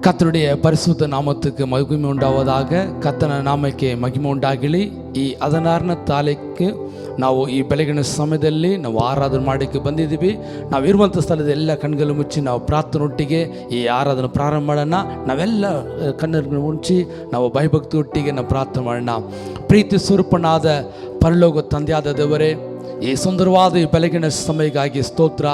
கர்த்தருடைய பரிசுத்த நாமத்துக்கு மகிமை உண்டாவதாக. ಕರ್ತನ ನಾಮಕ್ಕೆ ಮಹಿಮೆ ಉಂಟಾಗಲಿ. ಈ 16ನೇ ತಾರೀಕು ನಾವು ಈ ಬೆಳಗಿನ ಸಮಯದಲ್ಲಿ ನಾವು ಆರಾಧನೆ ಮಾಡೋಕ್ಕೆ ಬಂದಿದ್ದೀವಿ. ನಾವು ಇರುವಂಥ ಸ್ಥಳದ ಎಲ್ಲ ಕಣ್ಗಳು ಮುಚ್ಚಿ ನಾವು ಪ್ರಾರ್ಥನೊಟ್ಟಿಗೆ ಈ ಆರಾಧನೆ ಪ್ರಾರಂಭ ಮಾಡೋಣ. ನಾವೆಲ್ಲ ಕಣ್ಣನ್ನು ಮುಚ್ಚಿ ನಾವು ಭಯಭಕ್ತಿ ಒಟ್ಟಿಗೆ ನಾವು ಪ್ರಾರ್ಥನೆ ಮಾಡೋಣ. ಪ್ರೀತಿ ಸ್ವರೂಪನಾದ ಪರಲೋಕ ತಂದೆಯಾದ ದೇವರೇ, ಈ ಸುಂದರವಾದ ಈ ಬೆಳಗಿನ ಸಮಯಕ್ಕಾಗಿ ಸ್ತೋತ್ರ.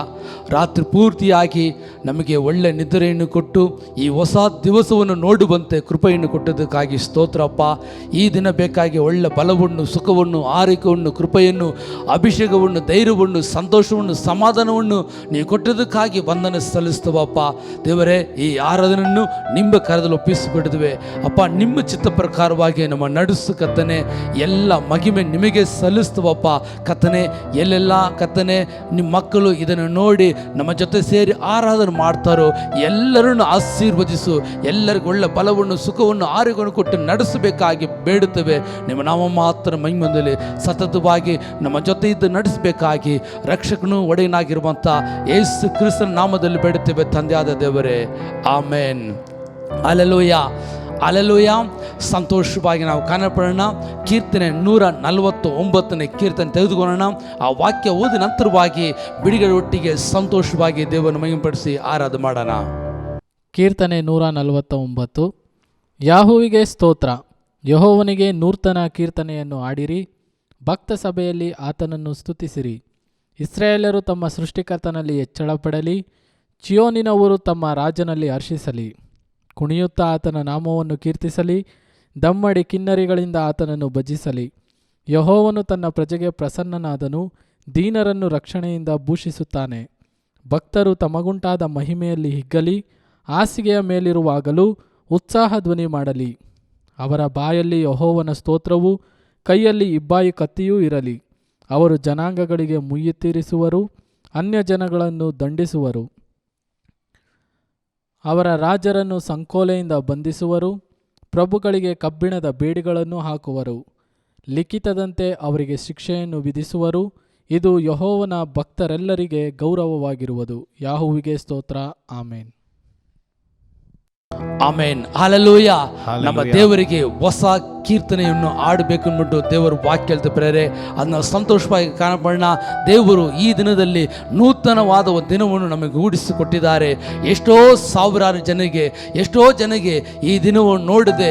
ರಾತ್ರಿ ಪೂರ್ತಿಯಾಗಿ ನಮಗೆ ಒಳ್ಳೆ ನಿದ್ರೆಯನ್ನು ಕೊಟ್ಟು ಈ ಹೊಸ ದಿವಸವನ್ನು ನೋಡುವಂತೆ ಕೃಪೆಯನ್ನು ಕೊಟ್ಟದಕ್ಕಾಗಿ ಸ್ತೋತ್ರಪ್ಪ. ಈ ದಿನ ಬೇಕಾಗಿ ಒಳ್ಳೆ ಬಲವನ್ನು, ಸುಖವನ್ನು, ಆರೋಗ್ಯವನ್ನು, ಕೃಪೆಯನ್ನು, ಅಭಿಷೇಕವನ್ನು, ಧೈರ್ಯವನ್ನು, ಸಂತೋಷವನ್ನು, ಸಮಾಧಾನವನ್ನು ನೀವು ಕೊಟ್ಟದಕ್ಕಾಗಿ ವಂದನೆ ಸಲ್ಲಿಸ್ತವಪ್ಪ. ದೇವರೇ, ಈ ಆರಾಧನೆಯನ್ನು ನಿಮ್ಮ ಕರದಲ್ಲಿ ಒಪ್ಪಿಸಿಬಿಟ್ಟಿದ್ವಿ ಅಪ್ಪ. ನಿಮ್ಮ ಚಿತ್ತ ಪ್ರಕಾರವಾಗಿ ನಮ್ಮ ನಡೆಸು ಕರ್ತನೆ. ಎಲ್ಲ ಮಹಿಮೆ ನಿಮಗೆ ಸಲ್ಲಿಸ್ತವಪ್ಪ ಕರ್ತನೆ. ಎಲ್ಲೆಲ್ಲ ಕರ್ತನೆ ನಿಮ್ಮ ಮಕ್ಕಳು ಇದನ್ನು ನೋಡಿ ನಮ್ಮ ಜೊತೆ ಸೇರಿ ಆರಾಧನೆ ಮಾಡ್ತಾರೋ ಎಲ್ಲರನ್ನು ಆಶೀರ್ವದಿಸು. ಎಲ್ಲರಿಗೂ ಒಳ್ಳೆ ಬಲವನ್ನು, ಸುಖವನ್ನು, ಆರೋಗ್ಯವನ್ನು ಕೊಟ್ಟು ನಡೆಸಬೇಕಾಗಿ ಬೇಡುತ್ತೇವೆ. ನಿಮ್ಮ ನಾಮ ಮಾತ್ರ ಮಹಿಮೆಯಲ್ಲಿ ಸತತವಾಗಿ ನಮ್ಮ ಜೊತೆ ಇದ್ದು ನಡೆಸಬೇಕಾಗಿ ರಕ್ಷಕನು ಒಡೆಯನಾಗಿರುವಂಥ ಯೇಸು ಕ್ರಿಸ್ತನ ನಾಮದಲ್ಲಿ ಬೇಡುತ್ತೇವೆ ತಂದೆಯಾದ ದೇವರೇ, ಆಮೇನ್. Hallelujah, hallelujah. ಸಂತೋಷವಾಗಿ ನಾವು ಕಾಣಪಡೋಣ. ಕೀರ್ತನೆ 149ನೇ ಕೀರ್ತನೆ ತೆಗೆದುಕೊಳ್ಳೋಣ. ಆ ವಾಕ್ಯ ಓದಿ ನಂತರವಾಗಿ ಬಿಡುಗಡೆ ಒಟ್ಟಿಗೆ ಸಂತೋಷವಾಗಿ ದೇವರನ್ನು ಮಹಿಮೆಪಡಿಸಿ ಆರಾಧನೆ ಮಾಡೋಣ. ಕೀರ್ತನೆ 149. ಯಾಹುವಿಗೆ ಸ್ತೋತ್ರ. ಯೆಹೋವನಿಗೆ ನೂತನ ಕೀರ್ತನೆಯನ್ನು ಹಾಡಿರಿ. ಭಕ್ತ ಸಭೆಯಲ್ಲಿ ಆತನನ್ನು ಸ್ತುತಿಸಿರಿ. ಇಸ್ರಾಯೇಲರು ತಮ್ಮ ಸೃಷ್ಟಿಕರ್ತನಲ್ಲಿ ಹೆಚ್ಚಳಪಡಲಿ. ಚಿಯೋನಿನವರು ತಮ್ಮ ರಾಜನಲ್ಲಿ ಹರ್ಷಿಸಲಿ. ಕುಣಿಯುತ್ತಾ ಆತನ ನಾಮವನ್ನು ಕೀರ್ತಿಸಲಿ. ದಮ್ಮಡಿ ಕಿನ್ನರಿಗಳಿಂದ ಆತನನ್ನು ಭಜಿಸಲಿ. ಯೆಹೋವನು ತನ್ನ ಪ್ರಜೆಗೆ ಪ್ರಸನ್ನನಾದನು. ದೀನರನ್ನು ರಕ್ಷಣೆಯಿಂದ ಭೂಷಿಸುತ್ತಾನೆ. ಭಕ್ತರು ತಮಗುಂಟಾದ ಮಹಿಮೆಯಲ್ಲಿ ಹಿಗ್ಗಲಿ. ಹಾಸಿಗೆಯ ಮೇಲಿರುವಾಗಲೂ ಉತ್ಸಾಹ ಧ್ವನಿ ಮಾಡಲಿ. ಅವರ ಬಾಯಲ್ಲಿ ಯೆಹೋವನ ಸ್ತೋತ್ರವೂ ಕೈಯಲ್ಲಿ ಇಬ್ಬಾಯಿ ಕತ್ತಿಯೂ ಇರಲಿ. ಅವರು ಜನಾಂಗಗಳಿಗೆ ಮುಯ್ಯಿ ತೀರಿಸುವರು, ಅನ್ಯ ಜನಗಳನ್ನು ದಂಡಿಸುವರು. ಅವರ ರಾಜರನ್ನು ಸಂಕೋಲೆಯಿಂದ ಬಂಧಿಸುವರು, ಪ್ರಭುಗಳಿಗೆ ಕಬ್ಬಿಣದ ಬೇಡಿಗಳನ್ನು ಹಾಕುವರು. ಲಿಖಿತದಂತೆ ಅವರಿಗೆ ಶಿಕ್ಷೆಯನ್ನು ವಿಧಿಸುವರು. ಇದು ಯೆಹೋವನ ಭಕ್ತರೆಲ್ಲರಿಗೆ ಗೌರವವಾಗಿರುವುದು. ಯಾಹುವಿಗೆ ಸ್ತೋತ್ರ. ಆಮೇನ್, ಆಮೇನ್. ಹಲ್ಲೆಲೂಯಾ. ನಮ್ಮ ದೇವರಿಗೆ ಹೊಸ ಕೀರ್ತನೆಯನ್ನು ಆಡಬೇಕು ಅಂದ್ಬಿಟ್ಟು ದೇವರು ವಾಕ್ಯ ಹೇಳ್ತಾ ಪ್ರೇರೆ, ಅದನ್ನ ಸಂತೋಷವಾಗಿ ಕಾಣಪಡೋಣ. ದೇವರು ಈ ದಿನದಲ್ಲಿ ನೂತನವಾದ ಒಂದು ದಿನವನ್ನು ನಮಗೆ ಹೂಡಿಸಿಕೊಟ್ಟಿದ್ದಾರೆ. ಎಷ್ಟೋ ಸಾವಿರಾರು ಜನರಿಗೆ ಈ ದಿನವನ್ನು ನೋಡದೆ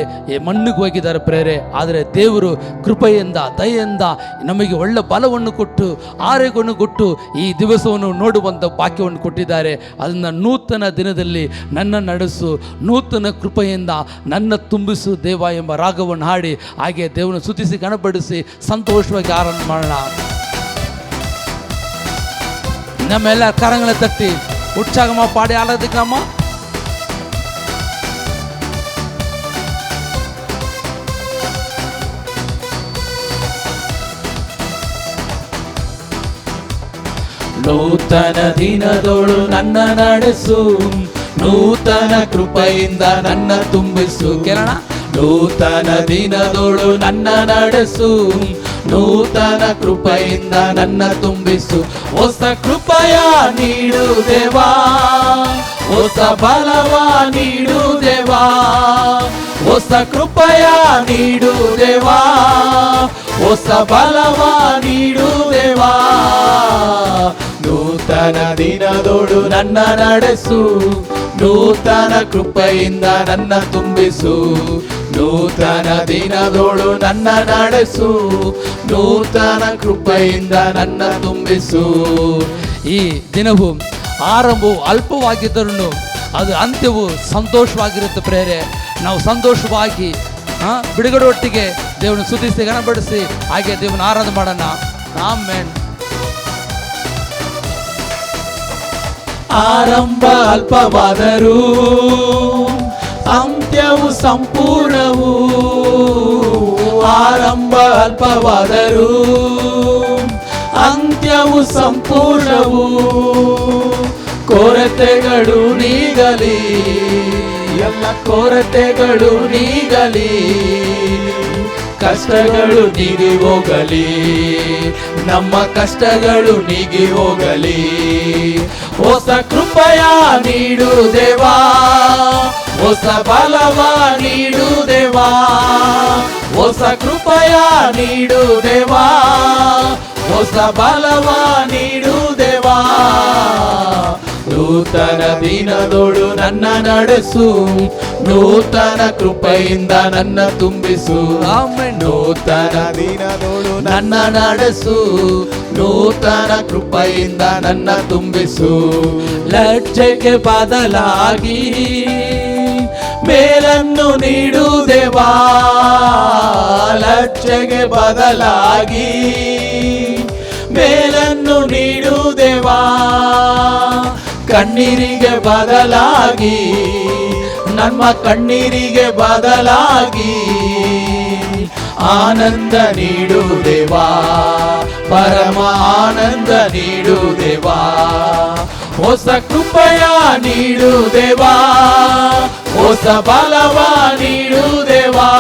ಮಣ್ಣಿಗೆ ಹೋಗಿದ್ದಾರೆ ಪ್ರೇರೆ. ಆದರೆ ದೇವರು ಕೃಪೆಯಿಂದ, ದಯೆಯಿಂದ ನಮಗೆ ಒಳ್ಳೆ ಬಲವನ್ನು ಕೊಟ್ಟು, ಆರೋಗ್ಯವನ್ನು ಕೊಟ್ಟು ಈ ದಿವಸವನ್ನು ನೋಡುವಂಥ ವಾಕ್ಯವನ್ನು ಕೊಟ್ಟಿದ್ದಾರೆ. ಅದನ್ನು ನೂತನ ದಿನದಲ್ಲಿ ನನ್ನ ನಡೆಸು, ನೂತನ ಕೃಪೆಯಿಂದ ನನ್ನ ತುಂಬಿಸು ದೇವ ಎಂಬ ರಾಗವನ್ನು ಹಾಡಿ ಹಾಗೆ ದೇವರನ್ನು ಸ್ತುತಿಸಿ ಗಣಪಡಿಸಿ ಸಂತೋಷವಾಗಿ ಆರಾಧನೆ ಮಾಡೋಣ. ನಮ್ಮೆಲ್ಲ ಕರಗಳ ತಟ್ಟಿ ಉತ್ಸಾಹ ಪಾಡಿ ಆರಾಧಿಕಮ್ಮ. ನೂತನ ದಿನದೋಳು ನನ್ನ ನಡೆಸು, ನೂತನ ಕೃಪೆಯಿಂದ ನನ್ನ ತುಂಬಿಸು. ಕೇಳೋಣ. ನೂತನ ದಿನದೋಳು ನನ್ನ ನಡೆಸು, ನೂತನ ಕೃಪೆಯಿಂದ ನನ್ನ ತುಂಬಿಸು. ಹೊಸ ಕೃಪೆಯ ನೀಡು ದೇವಾ, ಹೊಸ ಬಲವ ನೀಡು ದೇವಾ. ಹೊಸ ಕೃಪೆಯ ನೀಡು ದೇವಾ, ಹೊಸ ಬಲವ ನೀಡು ದೇವಾ. ನೂತನ ದಿನದೋಳು ನನ್ನ ನಡೆಸು, ನೂತನ ಕೃಪೆಯಿಂದ ನನ್ನ ತುಂಬಿಸು. ನೂತನ ದಿನದೋಳು ನನ್ನ ನಡೆಸು, ನೂತನ ಕೃಪೆಯಿಂದ ನನ್ನ ತುಂಬಿಸು. ಈ ದಿನವು ಆರಂಭವು ಅಲ್ಪವಾಗಿದ್ದರೂ ಅದು ಅಂತ್ಯವು ಸಂತೋಷವಾಗಿರುತ್ತೆ ಪ್ರೇರೆ. ನಾವು ಸಂತೋಷವಾಗಿ ಬಿಡುಗಡೆ ಒಟ್ಟಿಗೆ ದೇವರನ್ನು ಸ್ತುತಿಸಿ ಗಣಪಡಿಸಿ ಹಾಗೆ ದೇವರನ್ನು ಆರಾಧನೆ ಮಾಡೋಣ. ಆಮೆನ್. ಆರಂಭ ಅಲ್ಪವಾದರೂ ಅಂತ್ಯವು ಸಂಪೂರ್ಣವು. ಆರಂಭ ಅಲ್ಪವಾದರೂ ಅಂತ್ಯವು ಸಂಪೂರ್ಣವು. ಕೊರತೆಗಳು ನೀಗಲಿ, ಎಲ್ಲ ಕೊರತೆಗಳು ನೀಗಲಿ. ಕಷ್ಟಗಳು ನೀಗಿ ಹೋಗಲಿ, ನಮ್ಮ ಕಷ್ಟಗಳು ನೀಗಿ ಹೋಗಲಿ. ಹೊಸ ಕೃಪೆಯ ನೀಡು ದೇವಾ, ಹೊಸ ಬಲವ ನೀಡು ದೇವಾ, ಹೊಸ ಕೃಪೆಯ ನೀಡು ದೇವಾ, ಹೊಸ ಬಲವ ನೀಡು ದೇವಾ. ನೂತನ ದಿನದೋಳು ನನ್ನ ನಡೆಸು, ನೂತನ ಕೃಪೆಯಿಂದ ನನ್ನ ತುಂಬಿಸು. ನೂತನ ದಿನದೋಳು ನನ್ನ ನಡೆಸು, ನೂತನ ಕೃಪೆಯಿಂದ ನನ್ನ ತುಂಬಿಸು. ಲಜ್ಜೆಗೆ ಬದಲಾಗಿ ಮೇಲನ್ನು ನೀಡು ದೇವಾ, ಲಜ್ಜೆಗೆ ಬದಲಾಗಿ ಮೇಲನ್ನು ನೀಡು ದೇವಾ. ಕಣ್ಣೀರಿಗೆ ಬದಲಾಗಿ ನಮ್ಮ ಕಣ್ಣೀರಿಗೆ ಬದಲಾಗಿ ಆನಂದ ನೀಡು ದೇವಾ, ಪರಮ ಆನಂದ ನೀಡು ದೇವಾ. ಹೊಸ ಕೃಪೆಯ ನೀಡು ದೇವಾ, ಹೊಸ ಬಲವ ನೀಡು ದೇವಾ,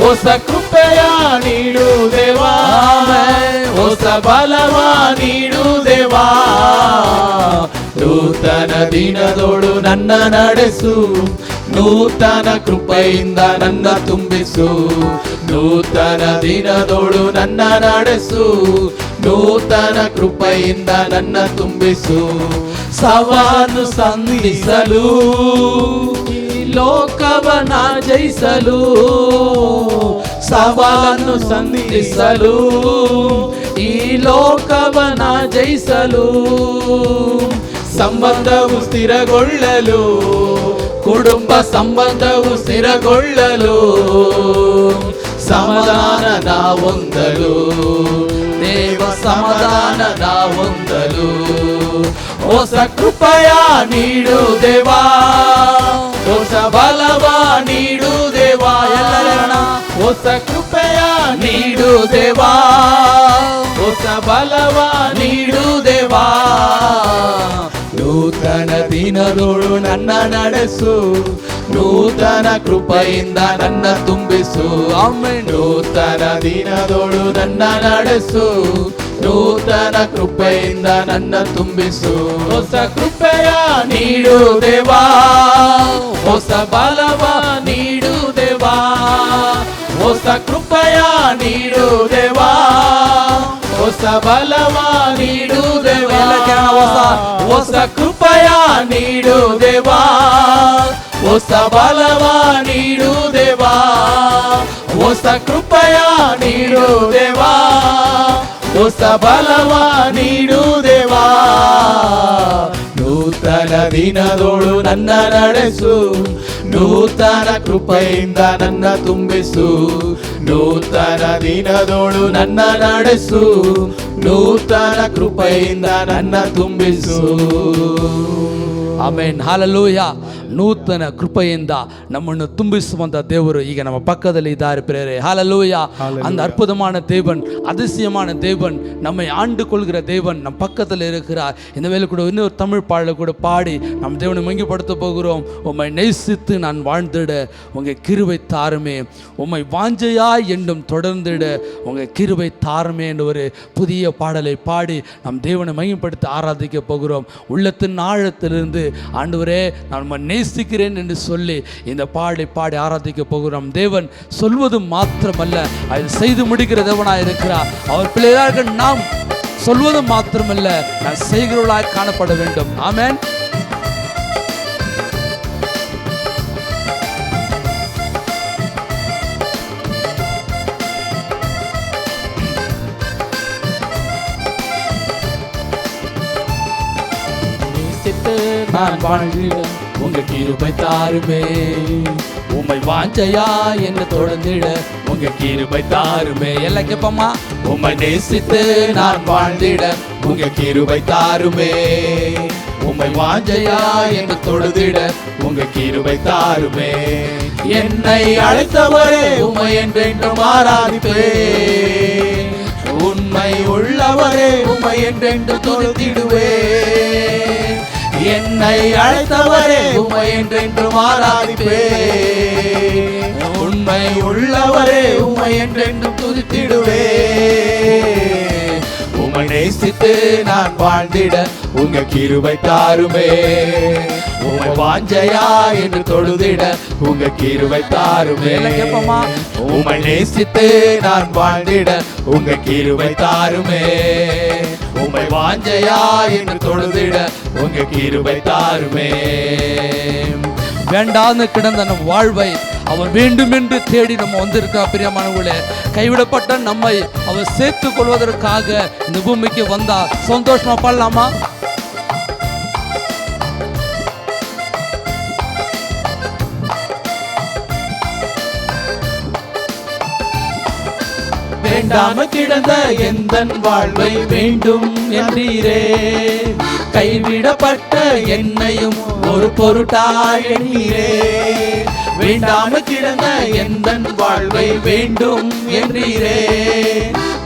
ಹೊಸ ಕೃಪೆಯ ನೀಡು ದೇವಾ, ಹೊಸ ಬಲವ ನೀಡು ದೇವಾ. ನೂತನ ದಿನದೋಳು ನನ್ನ ನಡೆಸು, ನೂತನ ಕೃಪೆಯಿಂದ ನನ್ನ ತುಂಬಿಸು. ನೂತನ ದಿನದೋಳು ನನ್ನ ನಡೆಸು, ನೂತನ ಕೃಪೆಯಿಂದ ನನ್ನ ತುಂಬಿಸು. ಸವಾಲು ಸಂಧಿಸಲು ಲೋಕವನ ಜಯಿಸಲು, ಸವಾಲನ್ನು ಸಂಧಿಸಲು ಈ ಲೋಕವನ ಜಯಿಸಲು. ಸಂಬಂಧವು ಸ್ಥಿರಗೊಳ್ಳಲು, ಕುಟುಂಬ ಸಂಬಂಧವು ಸ್ಥಿರಗೊಳ್ಳಲು, ಸಮಾಧಾನ ಹೊಂದಲು, ದೇವ ಸಮಾಧಾನ ಹೊಂದಲು. ಹೊಸ ಕೃಪೆಯ ನೀಡು ದೇವಾ, ಹೊಸ ಬಲವ ನೀಡು ದೇವಾ. ಎಲ್ಲರನ್ನ ಹೊಸ ಕೃಪೆಯ ನೀಡು ದೇವಾ, ಹೊಸ ಬಲವ ನೀಡು ದೇವಾ. ನೂತನ ದಿನದೋಳು ನನ್ನ ನಡೆಸು, ನೂತನ ಕೃಪೆಯಿಂದ ನನ್ನ ತುಂಬಿಸು. ನೂತನ ದಿನದೋಳು ನನ್ನ ನಡೆಸು, ನೂತನ ಕೃಪೆಯಿಂದ ನನ್ನ ತುಂಬಿಸು. ಹೊಸ ಕೃಪೆಯ ನೀಡು ದೇವಾ, ಹೊಸ ಬಲವ ನೀಡು ದೇವಾ, ಹೊಸ ಕೃಪೆಯ ನೀಡು ದೇವಾ, ಹೊಸ ಬಲವ ನೀಡು ದೇವಾ. ಹೊಸ ಕೃಪೆಯ ನೀಡು ದೇವಾ, ಹೊಸ ಬಲವ ನೀಡು ದೇವಾ, ಹೊಸ ಕೃಪೆಯ ನೀಡು ದೇವಾ, ಹೊಸ ಬಲವ ನೀಡು ದೇವಾ. ನೂತನ ದಿನದೋಳು ನನ್ನ ನಡೆಸು, ನೂತನ ಕೃಪೆಯಿಂದ ನನ್ನ ತುಂಬಿಸು. ನೂತನ ದಿನದೋಳು ನನ್ನ ನಡೆಸು, ನೂತನ ಕೃಪೆಯಿಂದ ನನ್ನ ತುಂಬಿಸು. Amen, hallelujah. ನೂತನ ಕೃಪೆಯಿಂದ ನಮ್ಮನ್ನು ತುಂಬಿಸುವಂತ ದೇವರು ಈಗ ನಮ್ಮ பக்கத்தில் இದ್ದಾರೆ பிரேரே. ஹல்லேலூயா. அந்த அற்புதமான தேவன், அதிசயமான தேவன், நம்மை ஆண்டு கொள்கிற தேவன் நம் பக்கத்தில் இருக்கிறார். இந்த வேளை கூட இன்னொரு தமிழ் பாடலை கூட பாடி நம் தேவனை மகிமைப்படுத்த போகிறோம். உம்மை நேசித்து நான் வாழ்ந்திட உங்க கிருபை தாருமே, உம்மை வாஞ்சையாய் என்றும் தொடர்ந்திட உங்க கிருபை தாருமே என்ற ஒரு புதிய பாடலை பாடி நம் தேவனை மகிமைப்படுத்த ஆராதிக்க போகிறோம். உள்ளத்தின் ஆழத்திலிருந்து ஆண்டவரே நான் உம்மை நேசிக்கிறேன் என்று சொல்லி இந்த பாடலை பாடி ஆராதிக்க போகிறோம். தேவன் சொல்வது மாத்திரமல்ல, அதை செய்து முடிக்கிற தேவனாய் இருக்கிறார். அவர் பிள்ளைகளாக நாம் சொல்வது மாத்திரமல்ல, நான் செய்கிறவர்களாய் காணப்பட வேண்டும். ஆமென். நான் வாழ்ந்திட உங்க கிருபை தாருமே, உம்மை வாஞ்சையா என்று தொடர்ந்திட உங்க கிருபை தாருமே. எல்லாம் கேப்பமா. உம்மை நேசித்து நான் வாழ்ந்திட உங்க கிருபை தாருமே, உம்மை வாஞ்சையா என்று தொழுதிட உங்க கிருபை தாருமே. என்னை அழைத்தவரே உம்மை என்றென்றும் ஆராதிப்பேன், உண்மை உள்ளவரே உம்மை என்றென்று துதித்திடுவேன். என்னை அழைத்தவரே உம்மை என்றென்றும் ஆராதிப்பேன், உண்மை உள்ளவரே உம்மை என்றென்றும் துதித்திடுவேன். உம்மை நேசித்து நான் வாழ்ந்திட உங்க கிருபை தாருமே. உம்மை வாஞ்சையா என்று தொழுதிட உங்க கிருபை தாருமே. உம்மை நேசித்து நான் வாழ்ந்திட உங்க கிருபை தாருமே. உம்மை வாஞ்சையா என்று தொழுதிட உங்க கிருபை தாருமே. வேண்டான்னு கிடந்த நம் வாழ்வை அவர் வேண்டும் என்று தேடி நம்ம வந்திருக்கா. பிரியமானவர்களே, கைவிடப்பட்ட நம்மை அவர் சேர்த்துக் கொள்வதற்காக இந்த பூமிக்கு வந்தார். சந்தோஷமா பாடலாமா? வேண்டாம கிடந்த எந்தன் வாழ்வை வேண்டும் என்றீரே. கைவிடப்பட்ட என்னையும் ஒரு பொருட்டாய் எண்ணீரே. வேண்டாம கிடந்த எந்தன் வாழ்வை வேண்டும் என்றீரே.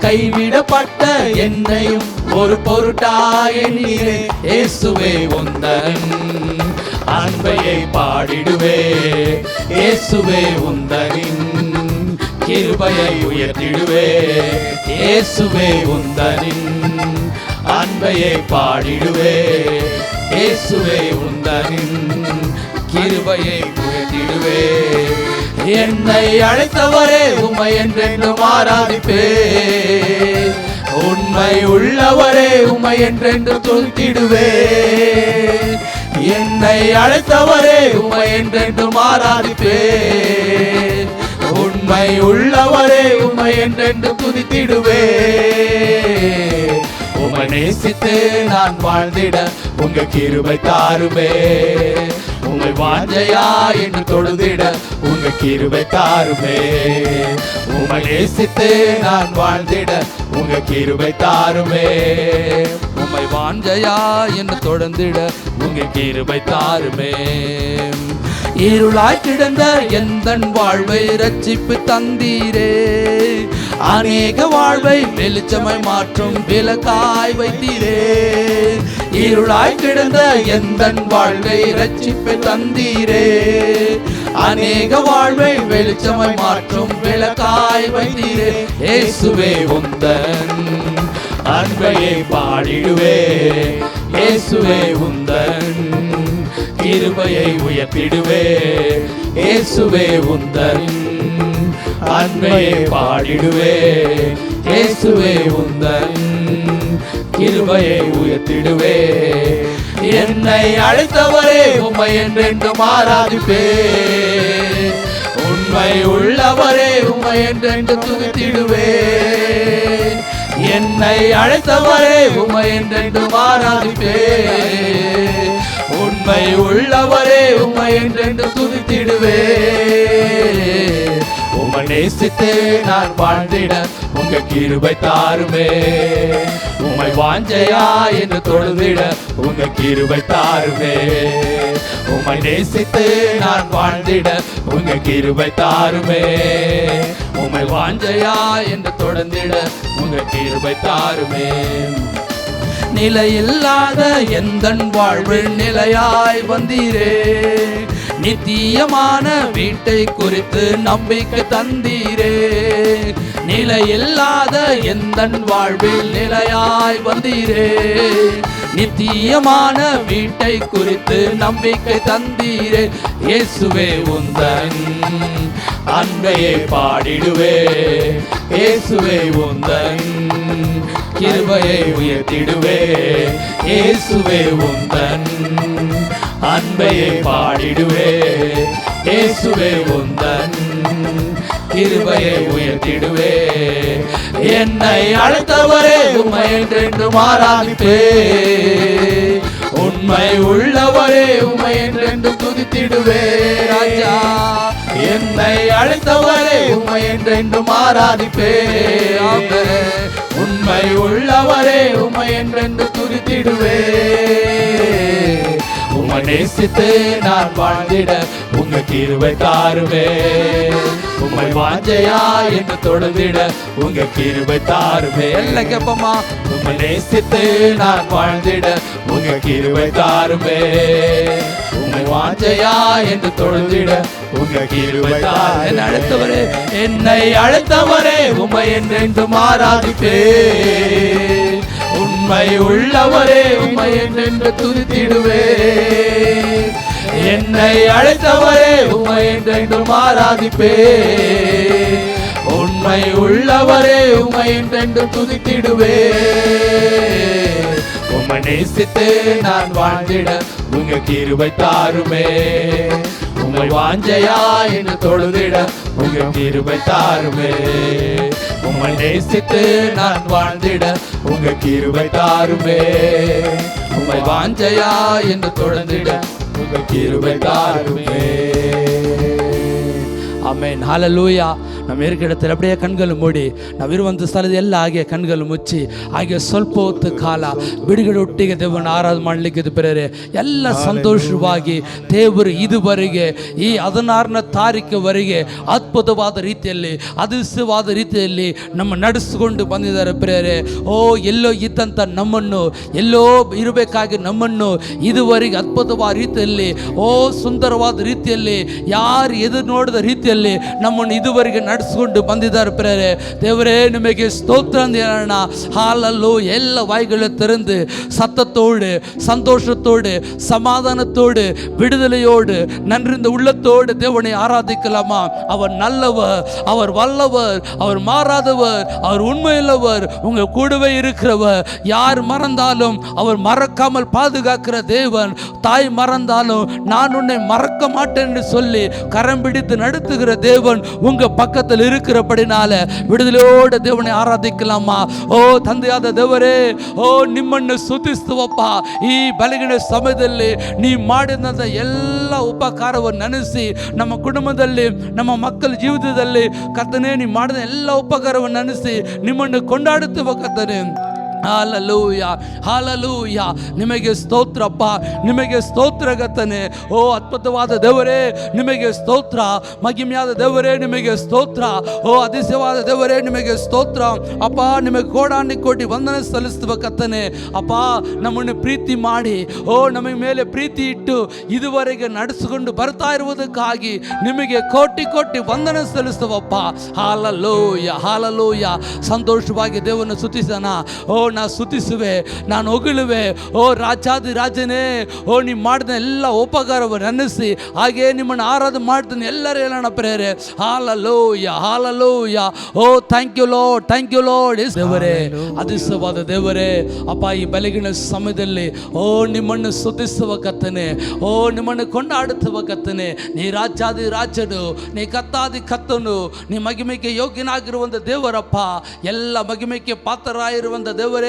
கைவிடப்பட்ட என்னையும் ஒரு பொருட்டாய் எண்ணீரே. இயேசுவே உந்தன் அன்பையை பாடிடுவே. இயேசுவே உந்தனின் கிருபையை உயர்த்திடுவே. இயேசுவே உந்தனின் அன்பையை பாடிடுவே. இயேசுவே உந்தனின் கிருபையை உயர்த்திடுவே. என்னை அழைத்தவரே உம்மை என்றென்றும் ஆராதிப்பே. உண்மை உள்ளவரே உம்மை என்றென்று துதித்திடுவே. என்னை அழைத்தவரே உம்மை என்றென்றும் ஆராதிப்பே. உண்மை உள்ளவரே உம்மை என்றென்று துதித்திடுவே. உம்மை நேசித்து நான் வாழ்ந்திட உங்க கிருபை தாருமே. உம்மை வாஞ்சையா என்று தொழுதிட உங்க கிருபை தாருமே. உம்மை நேசித்து நான் வாழ்ந்திட உங்க கிருபை தாருமே. உம்மை வாஞ்சையா என்று தொடர்ந்திட உங்க கிருபை தாருமே. இருளாய் கிடந்த எந்தன் வாழ்வை ரட்சிப்பு தந்தீரே. அநேக வாழ்வை வெளிச்சமாய் மாற்றும் விளக்காய் வைத்தீரே. இருளாய் கிடந்த எந்தன் வாழ்வை ரட்சிப்பு தந்தீரே. அநேக வாழ்வை வெளிச்சமாய் மாற்றும் விளக்காய் வைத்தீரே. இயேசுவே உந்தன் அன்பையை பாடிடுவே. இயேசுவே உந்தன் கிருபையை உயர்த்திடுவே. இயேசுவே உந்தன் அன்பையை பாடிடுவே. இயேசுவே உந்தன் கிருபையை உயர்த்திடுவே. என்னை அழைத்தவரே உம்மை என்றென்றும் ஆராதிப்பே. உண்மை உள்ளவரே உம்மை என்றென்று துதித்திடுவே. என்னை அழைத்தவரே உம்மை என்றென்றும் ஆராதிப்பே. உண்மை உள்ளவரே உம்மை என்றென்று துதித்திடுவே. உம்மை நேசித்து நான் வாழ்ந்திட உங்க கிருபை தாருமே. உம்மை வாஞ்சையா என்று தொழுதிட உங்க கிருபை தாருமே. உம்மை நேசித்து நான் வாழ்ந்திட உங்க கிருபை தாருமே. உம்மை வாஞ்சையா என்று தொடர்ந்திட உங்க கிருபை தாருமே. நிலையில்லாத எந்தன் வாழ்வில் நிலையாய் வந்தீரே. நித்தியமான வீட்டை குறித்து நம்பிக்கை தந்தீரே. நிலையில்லாத எந்தன் வாழ்வில் நிலையாய் வந்தீரே. நித்தியமான வீட்டை குறித்து நம்பிக்கை தந்தீரே. இயேசுவே உந்தன் அன்பையை பாடிடுவே. இயேசுவே உந்தன் கிருபையை உயர்த்திடுவே. இயேசுவே உந்தன் அன்பையை பாடிடுவே. இயேசுவே உந்தன் கிருபையை உயர்த்திடுவே. என்னை அழைத்தவரே உம்மை என்றென்றும் ஆராதிப்பே. உண்மை உள்ளவரே உம்மை என்றென்று துதித்திடுவே. ராஜா என்னை அழைத்தவரே உம்மை என்றென்றும் ஆராதிப்பே. உண்மை உள்ளவரே உம்மை என்றென்று துதித்திடுவே. உம்மை நேசித்து நான் வாழ்ந்திட உங்க கிருபை தாருமே. உம்மை வாஞ்சையா என்று தொழுதிட உங்க கிருபை தாருமே. எல்லாம் கேப்பமா. உம்மை நேசித்து நான் வாழ்ந்திட உங்க கிருபை தாருமே. உம்மை வாஞ்சையா என்று தொழுதிட உங்க கிருபை தாருமே. என்னை அழைத்தவரே என்னை அழைத்தவரே உம்மை என்றென்றும் ஆராதிப்பே. உண்மை உள்ளவரே உம்மை என்றென்று துதித்திடுவே. என்னை அழைத்தவரே உம்மை என்றென்றும் ஆராதிப்பே. உண்மை உள்ளவரே உம்மை என்றென்றும் துதித்திடுவே. உம்மை நேசித்து நான் வாழ்ந்திட உங்க கிருபை தாருமே. உம்மை வாஞ்சையா என்று தொழுதிட உங்க கிருபை தாருமே. உம்மை நேசித்து நான் வாழ்ந்திட உங்க கிருபை தாருமே. உம்மை வாஞ்சையா என்று தொழுதிட உங்க கிருபை தாருமே. ಆಮೇನ್, ಹಾಲೆಲೂಯಾ. ನಮ್ಮ இருக்கிற இடத்துல அப்படியே ಕಣ್ಗಳು ಮೂಡಿ ನಾವಿರುವಂಥ ಸ್ಥಳದ ಎಲ್ಲ ಹಾಗೆ ಕಣ್ಗಳು ಮುಚ್ಚಿ ಹಾಗೆ ಸ್ವಲ್ಪ ಹೊತ್ತು ಕಾಲ ಬಿಡುಗಡೊಟ್ಟಿಗೆ ದೇವರನ್ನು ಆರಾಧನೆ ಮಾಡಲಿಕ್ಕೆ ಪ್ರೇರೆ ಎಲ್ಲ ಸಂತೋಷವಾಗಿ ದೇವರು ಇದುವರೆಗೆ ಈ 16ನೇ ತಾರೀಕುವರೆಗೆ ಅದ್ಭುತವಾದ ರೀತಿಯಲ್ಲಿ ಅದೃಶ್ಯವಾದ ರೀತಿಯಲ್ಲಿ ನಮ್ಮ ನಡೆಸಿಕೊಂಡು ಬಂದಿದ್ದಾರೆ ಪ್ರೇರೆ. ಓ, ಎಲ್ಲೋ ಇದ್ದಂಥ ನಮ್ಮನ್ನು, ಎಲ್ಲೋ ಇರಬೇಕಾಗಿ ನಮ್ಮನ್ನು ಇದುವರೆಗೆ ಅದ್ಭುತವಾದ ರೀತಿಯಲ್ಲಿ, ಓ ಸುಂದರವಾದ ರೀತಿಯಲ್ಲಿ, ಯಾರು ಎದುರು ನೋಡಿದ ರೀತಿಯಲ್ಲಿ ನಮ್ಮನ್ನು ಇದುವರೆಗೆ ನಡೆಸಿಕೊಂಡು ಬಂದಿದ್ದಾರೆ ಪ್ರೇರೆ. ದೇವರೇ ನಿಮಗೆ ಸ್ತೋತ್ರ ಅಂತ ಹೇಳೋಣ. ಹಾಲಲ್ಲೂ ಎಲ್ಲ வாய்களை திறந்து சத்தத்தோடு, சந்தோஷத்தோடு, சமாதானத்தோடு, விடுதலையோடு, நன்றிந்த உள்ளத்தோடு தேவனை ஆராதிக்கலாமா? அவர் நல்லவர், அவர் வல்லவர், அவர் மாறாதவர், அவர் உண்மையுள்ளவர், உங்க கூடவே இருக்கிறவர். யார் மறந்தாலும் அவர் மறக்காமல் பாதுகாக்கிற தேவன். தாய் மறந்தாலும் நான் உன்னை மறக்க மாட்டேன் என்று சொல்லி கரம் பிடித்து நடத்துகிற தேவன் உங்க பக்கத்தில் இருக்கிறபடினால விடுதலையோட தேவனை ಆರಾಧಿಕಲಾಮಾ? ಓ ತಂದೆಯಾದ ದೇವರೇ, ಓ ನಿಮ್ಮನ್ನು ಸ್ತುತಿಸುವಪ್ಪ. ಈ ಬೆಳಗಿನ ಸಮಯದಲ್ಲಿ ನೀ ಮಾಡಿದಂಥ ಎಲ್ಲ ಉಪಕಾರವನ್ನು ನೆನೆಸಿ ನಮ್ಮ ಕುಟುಂಬದಲ್ಲಿ, ನಮ್ಮ ಮಕ್ಕಳ ಜೀವಿತದಲ್ಲಿ ಕರ್ತನೇ ನೀ ಮಾಡಿದ ಎಲ್ಲ ಉಪಕಾರವನ್ನು ನೆನೆಸಿ ನಿಮ್ಮನ್ನು ಕೊಂಡಾಡುತ್ತೇವೆ ಕರ್ತನೇ. Hallelujah, hallelujah. ನಿಮಗೆ ಸ್ತೋತ್ರಪ್ಪ, ನಿಮಗೆ ಸ್ತೋತ್ರ ಕರ್ತನೇ. ಓ ಅದ್ಭುತವಾದ ದೇವರೇ ನಿಮಗೆ ಸ್ತೋತ್ರ, ಮಹಿಮೆಯಾದ ದೇವರೇ ನಿಮಗೆ ಸ್ತೋತ್ರ, ಓ ಅತಿಶಯವಾದ ದೇವರೇ ನಿಮಗೆ ಸ್ತೋತ್ರ ಅಪ್ಪ. ನಿಮಗೆ ಕೋಡಾನಿ ಕೋಟಿ ವಂದನೆ ಸಲ್ಲಿಸುವ ಕರ್ತನೇ. ಅಪ್ಪ, ನಮ್ಮನ್ನು ಪ್ರೀತಿ ಮಾಡಿ, ಓ ನಮ್ಮ ಮೇಲೆ ಪ್ರೀತಿ ಇಟ್ಟು ಇದುವರೆಗೆ ನಡೆಸಿಕೊಂಡು ಬರ್ತಾ ಇರುವುದಕ್ಕಾಗಿ ನಿಮಗೆ ಕೋಟಿ ಕೋಟಿ ವಂದನೆ ಸಲ್ಲಿಸುವಪ್ಪ. Hallelujah, hallelujah. ಸಂತೋಷವಾಗಿ ದೇವರನ್ನು ಸ್ತುತಿಸೋಣ. ಓ ನಾ ಸ್ತುತಿಸುವೆ, ನಾನು ಹೊಗಳುವೆ. ಓ ರಾಜಾದಿ ರಾಜನೇ, ಓ ನೀವು ಮಾಡಿದ ಎಲ್ಲ ಉಪಕಾರವನ್ನು ನೆನೆಸಿ ಹಾಗೆ ನಿಮ್ಮನ್ನು ಆರಾಧನೆ ಮಾಡ್ತೀನಿ ಎಲ್ಲರೂ ಹೇಳೋಣ prayer. Hallelujah, hallelujah. Oh thank you Lord, thank you Lord. ದೇವರೇ, ಅದಿಷ್ಟವಾದ ದೇವರೇ ಅಪ್ಪ, ಈ ಬೆಳಗಿನ ಸಮಯದಲ್ಲಿ ಓ ನಿಮ್ಮನ್ನು ಸ್ತುತಿಸುವ ಕರ್ತನೇ, ಓ ನಿಮ್ಮನ್ನು ಕೊಂಡಾಡುತ್ತವ ಕರ್ತನೇ. ನೀ ರಾಜಾದಿ ರಾಜನು, ನೀ ಕತ್ತಾದಿ ಕತ್ತನು, ನೀ ಮಹಿಮೆಗೆ ಯೋಗ್ಯನಾಗಿರುವಂಥ ದೇವರಪ್ಪ. ಎಲ್ಲ ಮಹಿಮೆಗೆ ಪಾತ್ರರಾಗಿರುವಂಥ ದೇವರೇ,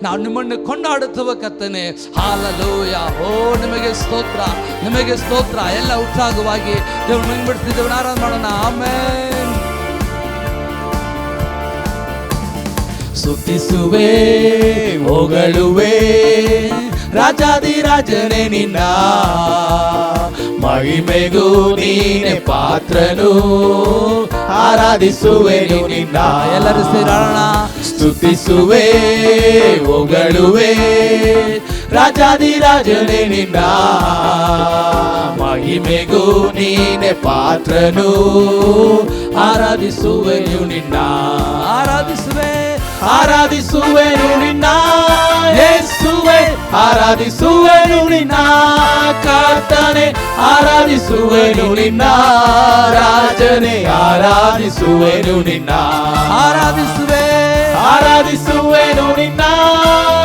ನಾವು ನಿಮ್ಮನ್ನು ಕೊಂಡಾಡುತ್ತವ ಕರ್ತನೇ. ಹಾಲೆಲೂಯಾ. ಓ ನಿಮಗೆ ಸ್ತೋತ್ರ, ನಿಮಗೆ ಸ್ತೋತ್ರ. ಎಲ್ಲ ಉತ್ಸಾಹವಾಗಿ ದೇವರು ಮುಂಬಿಡ್ತಿದ್ದೇವೆ, ಆರಾಧನೆ ಮಾಡೋಣ. ಆಮೆನ್. ಸ್ತುತಿಸುವೆ, ಹೊಗಳುವೆ, ರಾಜಾದಿ ರಾಜನೇ ನಿನ್ನ ಮಹಿಮೆಗೂ ನೀನೆ ಪಾತ್ರನು. ಆರಾಧಿಸುವೆನು ನಿನ್ನ. ಎಲ್ಲರೂ ಸೇರೋಣ. ಸ್ತುತಿಸುವೆ, ಹೊಗಳುವೆ, ರಾಜಾದಿ ರಾಜನೇ ನಿನ್ನ ಮಹಿಮೆಗೂ ನೀನೆ ಪಾತ್ರನು. ಆರಾಧಿಸುವೆನು ನಿನ್ನ. ಆರಾಧಿಸುವೆ, ಆರಾಧಿಸುವೆನು ನಿನ್ನ ಯೇಸುವೆ. ಆರಾಧಿಸುವೆನು ನಿನ್ನ ಕರ್ತನೇ. ಆರಾಧಿಸುವೆನು ನಿನ್ನ ರಾಜನೇ. ಆರಾಧಿಸುವೆನು ನಿನ್ನ. ಆರಾಧಿಸುವೆ, ಆರಾಧಿಸುವೆನು ನಿನ್ನ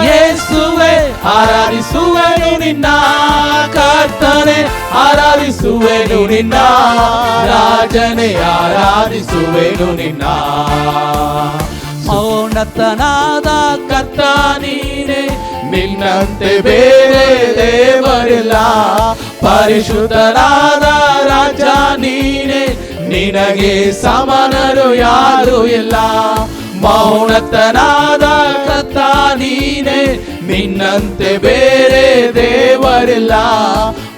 ಯೇಸುವೆ. ಆರಾಧಿಸುವೆನು ನಿನ್ನ ಕರ್ತನೇ. ಆರಾಧಿಸುವೆನು ನಿನ್ನ ರಾಜನೇ. ಆರಾಧಿಸುವೆನು ನಿನ್ನ. ಮೌನತನಾದ ಕರ್ತ ನೀನೇ, ನಿನ್ನಂತೆ ಬೇರೆ ದೇವರಿಲ್ಲ. ಪರಿಶುದ್ಧನಾದ ರಾಜ ನೀನೇ, ನಿನಗೆ ಸಮಾನರು ಯಾರು ಇಲ್ಲ. ಮೌನತನಾದ ಕರ್ತ ನೀನೇ, ನಿನ್ನಂತೆ ಬೇರೆ ದೇವರಿಲ್ಲ.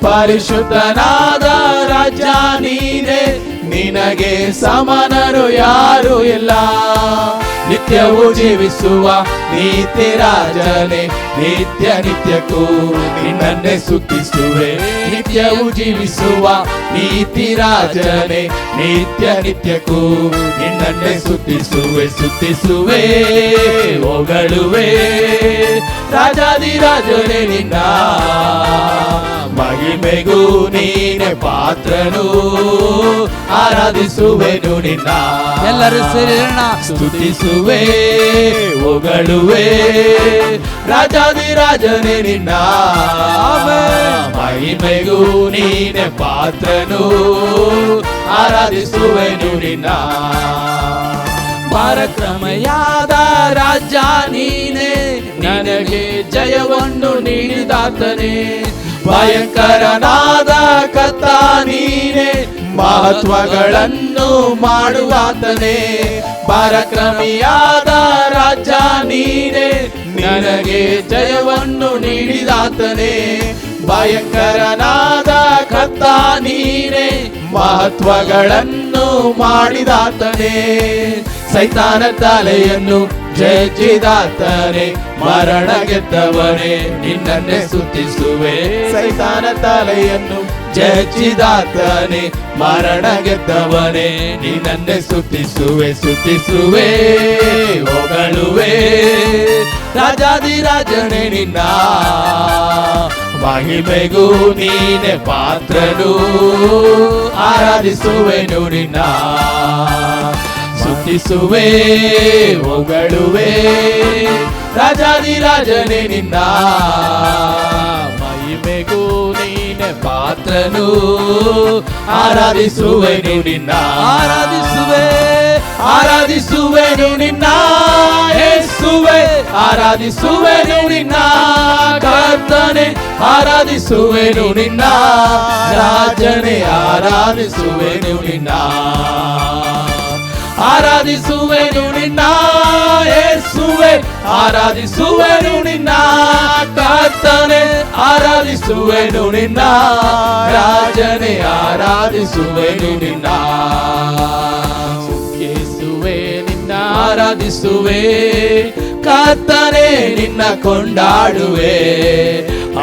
ಪರಿಶುದ್ಧನಾದ ರಾಜ ನೀನೇ, ನಿನಗೆ ಸಮಾನರು ಯಾರು ಇಲ್ಲ. ನಿತ್ಯವೂ ಜೀವಿಸುವ ನೀತಿ ರಾಜನೇ, ನಿತ್ಯ ನಿತ್ಯಕ್ಕೂ ನಿನ್ನನ್ನೇ ಸ್ತುತಿಸುವೆ. ನಿತ್ಯವೂ ಜೀವಿಸುವ ನೀತಿ ರಾಜನೇ, ನಿತ್ಯ ನಿತ್ಯಕ್ಕೂ ನಿನ್ನನ್ನೇ ಸ್ತುತಿಸುವೆ. ಸ್ತುತಿಸುವೆ, ಹೊಗಳುವೆ, ರಾಜಾದಿರಾಜನೇ ನಿನ್ನ ಮಹಿಮೆಗೂ ನೀನೆ ಪಾತ್ರನು. ಆರಾಧಿಸುವೆನು ನಿನ್ನ, ಎಲ್ಲರೂ ಸೇರೋಣ. ಸ್ತುತಿಸುವೆ, ಹೊಗಳುವೆ, ರಾಜಾದಿರಾಜನೇ ನಿನ್ನ ಮಹಿಮೆಗೂ ನೀನೆ ಪಾತ್ರನು. ಆರಾಧಿಸುವೆನು ನಿನ್ನ. ಪರಾಕ್ರಮಯಾದ ರಾಜ ನೀನೆ, ನನಗೆ ಜಯವನ್ನು ನೀಡಿದಾತನೇ. ಭಯಂಕರನಾದ ಕರ್ತ ನೀನೆ, ಮಹತ್ವಗಳನ್ನು ಮಾಡುವಾತನೇ. ಪರಾಕ್ರಮಿಯಾದ ರಾಜ ನೀನೆ, ನನಗೆ ಜಯವನ್ನು ನೀಡಿದಾತನೇ. ಭಯಂಕರನಾದ ಕರ್ತ ನೀನೆ, ಮಹತ್ವಗಳನ್ನು ಮಾಡಿದಾತನೇ. ಸೈತಾನ ತಲೆಯನ್ನು ಜಯಿಸಿದಾತನೇ, ಮರಣ ಗೆದ್ದವನೇ ನಿನ್ನನ್ನೇ ಸ್ತುತಿಸುವೆ. ಸೈತಾನ ತಲೆಯನ್ನು ಜಯಿಸಿದಾತನೇ, ಮರಣ ಗೆದ್ದವನೇ ನಿನ್ನನ್ನೇ ಸ್ತುತಿಸುವೆ. ಸ್ತುತಿಸುವೆ, ಹೊಗಳುವೆ, ರಾಜಾದಿರಾಜನೇ ನಿನ್ನ ಮಹಿಮೆಗೂ ನೀನೆ ಪಾತ್ರನು. ಆರಾಧಿಸುವೆನು ನಿನ್ನ, ಸ್ತುತಿಸುವೆ, ಹೊಗಳುವೆ, ರಾಜಾದಿರಾಜನೇ ನಿನ್ನ ಮಹಿಮೆಗೂ ನೀನೆ ಪಾತ್ರನು. ಆರಾಧಿಸುವೆನು ನಿನ್ನ, ಆರಾಧಿಸುವೆ, ಆರಾಧಿಸುವೆನು ನಿನ್ನ ಯೇಸುವೆ. ಆರಾಧಿಸುವೆನು ನಿನ್ನ ಕರ್ತನೆ, ಆರಾಧಿಸುವೆನು ನಿನ್ನ ರಾಜನೇ. ಆರಾಧಿಸುವೆನು ನಿನ್ನ, ಆರಾಧಿಸುವೆನು ನಿನ್ನ ಯೇಸುವೆ. ಆರಾಧಿಸುವೆನು ನಿನ್ನ ಕರ್ತನೆ, ಆರಾಧಿಸುವೆನು ನಿನ್ನ ರಾಜನೇ. ಆರಾಧಿಸುವೆನು ನಿನ್ನ ಯೇಸುವೆ. ನಿನ್ನ ಆರಾಧಿಸುವೆ ಕರ್ತನೆ, ನಿನ್ನ ಕೊಂಡಾಡುವೆ.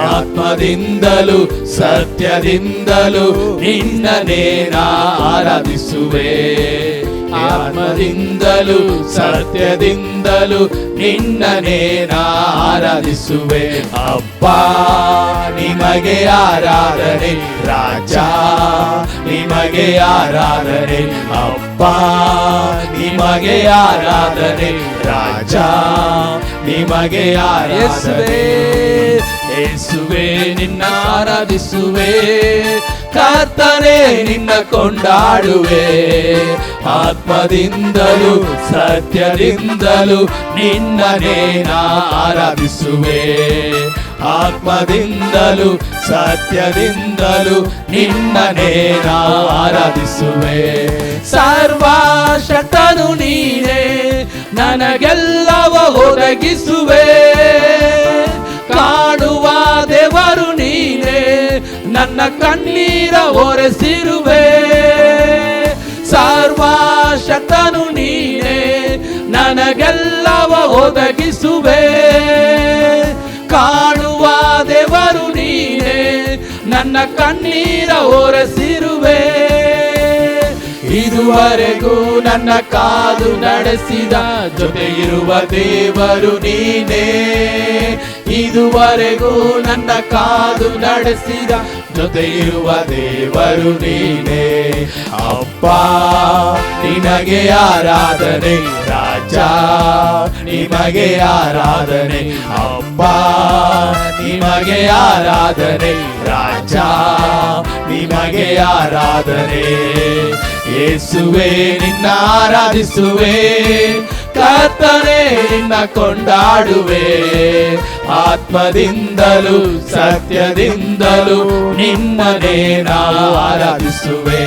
ಆತ್ಮದಿಂದಲೂ ಸತ್ಯದಿಂದಲೂ ನಿನ್ನನೇ ಆರಾಧಿಸುವೆ. ಆತ್ಮದಿಂದಲೂ ಸತ್ಯದಿಂದಲೂ ನಿನ್ನನೇ ಆರಾಧಿಸುವೆ. ಅಪ್ಪ ನಿಮಗೆ ಆರಾಧನೆ, ರಾಜ ನಿಮಗೆ ಆರಾಧನೆ. ಅಪ್ಪ ನಿಮಗೆ ಆರಾಧನೆ, ರಾಜ ನಿಮಗೆ ಆರಾಧನೆ. ಯೇಸುವೆ ನಿನ್ನ ಆರಾಧಿಸುವೆ, ಕರ್ತನೆ ನಿನ್ನ ಕೊಂಡಾಡುವೆ. ಆತ್ಮದಿಂದಲೂ ಸತ್ಯದಿಂದಲೂ ನಿನ್ನನೇ ಆರಾಧಿಸುವೆ. ಆತ್ಮದಿಂದಲೂ ಸತ್ಯದಿಂದಲೂ ನಿನ್ನನೇ ಆರಾಧಿಸುವೆ. ಸರ್ವಶಕ್ತನು ನೀನೇ, ನನಗೆಲ್ಲವ ಒದಗಿಸುವೆ. ಕಾಣುವ ದೇವರು ನೀನೇ, ನನ್ನ ಕಣ್ಣೀರ ಒರೆಸಿರುವೆ. ಸರ್ವಶಕ್ತನು ನೀನೇ, ನನಗೆಲ್ಲವ ಒದಗಿಸುವೆ. ಕಾಣುವ ದೇವರು ನೀನೇ, ನನ್ನ ಕಣ್ಣೀರ ಒರೆಸಿರುವೆ. ಇದುವರೆಗೂ ನನ್ನ ಕಾದು ನಡೆಸಿದ ಜೊತೆ ಇರುವ ದೇವರು ನೀನೇ. ಇದುವರೆಗೂ ನನ್ನ ಕಾದು ನಡೆಸಿದ ಜೊತೆ ಇರುವ ದೇವರು ನೀನೇ. ಅಪ್ಪ ನಿನಗೆ ಆರಾಧನೆ, ರಾಜ ನಿಮಗೆ ಆರಾಧನೆ. ಅಪ್ಪ ನಿಮಗೆ ಆರಾಧನೆ, ರಾಜ ನಿಮಗೆ ಆರಾಧನೆ. ಯೇಸುವೆ ನಿನ್ನ ಆರಾಧಿಸುವೆ, ಕರ್ತನೆ ನಿನ್ನ ಕೊಂಡಾಡುವೆ. ಆತ್ಮದಿಂದಲೂ ಸತ್ಯದಿಂದಲೂ ನಿನ್ನನೇ ಆರಾಧಿಸುವೆ.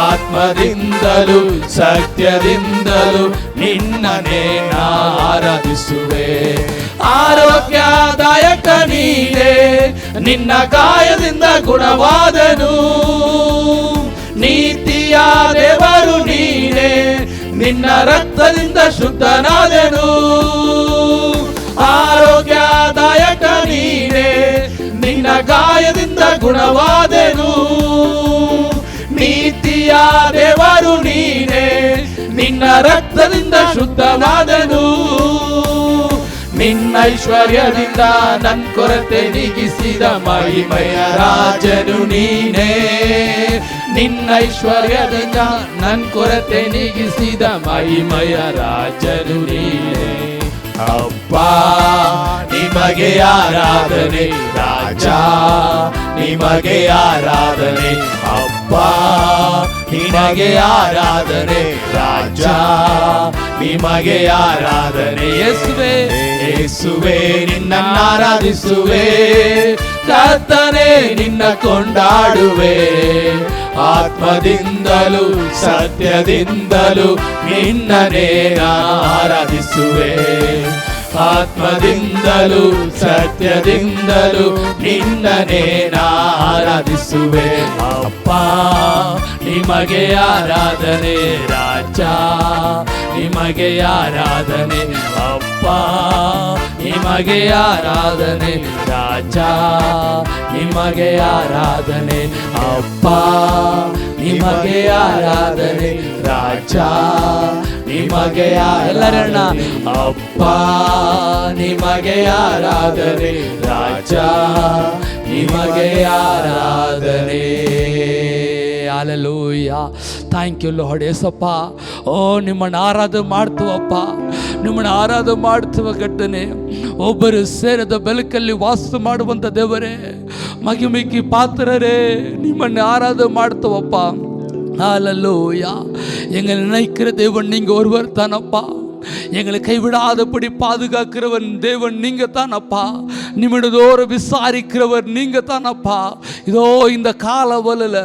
ಆತ್ಮದಿಂದಲೂ ಸತ್ಯದಿಂದಲೂ ನಿನ್ನನೇ ಆರಾಧಿಸುವೆ. ಆರೋಗ್ಯದಾಯಕ ನೀನೇ, ನಿನ್ನ ಗಾಯದಿಂದ ಗುಣವಾದನು. ನೀತಿಯ ದೇವರು ನೀನೇ, ನಿನ್ನ ರಕ್ತದಿಂದ ಶುದ್ಧನಾದನು. ಆರೋಗ್ಯದಾಯಕ ಗುಣವಾದೆನು. ನೀತಿಯ ದೇವರು ನೀನೇ, ನಿನ್ನ ರಕ್ತದಿಂದ ಶುದ್ಧವಾದನು. ನಿನ್ನ ಐಶ್ವರ್ಯದಿಂದ ನನ್ ಕೊರತೆ ನೀಗಿಸಿದ ಮಹಿಮೆಯ ರಾಜನು ನೀನೇ. ನಿನ್ನ ಐಶ್ವರ್ಯದಿಂದ ನನ್ ಕೊರತೆ ನೀಗಿಸಿದ ಮಹಿಮೆಯ ರಾಜನು ನೀನೇ. ಅಪ್ಪ ನಿಮಗೆ ಆರಾಧನೆ, ರಾಜ ನಿಮಗೆ ಆರಾಧನೆ. ಅಪ್ಪ ನಿಮಗೆ ಆರಾಧನೆ, ರಾಜ ನಿಮಗೆ ಆರಾಧನೆ. ಯೇಸುವೆ ಯೇಸುವೆ ನಿನ್ನನ್ನು ಆರಾಧಿಸುವೆ, ಕರ್ತನೇ ನಿನ್ನ ಕೊಂಡಾಡುವೆ. ಆತ್ಮದಿಂದಲೂ ಸತ್ಯದಿಂದಲೂ ನಿನ್ನನೇ ಆರಾಧಿಸುವೆ. ಆತ್ಮದಿಂದಲೂ ಸತ್ಯದಿಂದಲೂ ನಿನ್ನನೇ ಆರಾಧಿಸುವೆ. ಅಪ್ಪ ನಿಮಗೆ ಆರಾಧನೆ, ರಾಜ ನಿಮಗೆ ಆರಾಧನೆ. ಅಪ್ಪ ನಿಮಗೆ ಆರಾಧನೆ, ರಾಜ ನಿಮಗೆ ಆರಾಧನೆ. ಅಪ್ಪ ನಿಮಗೆ ಆರಾಧನೆ, ರಾಜ ನಿಮಗೆ ಎಲ್ಲರನ್ನ. ಅಪ್ಪ ನಿಮಗೆ ಆರಾಧನೆ, ರಾಜ ನಿಮಗೆ ಆರಾಧನೆ. ಹಲ್ಲೆಲೂಯ. Thank you Lord. ಯೇಸಪ್ಪ, ಓ ನಿಮ್ಮನ್ನು ಆರಾಧನೆ ಮಾಡ್ತೀವಪ್ಪ, ನಿಮ್ಮನ್ನು ಆರಾಧನೆ ಮಾಡ್ತೀವ ಗಟ್ಟನೆ. ಒಬ್ಬರು ಸೇರದ ಬೆಳಕಲ್ಲಿ ವಾಸ ಮಾಡುವಂಥ ದೇವರೇ, ಮಗಿಮಿಕ್ಕಿ ಪಾತ್ರರೇ, ನಿಮ್ಮನ್ನು ಆರಾಧನೆ ಮಾಡ್ತೀವಪ್ಪ. ஹல்லேலூயா. எங்களை நினைக்கிற தேவன் நீங்க ஒருவர் தானப்பா. எங்களை கைவிடாதபடி பாதுகாக்கிறவன் தேவன் நீங்க தானப்பா. நிமிடதோறும் விசாரிக்கிறவர் நீங்க தானப்பா. இதோ இந்த காலவலில்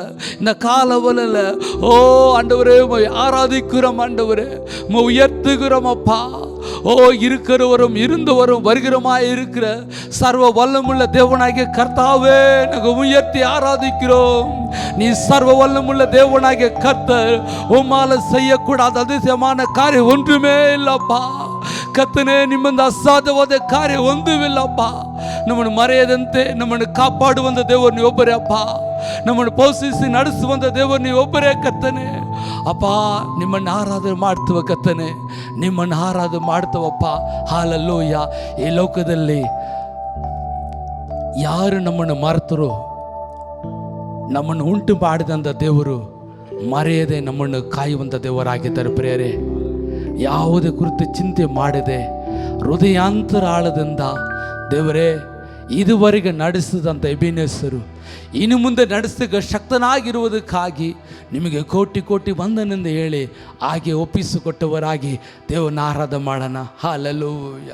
ஓ ஆண்டவரே ஆராதிக்கிறோம், ஆண்டவரே உயர்த்துகிறோம் அப்பா. ஓ இருக்கிறவரும் இருந்தவரும் வருகிறமாய் இருக்கிற சர்வ வல்லமுள்ள தேவனாகிய கர்த்தாவே, நாங்கள் உயர்த்தி ஆராதிக்கிறோம். நீ சர்வ வல்லமுள்ள தேவனாகிய கர்த்தர், உம்மால செய்யக்கூடாத அதிசயமான காரியம் ஒன்றுமே இல்லப்பா. ಕರ್ತನೇ, ನಿಮ್ಮಿಂದ ಅಸಾಧ್ಯವಾದ ಕಾರ್ಯ ಒಂದೂವಿಲ್ಲಪ್ಪ. ನಮ್ಮನ್ನು ಮರೆಯದಂತೆ ನಮ್ಮನ್ನು ಕಾಪಾಡುವಂಥ ದೇವರು ನೀವೊಬ್ಬರೇ ಅಪ್ಪ. ನಮ್ಮನ್ನು ಪೋಷಿಸಿ ನಡೆಸುವಂಥ ದೇವರು ನೀವೊಬ್ಬರೇ ಕರ್ತನೇ. ಅಪ್ಪ ನಿಮ್ಮನ್ನು ಆರಾಧನೆ ಮಾಡ್ತೀವ ಕರ್ತನೇ, ನಿಮ್ಮನ್ನು ಆರಾಧನೆ ಮಾಡ್ತೀವಪ್ಪ. ಹಲ್ಲೇಲೂಯ. ಈ ಲೋಕದಲ್ಲಿ ಯಾರು ನಮ್ಮನ್ನು ಮರೆತರು, ನಮ್ಮನ್ನು ಉಂಟು ಮಾಡಿದಂಥ ದೇವರು ಮರೆಯದೆ ನಮ್ಮನ್ನು ಕಾಯುವಂಥ ದೇವರಾಗಿದ್ದಾರೆ ಪ್ರಿಯರೇ. ಯಾವುದೇ ಕುರಿತು ಚಿಂತೆ ಮಾಡದೆ ಹೃದಯಾಂತರ ಆಳದಿಂದ ದೇವರೇ ಇದುವರೆಗೆ ನಡೆಸಿದಂಥ ಎಬಿನೇಸರು ಇನ್ನು ಮುಂದೆ ನಡೆಸಿದ ಶಕ್ತನಾಗಿರುವುದಕ್ಕಾಗಿ ನಿಮಗೆ ಕೋಟಿ ಕೋಟಿ ವಂದನೆಂದು ಹೇಳಿ ಹಾಗೆ ಒಪ್ಪಿಸಿಕೊಟ್ಟವರಾಗಿ ದೇವರನ್ನ ಆರಾಧನೆ ಮಾಡೋಣ. ಹಲ್ಲೇಲೂಯ.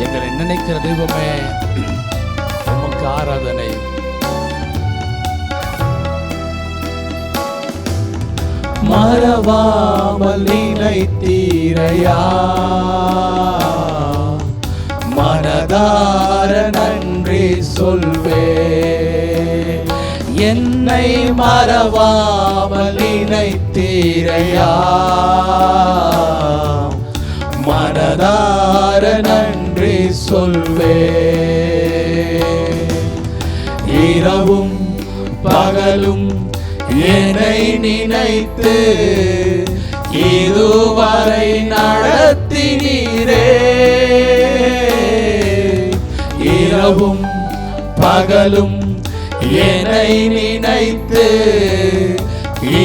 எங்களை நினைக்கிற தெய்வமே, உமக்கு ஆராதனை. மறவாமல் நினைத்தீரையா, மனதார நன்றி சொல்வே. என்னை மறவாமல் நினைத்தீரையா, மனதார நன்றி சொல்வே. இரவும் பகலும் என்னை நினைத்து இதுவரை நடத்தினீரே. இரவும் பகலும் என்னை நினைத்து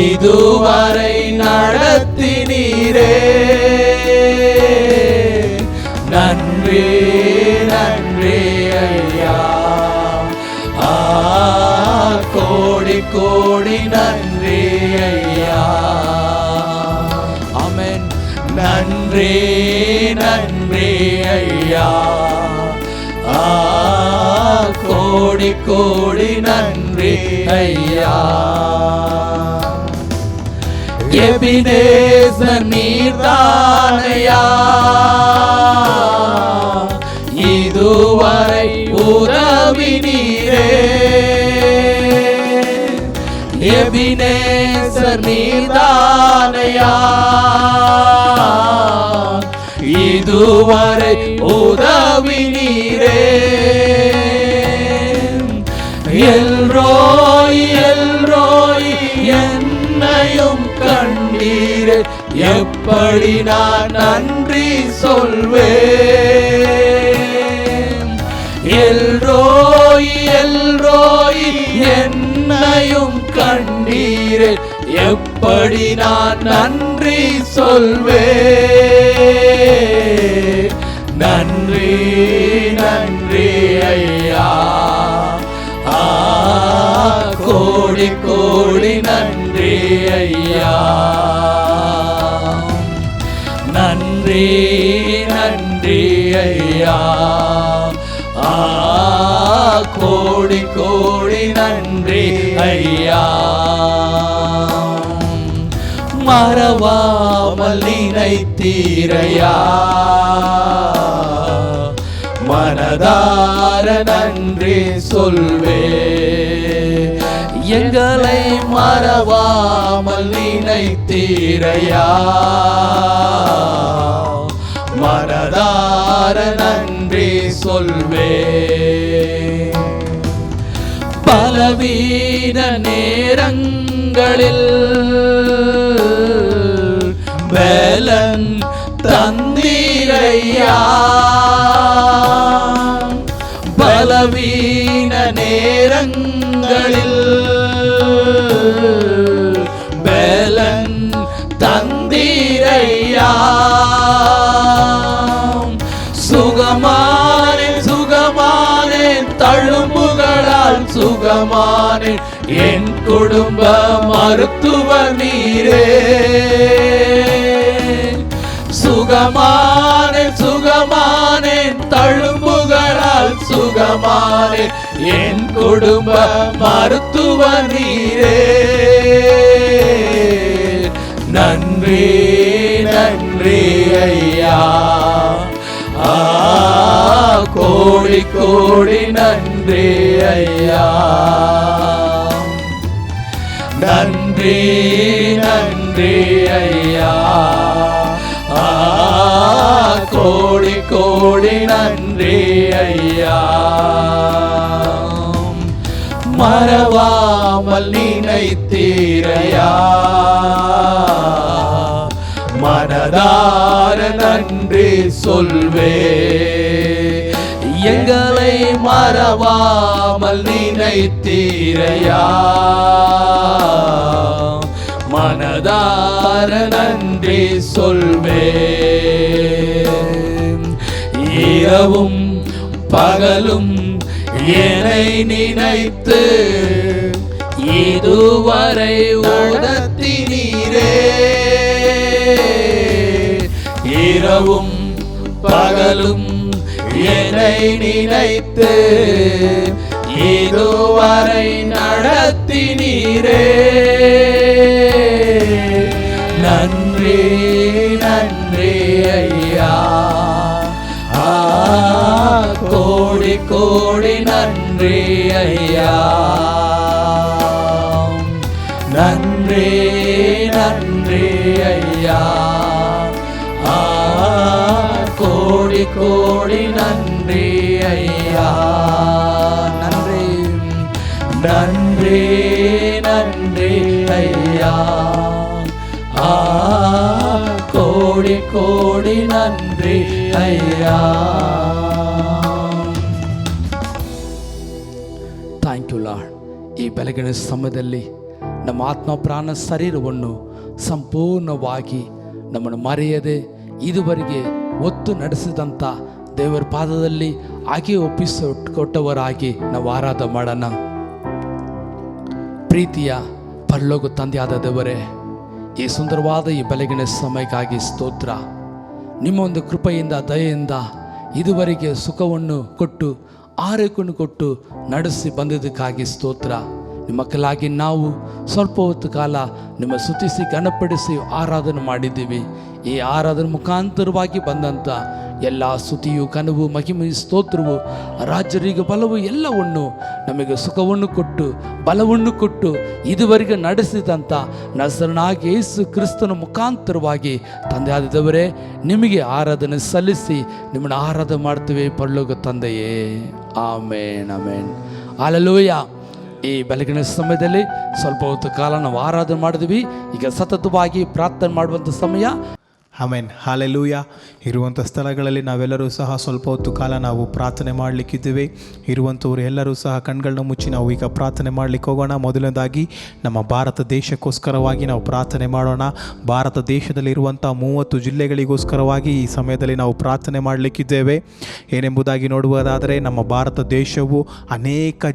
இதுவரை நடத்தினீரே. நன்றி நன்றி ஐயா, கோடி கோடி நன்றி ஐயா. ஆமென். நன்றி நன்றி ஐயா, கோடி கோடி நன்றி ஐயா. எபினேசர் நீர்தானையா, இதுவரை நீதானையா, இதுவரை உதவி நீரே. எல்ரோய் எல்ரோய் என்னையும் கண்டீரே, எப்படி நான் நன்றி சொல்வேன். எல்ரோய் எல்ரோய் என்னையும் கண்டீரே, எப்படி நான் நன்றி சொல்வேன். நன்றி நன்றி ஐயா, கோடி கோடி நன்றி ஐயா. நன்றி நன்றி ஐயா, கோடி கோடி நன்றி ஐயா. மறவாமல் நினைத்தீரையா, மனதார நன்றி சொல்வே. எங்களை மறவாமல் நினைத்தீரையா, மனதார நன்றி சொல்வே. பலவீன நேரங்களில் பலன் தந்தீரையா, பலவீன நேரங்களில் பலன் தந்தீரையா. சுகமானேன் சுகமானேன் தழும்புகளால் சுகமானேன், என் குடும்ப மருத்துவ நீரே. சுகமானேன் சுகமானேன் தழும்புகளால் சுகமானேன், என் குடும்ப மருத்துவ நீரே. நன்றி நன்றி ஐயா, கோடி கோடி நன்றி ஐயா. நன்றி நன்றி ஐயா, கோடி கோடி நன்றி ஐயா. மறவாமல் நினைத்தீரையா, மனதார நன்றி சொல்வே. எங்களை மறவாமல் நினைத்தீரையா, மனதார நன்றி சொல்வே. இரவும் பகலும் என்னை நினைத்து இதுவரை உணர்த்தினீரே. இரவும் பகலும் என்னை நினைத்து இதுவரை நடத்தினீரே. நன்றி நன்றி ஐயா, கோடி கோடி நன்றி ஐயா. நன்றி நன்றி ஐயா, கோடி கோடி நன்றி ஐயா. நன்றி நன்றி நன்றி ஐயா, கோடி கோடி நன்றி ஐயா. Thank you Lord. ಈ ಬೆಳಗಿನ ಸಮಯದಲ್ಲಿ ನಮ್ಮ ಆತ್ಮ ಪ್ರಾಣ ಶರೀರವನ್ನು ಸಂಪೂರ್ಣವಾಗಿ ನಮ್ಮನ್ನು ಮರೆಯದೆ ಇದುವರೆಗೆ ಒತ್ತು ನಡೆಸಿದಂಥ ದೇವರ ಪಾದದಲ್ಲಿ ಹಾಗೆ ಒಪ್ಪಿಸಿಕೊಟ್ಟವರಾಗಿ ನಾವು ಆರಾಧನೆ ಮಾಡೋಣ. ಪ್ರೀತಿಯ ಪರಲೋಕ ತಂದೆಯಾದ ದೇವರೇ, ಈ ಸುಂದರವಾದ ಈ ಬೆಳಗಿನ ಸಮಯಕ್ಕಾಗಿ ಸ್ತೋತ್ರ. ನಿಮ್ಮ ಒಂದು ಕೃಪೆಯಿಂದ ದಯೆಯಿಂದ ಇದುವರೆಗೆ ಸುಖವನ್ನು ಕೊಟ್ಟು ಆರೈಕೆಯನ್ನು ಕೊಟ್ಟು ನಡೆಸಿ ಬಂದಿದ್ದಕ್ಕಾಗಿ ಸ್ತೋತ್ರ. ನಿಮ್ಮ ಮಕ್ಕಳಾಗಿ ನಾವು ಸ್ವಲ್ಪ ಹೊತ್ತು ಕಾಲ ನಿಮ್ಮ ಸ್ತುತಿಸಿ ಗಣಪಡಿಸಿ ಆರಾಧನೆ ಮಾಡಿದ್ದೀವಿ. ಈ ಆರಾಧನೆ ಮುಖಾಂತರವಾಗಿ ಬಂದಂಥ ಎಲ್ಲ ಸ್ತುತಿಯು ಕನವು ಮಹಿಮೆ ಸ್ತೋತ್ರವು ರಾಜರಿಗೆ ಬಲವು ಎಲ್ಲವನ್ನು ನಮಗೆ ಸುಖವನ್ನು ಕೊಟ್ಟು ಬಲವನ್ನು ಕೊಟ್ಟು ಇದುವರೆಗೆ ನಡೆಸಿದಂಥ ನಸರನಾಗಿ ಯೇಸು ಕ್ರಿಸ್ತನ ಮುಖಾಂತರವಾಗಿ ತಂದೆಯಾದವರೇ ನಿಮಗೆ ಆರಾಧನೆ ಸಲ್ಲಿಸಿ ನಿಮ್ಮನ್ನು ಆರಾಧನೆ ಮಾಡ್ತೀವಿ ಪರಲೋಕ ತಂದೆಯೇ. ಆಮೇನ್ ಆಮೇನ್ ಹಲ್ಲೆಲೂಯಾ. ಈ ಬೆಳಗಿನ ಸಮಯದಲ್ಲಿ ಸ್ವಲ್ಪ ಹೊತ್ತು ಕಾಲ ನಾವು ಆರಾಧನೆ ಮಾಡಿದ್ವಿ. ಈಗ ಸತತವಾಗಿ ಪ್ರಾರ್ಥನೆ ಮಾಡುವಂಥ ಸಮಯ. Amen hallelujah. ಇರುವಂಥ ಸ್ಥಳಗಳಲ್ಲಿ ನಾವೆಲ್ಲರೂ ಸಹ ಸ್ವಲ್ಪ ಹೊತ್ತು ಕಾಲ ನಾವು ಪ್ರಾರ್ಥನೆ ಮಾಡಲಿಕ್ಕಿದ್ದೇವೆ. ಇರುವಂಥವ್ರು ಎಲ್ಲರೂ ಸಹ ಕಣ್ಗಳನ್ನ ಮುಚ್ಚಿ ನಾವು ಈಗ ಪ್ರಾರ್ಥನೆ ಮಾಡಲಿಕ್ಕೆ ಹೋಗೋಣ. ಮೊದಲನೇದಾಗಿ ನಮ್ಮ ಭಾರತ ದೇಶಕ್ಕೋಸ್ಕರವಾಗಿ ನಾವು ಪ್ರಾರ್ಥನೆ ಮಾಡೋಣ. ಭಾರತ ದೇಶದಲ್ಲಿರುವಂಥ 30 ಜಿಲ್ಲೆಗಳಿಗೋಸ್ಕರವಾಗಿ ಈ ಸಮಯದಲ್ಲಿ ನಾವು ಪ್ರಾರ್ಥನೆ ಮಾಡಲಿಕ್ಕಿದ್ದೇವೆ. ಏನೆಂಬುದಾಗಿ ನೋಡುವುದಾದರೆ, ನಮ್ಮ ಭಾರತ ದೇಶವು ಅನೇಕ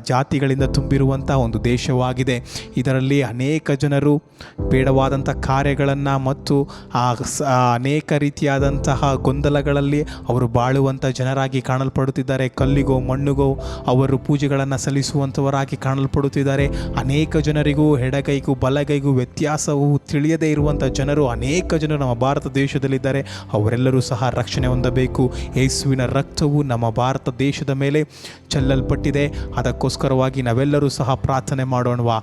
ಜಾತಿಗಳಿಂದ ತುಂಬಿರುವಂಥ ಒಂದು ದೇಶವಾಗಿದೆ. ಇದರಲ್ಲಿ ಅನೇಕ ಜನರು ಬೇಡವಾದಂಥ ಕಾರ್ಯಗಳನ್ನು ಮತ್ತು ಅನೇಕ ರೀತಿಯಾದಂತಹ ಗೊಂದಲಗಳಲ್ಲಿ ಅವರು ಬಾಳುವಂಥ ಜನರಾಗಿ ಕಾಣಲ್ಪಡುತ್ತಿದ್ದಾರೆ. ಕಲ್ಲಿಗೋ ಮಣ್ಣುಗೋ ಅವರು ಪೂಜೆಗಳನ್ನು ಸಲ್ಲಿಸುವಂಥವರಾಗಿ ಕಾಣಲ್ಪಡುತ್ತಿದ್ದಾರೆ. ಅನೇಕ ಜನರಿಗೂ ಎಡಗೈಗೂ ಬಲಗೈಗೂ ವ್ಯತ್ಯಾಸವು ತಿಳಿಯದೇ ಇರುವಂಥ ಜನರು ಅನೇಕ ಜನರು ನಮ್ಮ ಭಾರತ ದೇಶದಲ್ಲಿದ್ದಾರೆ. ಅವರೆಲ್ಲರೂ ಸಹ ರಕ್ಷಣೆ ಹೊಂದಬೇಕು. ಯೇಸುವಿನ ರಕ್ತವು ನಮ್ಮ ಭಾರತ ದೇಶದ ಮೇಲೆ ಚೆಲ್ಲಲ್ಪಟ್ಟಿದೆ. ಅದಕ್ಕೋಸ್ಕರವಾಗಿ ನಾವೆಲ್ಲರೂ ಸಹ ಪ್ರಾರ್ಥನೆ ಮಾಡೋಣವಾ.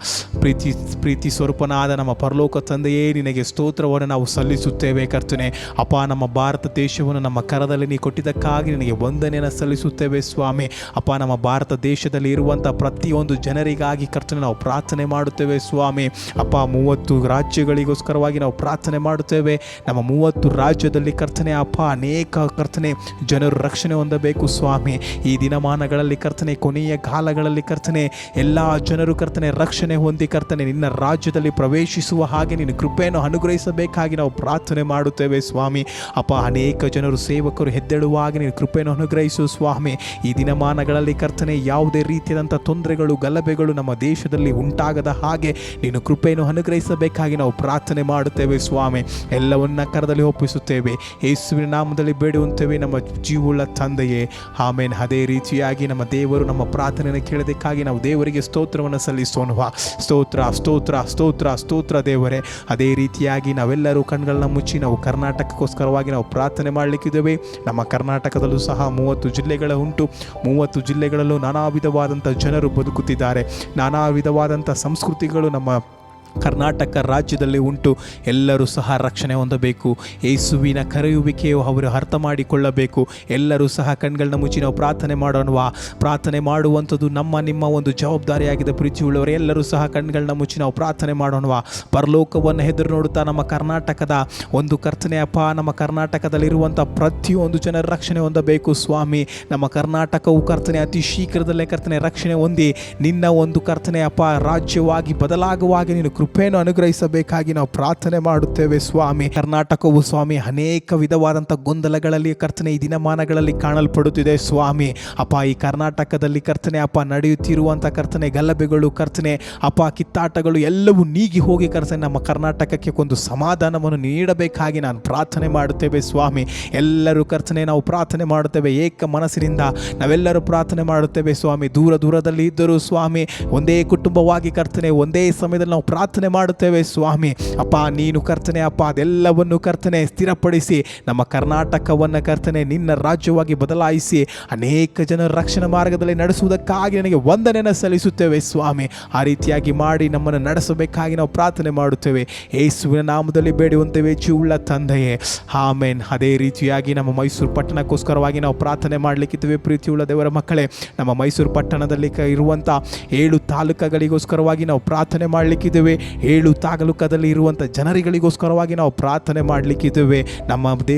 ಪ್ರೀತಿ ಸ್ವರೂಪನಾದ ನಮ್ಮ ಪರಲೋಕ ತಂದೆಯೇ, ನಿನಗೆ ಸ್ತೋತ್ರವನ್ನು ನಾವು ಸಲ್ಲಿಸುತ್ತೇವೆ ಕರ್ತನೆ. ಅಪ್ಪ, ನಮ್ಮ ಭಾರತ ದೇಶವನ್ನು ನಮ್ಮ ಕರದಲ್ಲಿ ನೀ ಕೊಟ್ಟಿದ್ದಕ್ಕಾಗಿ ನಿನಗೆ ವಂದನೆಯನ್ನು ಸಲ್ಲಿಸುತ್ತೇವೆ ಸ್ವಾಮಿ. ಅಪ್ಪ, ನಮ್ಮ ಭಾರತ ದೇಶದಲ್ಲಿ ಇರುವಂಥ ಪ್ರತಿಯೊಂದು ಜನರಿಗಾಗಿ ಕರ್ತನೆ ನಾವು ಪ್ರಾರ್ಥನೆ ಮಾಡುತ್ತೇವೆ ಸ್ವಾಮಿ. ಅಪ್ಪ, 30 ರಾಜ್ಯಗಳಿಗೋಸ್ಕರವಾಗಿ ನಾವು ಪ್ರಾರ್ಥನೆ ಮಾಡುತ್ತೇವೆ. ನಮ್ಮ 30 ರಾಜ್ಯದಲ್ಲಿ ಕರ್ತನೆ ಅಪ್ಪ ಅನೇಕ ಕರ್ತನೆ ಜನರು ರಕ್ಷಣೆ ಹೊಂದಬೇಕು ಸ್ವಾಮಿ. ಈ ದಿನಮಾನಗಳಲ್ಲಿ ಕರ್ತನೆ, ಕೊನೆಯ ಕಾಲಗಳಲ್ಲಿ ಕರ್ತನೆ ಎಲ್ಲ ಜನರು ಕರ್ತನೆ ರಕ್ಷಣೆ ಹೊಂದಿ ಕರ್ತನೆ ನಿನ್ನ ರಾಜ್ಯದಲ್ಲಿ ಪ್ರವೇಶಿಸುವ ಹಾಗೆ ನಿನ್ನ ಕೃಪೆಯನ್ನು ಅನುಗ್ರಹಿಸಬೇಕಾಗಿ ನಾವು ಪ್ರಾರ್ಥನೆ ಮಾಡುತ್ತೇವೆ ಸ್ವಾಮಿ. ಅಪ್ಪ, ಅನೇಕ ಜನರು ಸೇವಕರು ಎದ್ದೇಳುವಾಗ ನೀನು ಕೃಪೆಯನ್ನು ಅನುಗ್ರಹಿಸು ಸ್ವಾಮಿ. ಈ ದಿನಮಾನಗಳಲ್ಲಿ ಕರ್ತನೆ ಯಾವುದೇ ರೀತಿಯಾದಂಥ ತೊಂದರೆಗಳು ಗಲಭೆಗಳು ನಮ್ಮ ದೇಶದಲ್ಲಿ ಉಂಟಾಗದ ಹಾಗೆ ನೀನು ಕೃಪೆಯನ್ನು ಅನುಗ್ರಹಿಸಬೇಕಾಗಿ ನಾವು ಪ್ರಾರ್ಥನೆ ಮಾಡುತ್ತೇವೆ ಸ್ವಾಮಿ. ಎಲ್ಲವನ್ನ ಕರದಲ್ಲಿ ಒಪ್ಪಿಸುತ್ತೇವೆ. ಯೇಸುವಿನ ನಾಮದಲ್ಲಿ ಬೇಡುವಂತೇವೆ ನಮ್ಮ ಜೀವವುಳ್ಳ ತಂದೆಯೇ, ಆಮೇನ್. ಅದೇ ರೀತಿಯಾಗಿ ನಮ್ಮ ದೇವರು ನಮ್ಮ ಪ್ರಾರ್ಥನೆಯನ್ನು ಕೇಳೋದಕ್ಕಾಗಿ ನಾವು ದೇವರಿಗೆ ಸ್ತೋತ್ರವನ್ನು ಸಲ್ಲಿಸೋಣವಾ. ಸ್ತೋತ್ರ ಸ್ತೋತ್ರ ಸ್ತೋತ್ರ ಸ್ತೋತ್ರ ದೇವರೇ. ಅದೇ ರೀತಿಯಾಗಿ ನಾವೆಲ್ಲರೂ ಕಣ್ಗಳನ್ನ ಮುಚ್ಚಿ ನಾವು ಕರ್ನಾಟಕಕ್ಕೋಸ್ಕರವಾಗಿ ನಾವು ಪ್ರಾರ್ಥನೆ ಮಾಡಲಿಕ್ಕಿದ್ದೇವೆ. ನಮ್ಮ ಕರ್ನಾಟಕದಲ್ಲೂ ಸಹ 30 ಜಿಲ್ಲೆಗಳು ಉಂಟು. 30 ಜಿಲ್ಲೆಗಳಲ್ಲೂ ನಾನಾ ವಿಧವಾದಂಥ ಜನರು ಬದುಕುತ್ತಿದ್ದಾರೆ. ನಾನಾ ವಿಧವಾದಂಥ ಸಂಸ್ಕೃತಿಗಳು ನಮ್ಮ ಕರ್ನಾಟಕ ರಾಜ್ಯದಲ್ಲಿ ಉಂಟು. ಎಲ್ಲರೂ ಸಹ ರಕ್ಷಣೆ ಹೊಂದಬೇಕು. ಯೇಸುವಿನ ಕರೆಯುವಿಕೆಯು ಅವರು ಅರ್ಥ ಮಾಡಿಕೊಳ್ಳಬೇಕು. ಎಲ್ಲರೂ ಸಹ ಕಣ್ಗಳನ್ನ ಮುಚ್ಚಿ ನಾವು ಪ್ರಾರ್ಥನೆ ಮಾಡೋಣವಾ. ಪ್ರಾರ್ಥನೆ ಮಾಡುವಂಥದ್ದು ನಿಮ್ಮ ಒಂದು ಜವಾಬ್ದಾರಿಯಾಗಿದೆ. ಪ್ರೀತಿಯುಳ್ಳವರೇ, ಎಲ್ಲರೂ ಸಹ ಕಣ್ಗಳನ್ನ ಮುಚ್ಚಿ ನಾವು ಪ್ರಾರ್ಥನೆ ಮಾಡೋಣವಾ. ಪರಲೋಕವನ್ನು ಎದುರು ನೋಡುತ್ತಾ ನಮ್ಮ ಕರ್ನಾಟಕದ ಒಂದು ಕರ್ತನೆ ಅಪ್ಪ, ನಮ್ಮ ಕರ್ನಾಟಕದಲ್ಲಿರುವಂಥ ಪ್ರತಿಯೊಂದು ಜನರ ರಕ್ಷಣೆ ಹೊಂದಬೇಕು ಸ್ವಾಮಿ. ನಮ್ಮ ಕರ್ನಾಟಕವು ಕರ್ತನೆ ಅತಿ ಶೀಘ್ರದಲ್ಲೇ ಕರ್ತನೆ ರಕ್ಷಣೆ ಹೊಂದಿ ನಿನ್ನ ಒಂದು ಕರ್ತನೆ ಅಪ್ಪ ರಾಜ್ಯವಾಗಿ ಬದಲಾಗುವಾಗ ನೀನು ಕೃಪೆಯನ್ನು ಅನುಗ್ರಹಿಸಬೇಕಾಗಿ ನಾವು ಪ್ರಾರ್ಥನೆ ಮಾಡುತ್ತೇವೆ ಸ್ವಾಮಿ. ಕರ್ನಾಟಕವು ಸ್ವಾಮಿ ಅನೇಕ ವಿಧವಾದಂಥ ಗೊಂದಲಗಳಲ್ಲಿ ಕರ್ತನೆ ಈ ದಿನಮಾನಗಳಲ್ಲಿ ಕಾಣಲ್ಪಡುತ್ತಿದೆ ಸ್ವಾಮಿ. ಅಪ್ಪ, ಈ ಕರ್ನಾಟಕದಲ್ಲಿ ಕರ್ತನೆ ಅಪ್ಪ ನಡೆಯುತ್ತಿರುವಂಥ ಕರ್ತನೆ ಗಲಭೆಗಳು ಕರ್ತನೆ ಅಪ್ಪ ಕಿತ್ತಾಟಗಳು ಎಲ್ಲವೂ ನೀಗಿ ಹೋಗಿ ಕರ್ತನೆ ನಮ್ಮ ಕರ್ನಾಟಕಕ್ಕೆ ಒಂದು ಸಮಾಧಾನವನ್ನು ನೀಡಬೇಕಾಗಿ ನಾನು ಪ್ರಾರ್ಥನೆ ಮಾಡುತ್ತೇವೆ ಸ್ವಾಮಿ. ಎಲ್ಲರೂ ಕರ್ತನೆ ನಾವು ಪ್ರಾರ್ಥನೆ ಮಾಡುತ್ತೇವೆ. ಏಕ ಮನಸ್ಸಿನಿಂದ ನಾವೆಲ್ಲರೂ ಪ್ರಾರ್ಥನೆ ಮಾಡುತ್ತೇವೆ ಸ್ವಾಮಿ. ದೂರದಲ್ಲಿ ಇದ್ದರೂ ಸ್ವಾಮಿ ಒಂದೇ ಕುಟುಂಬವಾಗಿ ಕರ್ತನೆ ಒಂದೇ ಸಮಯದಲ್ಲಿ ನಾವು ಪ್ರಾರ್ಥನೆ ಮಾಡುತ್ತೇವೆ ಸ್ವಾಮಿ. ಅಪ್ಪ, ನೀನು ಕರ್ತನೆ ಅಪ್ಪ ಅದೆಲ್ಲವನ್ನು ಕರ್ತನೆ ಸ್ಥಿರಪಡಿಸಿ ನಮ್ಮ ಕರ್ನಾಟಕವನ್ನು ಕರ್ತನೆ ನಿನ್ನ ರಾಜ್ಯವಾಗಿ ಬದಲಾಯಿಸಿ ಅನೇಕ ಜನರ ರಕ್ಷಣಾ ಮಾರ್ಗದಲ್ಲಿ ನಡೆಸುವುದಕ್ಕಾಗಿ ನನಗೆ ವಂದನೆಯನ್ನು ಸಲ್ಲಿಸುತ್ತೇವೆ ಸ್ವಾಮಿ. ಆ ರೀತಿಯಾಗಿ ಮಾಡಿ ನಮ್ಮನ್ನು ನಡೆಸಬೇಕಾಗಿ ನಾವು ಪ್ರಾರ್ಥನೆ ಮಾಡುತ್ತೇವೆ. ಯೇಸುವಿನ ನಾಮದಲ್ಲಿ ಬೇಡುವಂತೇವೆ ಜೀವವುಳ್ಳ ತಂದೆಯೇ, ಆಮೇನ್. ಅದೇ ರೀತಿಯಾಗಿ ನಮ್ಮ ಮೈಸೂರು ಪಟ್ಟಣಕ್ಕೋಸ್ಕರವಾಗಿ ನಾವು ಪ್ರಾರ್ಥನೆ ಮಾಡಲಿಕ್ಕಿದ್ದೇವೆ. ಪ್ರೀತಿಯುಳ್ಳ ದೇವರ ಮಕ್ಕಳೇ, ನಮ್ಮ ಮೈಸೂರು ಪಟ್ಟಣದಲ್ಲಿ ಇರುವಂಥ 7 ತಾಲೂಕುಗಳಿಗೋಸ್ಕರವಾಗಿ ನಾವು ಪ್ರಾರ್ಥನೆ ಮಾಡಲಿಕ್ಕಿದ್ದೇವೆ. 7 ತಾಲೂಕದಲ್ಲಿ ಇರುವಂಥ ಜನರಿಗಳಿಗೋಸ್ಕರವಾಗಿ ನಾವು ಪ್ರಾರ್ಥನೆ ಮಾಡಲಿಕ್ಕಿದ್ದೇವೆ.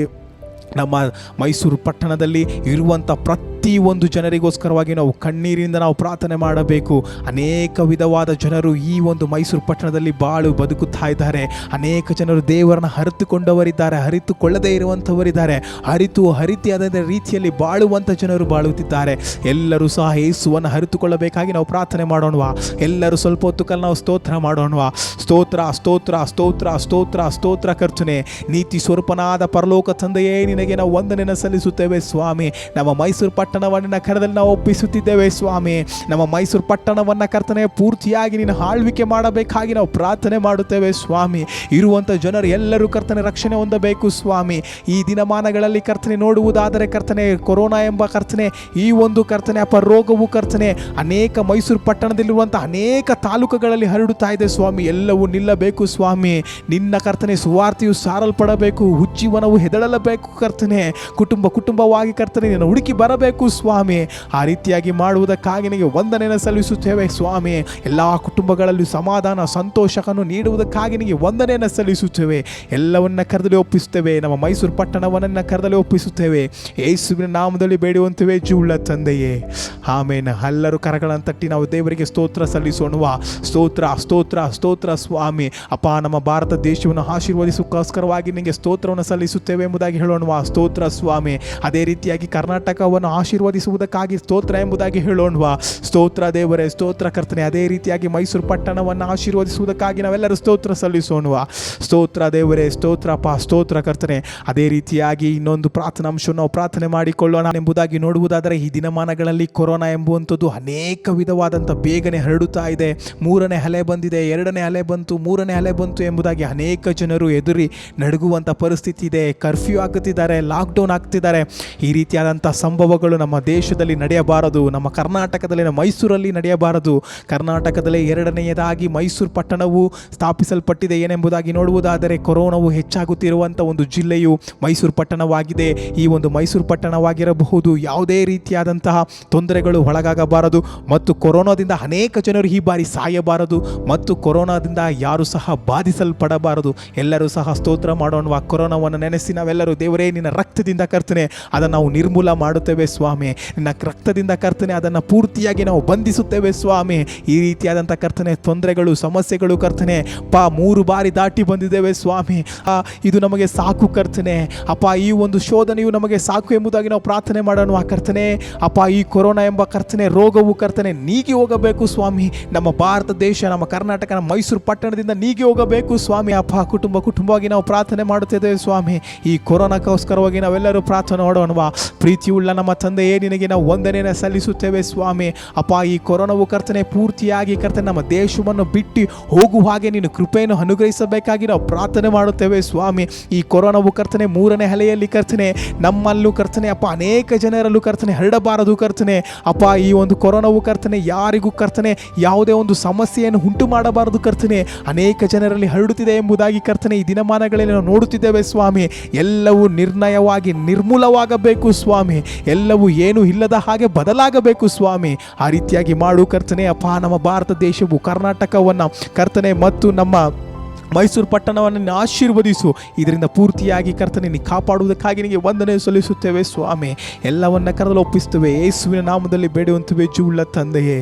ನಮ್ಮ ಮೈಸೂರು ಪಟ್ಟಣದಲ್ಲಿ ಇರುವಂಥ ಪ್ರತಿಯೊಂದು ಜನರಿಗೋಸ್ಕರವಾಗಿ ನಾವು ಕಣ್ಣೀರಿಂದ ನಾವು ಪ್ರಾರ್ಥನೆ ಮಾಡಬೇಕು. ಅನೇಕ ವಿಧವಾದ ಜನರು ಈ ಒಂದು ಮೈಸೂರು ಪಟ್ಟಣದಲ್ಲಿ ಬದುಕುತ್ತಾ ಇದ್ದಾರೆ. ಅನೇಕ ಜನರು ದೇವರನ್ನು ಅರಿತುಕೊಂಡವರಿದ್ದಾರೆ, ಅರಿತುಕೊಳ್ಳದೇ ಇರುವಂಥವರಿದ್ದಾರೆ, ಅರಿತಿಯಾದ ರೀತಿಯಲ್ಲಿ ಬಾಳುವಂಥ ಜನರು ಬಾಳುತ್ತಿದ್ದಾರೆ. ಎಲ್ಲರೂ ಸಹ ಯೇಸುವನ್ನು ಅರಿತುಕೊಳ್ಳಬೇಕಾಗಿ ನಾವು ಪ್ರಾರ್ಥನೆ ಮಾಡೋಣವಾ. ಎಲ್ಲರೂ ಸ್ವಲ್ಪ ಹೊತ್ತು ಕಾಲ ನಾವು ಸ್ತೋತ್ರ ಮಾಡೋಣವಾ. ಸ್ತೋತ್ರ ಸ್ತೋತ್ರ ಸ್ತೋತ್ರ ಸ್ತೋತ್ರ ಸ್ತೋತ್ರ ಕರ್ತನೆ. ನೀತಿ ಸ್ವರೂಪನಾದ ಪರಲೋಕ ತಂದೆಯೇ, ನಿನಗೆ ನಾವು ವಂದನೆಯನ್ನು ಸಲ್ಲಿಸುತ್ತೇವೆ ಸ್ವಾಮಿ. ನಮ್ಮ ಮೈಸೂರು ಪಟ್ಟಣ ಪಟ್ಟಣವನ್ನು ಕರದಲ್ಲಿ ನಾವು ಒಪ್ಪಿಸುತ್ತಿದ್ದೇವೆ ಸ್ವಾಮಿ. ನಮ್ಮ ಮೈಸೂರು ಪಟ್ಟಣವನ್ನು ಕರ್ತನೆ ಪೂರ್ತಿಯಾಗಿ ನೀನು ಆಳ್ವಿಕೆ ಮಾಡಬೇಕಾಗಿ ನಾವು ಪ್ರಾರ್ಥನೆ ಮಾಡುತ್ತೇವೆ ಸ್ವಾಮಿ. ಇರುವಂಥ ಜನರು ಎಲ್ಲರೂ ಕರ್ತನೆ ರಕ್ಷಣೆ ಹೊಂದಬೇಕು ಸ್ವಾಮಿ. ಈ ದಿನಮಾನಗಳಲ್ಲಿ ಕರ್ತನೆ ನೋಡುವುದಾದರೆ ಕರ್ತನೆ ಕೊರೋನಾ ಎಂಬ ಕರ್ತನೆ ಈ ಒಂದು ಕರ್ತನೆ ರೋಗವು ಕರ್ತನೆ ಅನೇಕ ಮೈಸೂರು ಪಟ್ಟಣದಲ್ಲಿರುವಂಥ ಅನೇಕ ತಾಲೂಕುಗಳಲ್ಲಿ ಹರಡುತ್ತಾ ಇದೆ ಸ್ವಾಮಿ. ಎಲ್ಲವೂ ನಿಲ್ಲಬೇಕು ಸ್ವಾಮಿ. ನಿನ್ನ ಕರ್ತನೆ ಸುವಾರ್ತೆಯು ಸಾರಲ್ಪಡಬೇಕು, ಉಜ್ಜೀವನವು ಹೆದಳಲಬೇಕು ಕರ್ತನೆ. ಕುಟುಂಬವಾಗಿ ಕರ್ತನೆ ನಿನ್ನ ಹುಡುಕಿ ಬರಬೇಕು ಸ್ವಾಮಿ. ಆ ರೀತಿಯಾಗಿ ಮಾಡುವುದಕ್ಕಾಗಿ ನಿನಗೆ ವಂದನೆಯನ್ನು ಸಲ್ಲಿಸುತ್ತೇವೆ ಸ್ವಾಮಿ. ಎಲ್ಲ ಕುಟುಂಬಗಳಲ್ಲೂ ಸಮಾಧಾನ ಸಂತೋಷವನ್ನು ನೀಡುವುದಕ್ಕಾಗಿ ನಿನಗೆ ವಂದನೆಯನ್ನು ಸಲ್ಲಿಸುತ್ತೇವೆ. ಎಲ್ಲವನ್ನ ಕರೆದಲ್ಲಿ ಒಪ್ಪಿಸುತ್ತೇವೆ. ನಮ್ಮ ಮೈಸೂರು ಪಟ್ಟಣವನ್ನು ಕರೆದಲ್ಲಿ ಒಪ್ಪಿಸುತ್ತೇವೆ. ಯೇಸುವಿನ ನಾಮದಲ್ಲಿ ಬೇಡುವಂತೇವೆ ಜೀವುಳ್ಳ ತಂದೆಯೇ, ಆಮೇನ್. ಎಲ್ಲರೂ ಕರಗಳನ್ನು ತಟ್ಟಿ ನಾವು ದೇವರಿಗೆ ಸ್ತೋತ್ರ ಸಲ್ಲಿಸೋಣವ. ಸ್ತೋತ್ರ ಸ್ತೋತ್ರ ಸ್ತೋತ್ರ ಸ್ವಾಮಿ. ಅಪ್ಪ, ನಮ್ಮ ಭಾರತ ದೇಶವನ್ನು ಆಶೀರ್ವದಿಸೋಕ್ಕೋಸ್ಕರವಾಗಿ ನಿಮಗೆ ಸ್ತೋತ್ರವನ್ನು ಸಲ್ಲಿಸುತ್ತೇವೆ ಎಂಬುದಾಗಿ ಹೇಳೋಣವ. ಸ್ತೋತ್ರ ಸ್ವಾಮಿ. ಅದೇ ರೀತಿಯಾಗಿ ಕರ್ನಾಟಕವನ್ನು ಆಶೀರ್ವದಿಸುವುದಕ್ಕಾಗಿ ಸ್ತೋತ್ರ ಎಂಬುದಾಗಿ ಹೇಳೋಣವ. ಸ್ತೋತ್ರ ದೇವರೇ, ಸ್ತೋತ್ರ ಕರ್ತನೆ. ಅದೇ ರೀತಿಯಾಗಿ ಮೈಸೂರು ಪಟ್ಟಣವನ್ನು ಆಶೀರ್ವದಿಸುವುದಕ್ಕಾಗಿ ನಾವೆಲ್ಲರೂ ಸ್ತೋತ್ರ ಸಲ್ಲಿಸೋಣವ. ಸ್ತೋತ್ರ ದೇವರೇ, ಸ್ತೋತ್ರಪ್ಪ, ಸ್ತೋತ್ರ ಕರ್ತನೆ. ಅದೇ ರೀತಿಯಾಗಿ ಇನ್ನೊಂದು ಪ್ರಾರ್ಥನಾಂಶವನ್ನು ನಾವು ಪ್ರಾರ್ಥನೆ ಮಾಡಿಕೊಳ್ಳೋಣ ಎಂಬುದಾಗಿ ನೋಡುವುದಾದರೆ, ಈ ದಿನಮಾನಗಳಲ್ಲಿ ಕೊರೋನಾ ಎಂಬುವಂಥದ್ದು ಅನೇಕ ವಿಧವಾದಂಥ ಬೇಗನೆ ಹರಡುತ್ತಾ ಇದೆ. 3ನೇ ಅಲೆ ಬಂದಿದೆ, 2ನೇ ಅಲೆ ಬಂತು, 3ನೇ ಅಲೆ ಬಂತು ಎಂಬುದಾಗಿ ಅನೇಕ ಜನರು ಎದುರಿ ನಡುಗುವಂಥ ಪರಿಸ್ಥಿತಿ ಇದೆ. ಕರ್ಫ್ಯೂ ಹಾಕುತ್ತಿದ್ದಾರೆ, ಲಾಕ್ಡೌನ್ ಆಗ್ತಿದ್ದಾರೆ. ಈ ರೀತಿಯಾದಂಥ ಸಂಭವಗಳು ನಮ್ಮ ದೇಶದಲ್ಲಿ ನಡೆಯಬಾರದು. ನಮ್ಮ ಕರ್ನಾಟಕದಲ್ಲಿ, ಮೈಸೂರಲ್ಲಿ ನಡೆಯಬಾರದು. ಕರ್ನಾಟಕದಲ್ಲೇ 2ನೇಯದಾಗಿ ಮೈಸೂರು ಪಟ್ಟಣವು ಸ್ಥಾಪಿಸಲ್ಪಟ್ಟಿದೆ. ಏನೆಂಬುದಾಗಿ ನೋಡುವುದಾದರೆ, ಕೊರೋನಾವು ಹೆಚ್ಚಾಗುತ್ತಿರುವಂಥ ಒಂದು ಜಿಲ್ಲೆಯು ಮೈಸೂರು ಪಟ್ಟಣವಾಗಿದೆ. ಈ ಒಂದು ಮೈಸೂರು ಪಟ್ಟಣವಾಗಿರಬಹುದು. ಯಾವುದೇ ರೀತಿಯಾದಂತಹ ತೊಂದರೆಗಳು ಒಳಗಾಗಬಾರದು ಮತ್ತು ಕೊರೋನಾದಿಂದ ಅನೇಕ ಜನರು ಈ ಬಾರಿ ಸಾಯಬಾರದು ಮತ್ತು ಕೊರೋನಾದಿಂದ ಯಾರು ಸಹ ಬಾಧಿಸಲ್ಪಡಬಾರದು. ಎಲ್ಲರೂ ಸಹ ಸ್ತೋತ್ರ ಮಾಡೋಣ. ಕೊರೋನಾವನ್ನು ನೆನೆಸಿ ನಾವೆಲ್ಲರೂ ದೇವರೇ ನಿನ್ನ ರಕ್ತದಿಂದ ಕರ್ತನೆ ಅದನ್ನು ನಾವು ನಿರ್ಮೂಲ ಮಾಡುತ್ತೇವೆ ಸ್ವಾಮಿ. ನಿನ್ನ ರಕ್ತದಿಂದ ಕರ್ತನೆ ಅದನ್ನು ಪೂರ್ತಿಯಾಗಿ ನಾವು ಬಂಧಿಸುತ್ತೇವೆ ಸ್ವಾಮಿ. ಈ ರೀತಿಯಾದಂಥ ಕರ್ತನೆ ತೊಂದರೆಗಳು ಸಮಸ್ಯೆಗಳು ಕರ್ತನೆ 3 ಬಾರಿ ದಾಟಿ ಬಂದಿದ್ದೇವೆ ಸ್ವಾಮಿ. ಇದು ನಮಗೆ ಸಾಕು ಕರ್ತನೆ. ಅಪ್ಪ, ಈ ಒಂದು ಶೋಧನೆಯು ನಮಗೆ ಸಾಕು ಎಂಬುದಾಗಿ ನಾವು ಪ್ರಾರ್ಥನೆ ಮಾಡೋಣ ಕರ್ತನೆ. ಅಪ್ಪ, ಈ ಕೊರೋನಾ ಎಂಬ ಕರ್ತನೆ ರೋಗವು ಕರ್ತನೆ ನೀಗಿ ಹೋಗಬೇಕು ಸ್ವಾಮಿ. ನಮ್ಮ ಭಾರತ ದೇಶ, ನಮ್ಮ ಕರ್ನಾಟಕ, ನಮ್ಮ ಮೈಸೂರು ಪಟ್ಟಣದಿಂದ ನೀಗಿ ಹೋಗಬೇಕು ಸ್ವಾಮಿ. ಅಪ್ಪ, ಕುಟುಂಬವಾಗಿ ನಾವು ಪ್ರಾರ್ಥನೆ ಮಾಡುತ್ತಿದ್ದೇವೆ ಸ್ವಾಮಿ. ಈ ಕೊರೋನಾಕ್ಕೋಸ್ಕರವಾಗಿ ನಾವೆಲ್ಲರೂ ಪ್ರಾರ್ಥನೆ ಮಾಡೋಣವಾ. ಪ್ರೀತಿಯುಳ್ಳ ನಮ್ಮ ತಂದೆಯೇ, ನಿನಗೆ ನಾವು ವಂದನೆಯನ್ನು ಸಲ್ಲಿಸುತ್ತೇವೆ ಸ್ವಾಮಿ. ಅಪ್ಪ, ಈ ಕೊರೋನಾವು ಕರ್ತನೆ ಪೂರ್ತಿಯಾಗಿ ಕರ್ತನೆ ನಮ್ಮ ದೇಶವನ್ನು ಬಿಟ್ಟು ಹೋಗುವ ಹಾಗೆ ನೀನು ಕೃಪೆಯನ್ನು ಅನುಗ್ರಹಿಸಬೇಕಾಗಿ ನಾವು ಪ್ರಾರ್ಥನೆ ಮಾಡುತ್ತೇವೆ ಸ್ವಾಮಿ. ಈ ಕೊರೋನಾವು ಕರ್ತನೆ 3ನೇ ಅಲೆಯಲ್ಲಿ ಕರ್ತನೆ ನಮ್ಮಲ್ಲೂ ಕರ್ತನೆ ಅಪ್ಪ ಅನೇಕ ಜನರಲ್ಲೂ ಕರ್ತನೆ ಹರಡಬಾರದು ಕರ್ತನೆ. ಅಪ್ಪ, ಈ ಒಂದು ಕೊರೋನಾವು ಕರ್ತನೆ ಯಾರಿಗೂ ಕರ್ತನೆ ಯಾವುದೇ ಒಂದು ಸಮಸ್ಯೆಯನ್ನು ಉಂಟು ಮಾಡಬಾರದು ಕರ್ತನೆ. ಅನೇಕ ಜನರಲ್ಲಿ ಹರಡುತ್ತಿದೆ ಎಂಬುದಾಗಿ ಕರ್ತನೆ ಈ ದಿನಮಾನಗಳಲ್ಲಿ ನಾವು ನೋಡುತ್ತಿದ್ದೇವೆ ಸ್ವಾಮಿ. ಎಲ್ಲವೂ ನಿರ್ಣಯವಾಗಿ ನಿರ್ಮೂಲವಾಗಬೇಕು ಸ್ವಾಮಿ. ಎಲ್ಲವೂ ಏನು ಇಲ್ಲದ ಹಾಗೆ ಬದಲಾಗಬೇಕು ಸ್ವಾಮಿ. ಆ ರೀತಿಯಾಗಿ ಮಾಡು ಕರ್ತನೆ. ಅಪ್ಪ, ನಮ್ಮ ಭಾರತ ದೇಶವು ಕರ್ನಾಟಕವನ್ನು ಕರ್ತನೆ ಮತ್ತು ನಮ್ಮ ಮೈಸೂರು ಪಟ್ಟಣವನ್ನು ಆಶೀರ್ವದಿಸು. ಇದರಿಂದ ಪೂರ್ತಿಯಾಗಿ ಕರ್ತನೆ ನೀ ಕಾಪಾಡುವುದಕ್ಕಾಗಿ ನಿನಗೆ ವಂದನೆ ಸಲ್ಲಿಸುತ್ತೇವೆ ಸ್ವಾಮಿ. ಎಲ್ಲವನ್ನ ಕರೆದಲು ಒಪ್ಪಿಸುತ್ತೇವೆ ಯೇಸುವಿನ ನಾಮದಲ್ಲಿ ಬೇಡುವಂತೇವೆ ಜೀವುಳ್ಳ ತಂದೆಯೇ,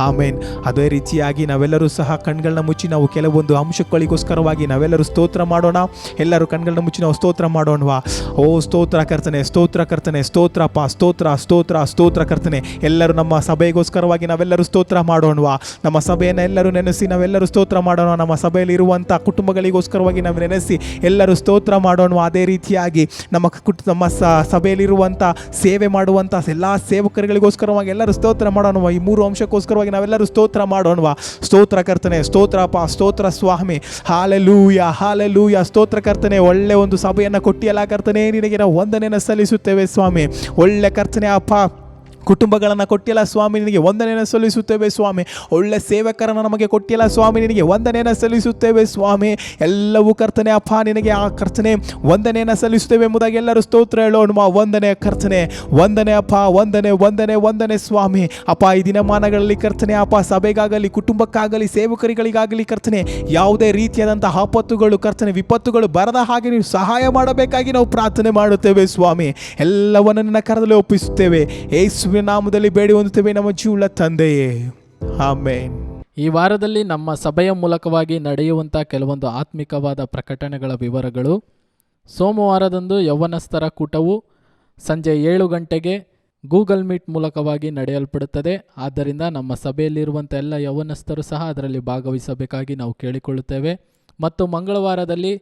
ಆಮೇನ್. ಅದೇ ರೀತಿಯಾಗಿ ನಾವೆಲ್ಲರೂ ಸಹ ಕಣ್ಗಳನ್ನ ಮುಚ್ಚಿ ನಾವು ಕೆಲವೊಂದು ಅಂಶಗಳಿಗೋಸ್ಕರವಾಗಿ ನಾವೆಲ್ಲರೂ ಸ್ತೋತ್ರ ಮಾಡೋಣ. ಎಲ್ಲರೂ ಕಣ್ಗಳನ್ನ ಮುಚ್ಚಿ ನಾವು ಸ್ತೋತ್ರ ಮಾಡೋಣವಾ. ಓ ಸ್ತೋತ್ರ ಕರ್ತನೆ, ಸ್ತೋತ್ರ ಕರ್ತನೆ, ಸ್ತೋತ್ರಪ್ಪ, ಸ್ತೋತ್ರ ಸ್ತೋತ್ರ ಸ್ತೋತ್ರ ಕರ್ತನೆ. ಎಲ್ಲರೂ ನಮ್ಮ ಸಭೆಗೋಸ್ಕರವಾಗಿ ನಾವೆಲ್ಲರೂ ಸ್ತೋತ್ರ ಮಾಡೋಣವಾ. ನಮ್ಮ ಸಭೆಯನ್ನು ಎಲ್ಲರೂ ನೆನೆಸಿ ನಾವೆಲ್ಲರೂ ಸ್ತೋತ್ರ ಮಾಡೋಣ. ನಮ್ಮ ಸಭೆಯಲ್ಲಿ ಇರುವಂಥ ಕುಟುಂಬಗಳಿಗೋಸ್ಕರವಾಗಿ ನಾವು ನೆನೆಸಿ ಎಲ್ಲರೂ ಸ್ತೋತ್ರ ಮಾಡೋಣ. ಅದೇ ರೀತಿಯಾಗಿ ನಮ್ಮ ಸಭೆಯಲ್ಲಿರುವಂಥ ಸೇವೆ ಮಾಡುವಂಥ ಎಲ್ಲ ಸೇವಕರುಗಳಿಗೋಸ್ಕರವಾಗಿ ಎಲ್ಲರೂ ಸ್ತೋತ್ರ ಮಾಡೋಣ. ಈ 3 ಅಂಶಕ್ಕೋಸ್ಕರವಾಗಿ ನಾವೆಲ್ಲರೂ ಸ್ತೋತ್ರ ಮಾಡೋಣ. ಸ್ತೋತ್ರ ಕರ್ತನೆ, ಸ್ತೋತ್ರಪ್ಪ, ಸ್ತೋತ್ರ ಸ್ವಾಮಿ. Hallelujah, hallelujah. ಸ್ತೋತ್ರ ಕರ್ತನೆ. ಒಳ್ಳೆ ಒಂದು ಸಭೆಯನ್ನು ಕೊಟ್ಟಿಯಲ್ಲ ಕರ್ತನೆ, ನಿನಗೆ ನಾವು ವಂದನೆಯನ್ನು ಸಲ್ಲಿಸುತ್ತೇವೆ ಸ್ವಾಮಿ. ಒಳ್ಳೆ ಕರ್ತನೆ ಅಪ್ಪ ಕುಟುಂಬಗಳನ್ನು ಕೊಟ್ಟಿಲ್ಲ ಸ್ವಾಮಿ, ನಿನಗೆ ವಂದನೆಯನ್ನು ಸಲ್ಲಿಸುತ್ತೇವೆ ಸ್ವಾಮಿ. ಒಳ್ಳೆ ಸೇವಕರನ್ನು ನಮಗೆ ಕೊಟ್ಟಿಲ್ಲ ಸ್ವಾಮಿ, ನಿನಗೆ ವಂದನೆಯನ್ನು ಸಲ್ಲಿಸುತ್ತೇವೆ ಸ್ವಾಮಿ. ಎಲ್ಲವೂ ಕರ್ತನೆ ಅಪ್ಪ ನಿನಗೆ ಆ ಕರ್ತನೆ ವಂದನೆಯನ್ನು ಸಲ್ಲಿಸುತ್ತೇವೆ ಎಂಬುದಾಗಿ ಎಲ್ಲರೂ ಸ್ತೋತ್ರ ಹೇಳೋಣ. ವಂದನೆ ಕರ್ತನೆ, ವಂದನೆ ಅಪ್ಪ, ವಂದನೆ ವಂದನೆ ವಂದನೆ ಸ್ವಾಮಿ. ಅಪ್ಪ, ಈ ದಿನಮಾನಗಳಲ್ಲಿ ಕರ್ತನೆ ಅಪ್ಪ ಸಭೆಗಾಗಲಿ ಕುಟುಂಬಕ್ಕಾಗಲಿ ಸೇವಕರಿಗಳಿಗಾಗಲಿ ಕರ್ತನೆ ಯಾವುದೇ ರೀತಿಯಾದಂಥ ಆಪತ್ತುಗಳು ಕರ್ತನೆ ವಿಪತ್ತುಗಳು ಬರದ ಹಾಗೆ ನೀವು ಸಹಾಯ ಮಾಡಬೇಕಾಗಿ ನಾವು ಪ್ರಾರ್ಥನೆ ಮಾಡುತ್ತೇವೆ ಸ್ವಾಮಿ. ಎಲ್ಲವನ್ನು ನಿನ್ನ ಕರದಲ್ಲಿ ಒಪ್ಪಿಸುತ್ತೇವೆ ಯೇಸುವಿನ ನಾಮದಲ್ಲಿ ಬೇಡಿ ಹೊಂದುತ್ತೇವೆ ನಮ್ಮ ಜೀವುಳ್ಳ ತಂದೆಯೇ, ಆಮೇನ್. ಈ ವಾರದಲ್ಲಿ ನಮ್ಮ ಸಭೆಯ ಮೂಲಕವಾಗಿ ನಡೆಯುವಂಥ ಕೆಲವೊಂದು ಆತ್ಮಿಕವಾದ ಪ್ರಕಟಣೆಗಳ ವಿವರಗಳು. ಸೋಮವಾರದಂದು ಯೌವನಸ್ಥರ ಕೂಟವು ಸಂಜೆ 7 ಗಂಟೆಗೆ ಗೂಗಲ್ ಮೀಟ್ ಮೂಲಕವಾಗಿ ನಡೆಯಲ್ಪಡುತ್ತದೆ. ಆದ್ದರಿಂದ ನಮ್ಮ ಸಭೆಯಲ್ಲಿರುವಂಥ ಎಲ್ಲ ಯೌವನಸ್ಥರು ಸಹ ಅದರಲ್ಲಿ ಭಾಗವಹಿಸಬೇಕಾಗಿ ನಾವು ಕೇಳಿಕೊಳ್ಳುತ್ತೇವೆ. ಮತ್ತು ಮಂಗಳವಾರದಲ್ಲಿ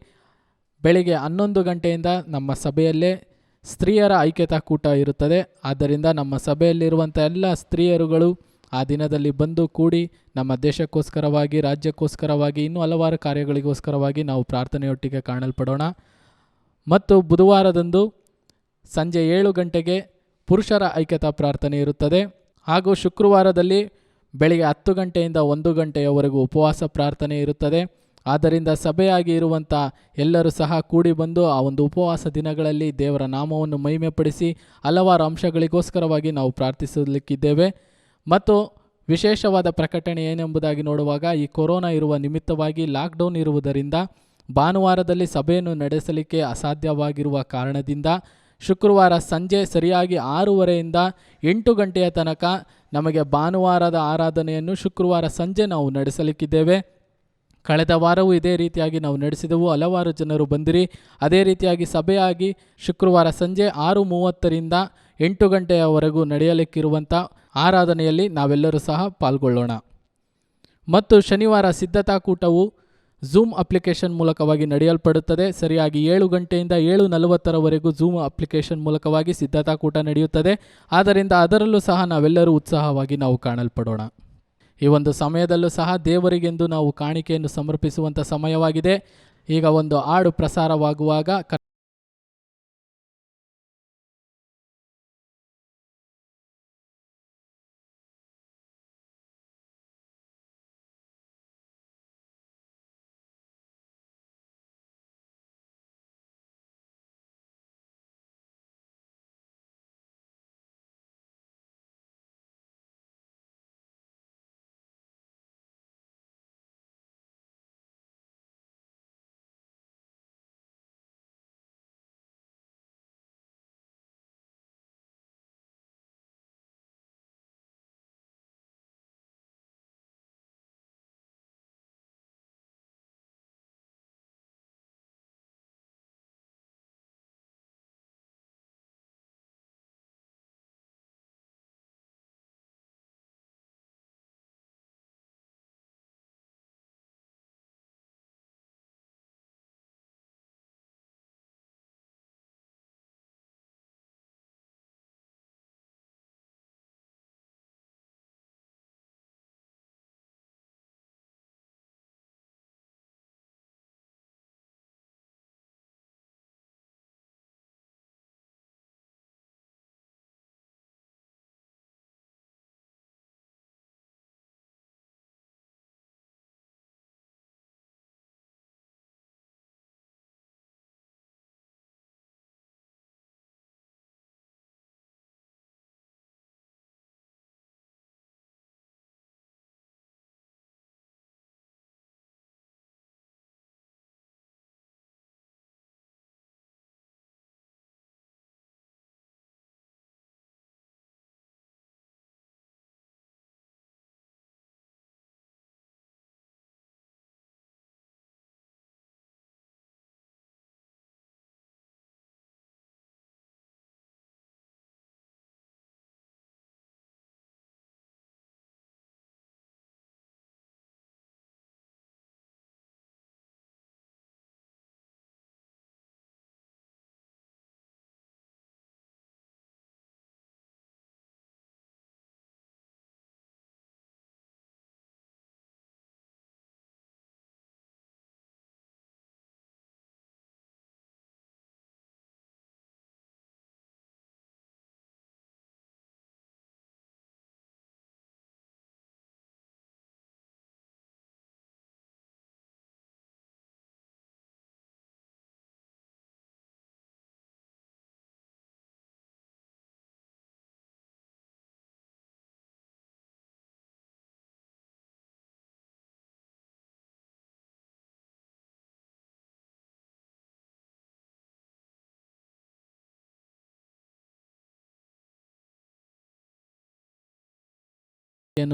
ಬೆಳಿಗ್ಗೆ 11 ಗಂಟೆಯಿಂದ ನಮ್ಮ ಸಭೆಯಲ್ಲೇ ಸ್ತ್ರೀಯರ ಐಕ್ಯತಾ ಕೂಟ ಇರುತ್ತದೆ. ಆದ್ದರಿಂದ ನಮ್ಮ ಸಭೆಯಲ್ಲಿರುವಂಥ ಎಲ್ಲ ಸ್ತ್ರೀಯರುಗಳು ಆ ದಿನದಲ್ಲಿ ಬಂದು ಕೂಡಿ ನಮ್ಮ ದೇಶಕ್ಕೋಸ್ಕರವಾಗಿ, ರಾಜ್ಯಕ್ಕೋಸ್ಕರವಾಗಿ, ಇನ್ನೂ ಹಲವಾರು ಕಾರ್ಯಗಳಿಗೋಸ್ಕರವಾಗಿ ನಾವು ಪ್ರಾರ್ಥನೆಯೊಟ್ಟಿಗೆ ಕಾಣಲ್ಪಡೋಣ. ಮತ್ತು ಬುಧವಾರದಂದು ಸಂಜೆ 7 ಗಂಟೆಗೆ ಪುರುಷರ ಐಕ್ಯತಾ ಪ್ರಾರ್ಥನೆ ಇರುತ್ತದೆ. ಹಾಗೂ ಶುಕ್ರವಾರದಲ್ಲಿ ಬೆಳಿಗ್ಗೆ 10 ಗಂಟೆಯಿಂದ 1 ಗಂಟೆಯವರೆಗೂ ಉಪವಾಸ ಪ್ರಾರ್ಥನೆ ಇರುತ್ತದೆ. ಆದ್ದರಿಂದ ಸಭೆಯಾಗಿ ಇರುವಂಥ ಎಲ್ಲರೂ ಸಹ ಕೂಡಿ ಬಂದು ಆ ಒಂದು ಉಪವಾಸ ದಿನಗಳಲ್ಲಿ ದೇವರ ನಾಮವನ್ನು ಮಹಿಮೆಪಡಿಸಿ ಹಲವಾರು ಅಂಶಗಳಿಗೋಸ್ಕರವಾಗಿ ನಾವು ಪ್ರಾರ್ಥಿಸಲಿಕ್ಕಿದ್ದೇವೆ. ಮತ್ತು ವಿಶೇಷವಾದ ಪ್ರಕಟಣೆ ಏನೆಂಬುದಾಗಿ ನೋಡುವಾಗ, ಈ ಕೊರೋನಾ ಇರುವ ನಿಮಿತ್ತವಾಗಿ ಲಾಕ್ಡೌನ್ ಇರುವುದರಿಂದ ಭಾನುವಾರದಲ್ಲಿ ಸಭೆಯನ್ನು ನಡೆಸಲಿಕ್ಕೆ ಅಸಾಧ್ಯವಾಗಿರುವ ಕಾರಣದಿಂದ ಶುಕ್ರವಾರ ಸಂಜೆ ಸರಿಯಾಗಿ 6:30ಯಿಂದ 8 ಗಂಟೆಯ ತನಕ ನಮಗೆ ಭಾನುವಾರದ ಆರಾಧನೆಯನ್ನು ಶುಕ್ರವಾರ ಸಂಜೆ ನಾವು ನಡೆಸಲಿಕ್ಕಿದ್ದೇವೆ. ಕಳೆದ ವಾರವೂ ಇದೇ ರೀತಿಯಾಗಿ ನಾವು ನಡೆಸಿದೆವು, ಹಲವಾರು ಜನರು ಬಂದಿರಿ. ಅದೇ ರೀತಿಯಾಗಿ ಸಭೆಯಾಗಿ ಶುಕ್ರವಾರ ಸಂಜೆ 6:30ರಿಂದ 8 ಗಂಟೆಯವರೆಗೂ ನಡೆಯಲಿಕ್ಕಿರುವಂಥ ಆರಾಧನೆಯಲ್ಲಿ ನಾವೆಲ್ಲರೂ ಸಹ ಪಾಲ್ಗೊಳ್ಳೋಣ. ಮತ್ತು ಶನಿವಾರ ಸಿದ್ಧತಾ ಕೂಟವು ಝೂಮ್ ಅಪ್ಲಿಕೇಶನ್ ಮೂಲಕವಾಗಿ ನಡೆಯಲ್ಪಡುತ್ತದೆ. ಸರಿಯಾಗಿ 7 ಗಂಟೆಯಿಂದ 7:40ರವರೆಗೂ ಝೂಮ್ ಅಪ್ಲಿಕೇಶನ್ ಮೂಲಕವಾಗಿ ಸಿದ್ಧತಾ ಕೂಟ ನಡೆಯುತ್ತದೆ. ಆದ್ದರಿಂದ ಅದರಲ್ಲೂ ಸಹ ನಾವೆಲ್ಲರೂ ಉತ್ಸಾಹವಾಗಿ ನಾವು ಕಾಣಲ್ಪಡೋಣ. ಈ ಒಂದು ಸಮಯದಲ್ಲೂ ಸಹ ದೇವರಿಗೆಂದು ನಾವು ಕಾಣಿಕೆಯನ್ನು ಸಮರ್ಪಿಸುವಂಥ ಸಮಯವಾಗಿದೆ. ಈಗ ಒಂದು ಹಾಡು ಪ್ರಸಾರವಾಗುವಾಗ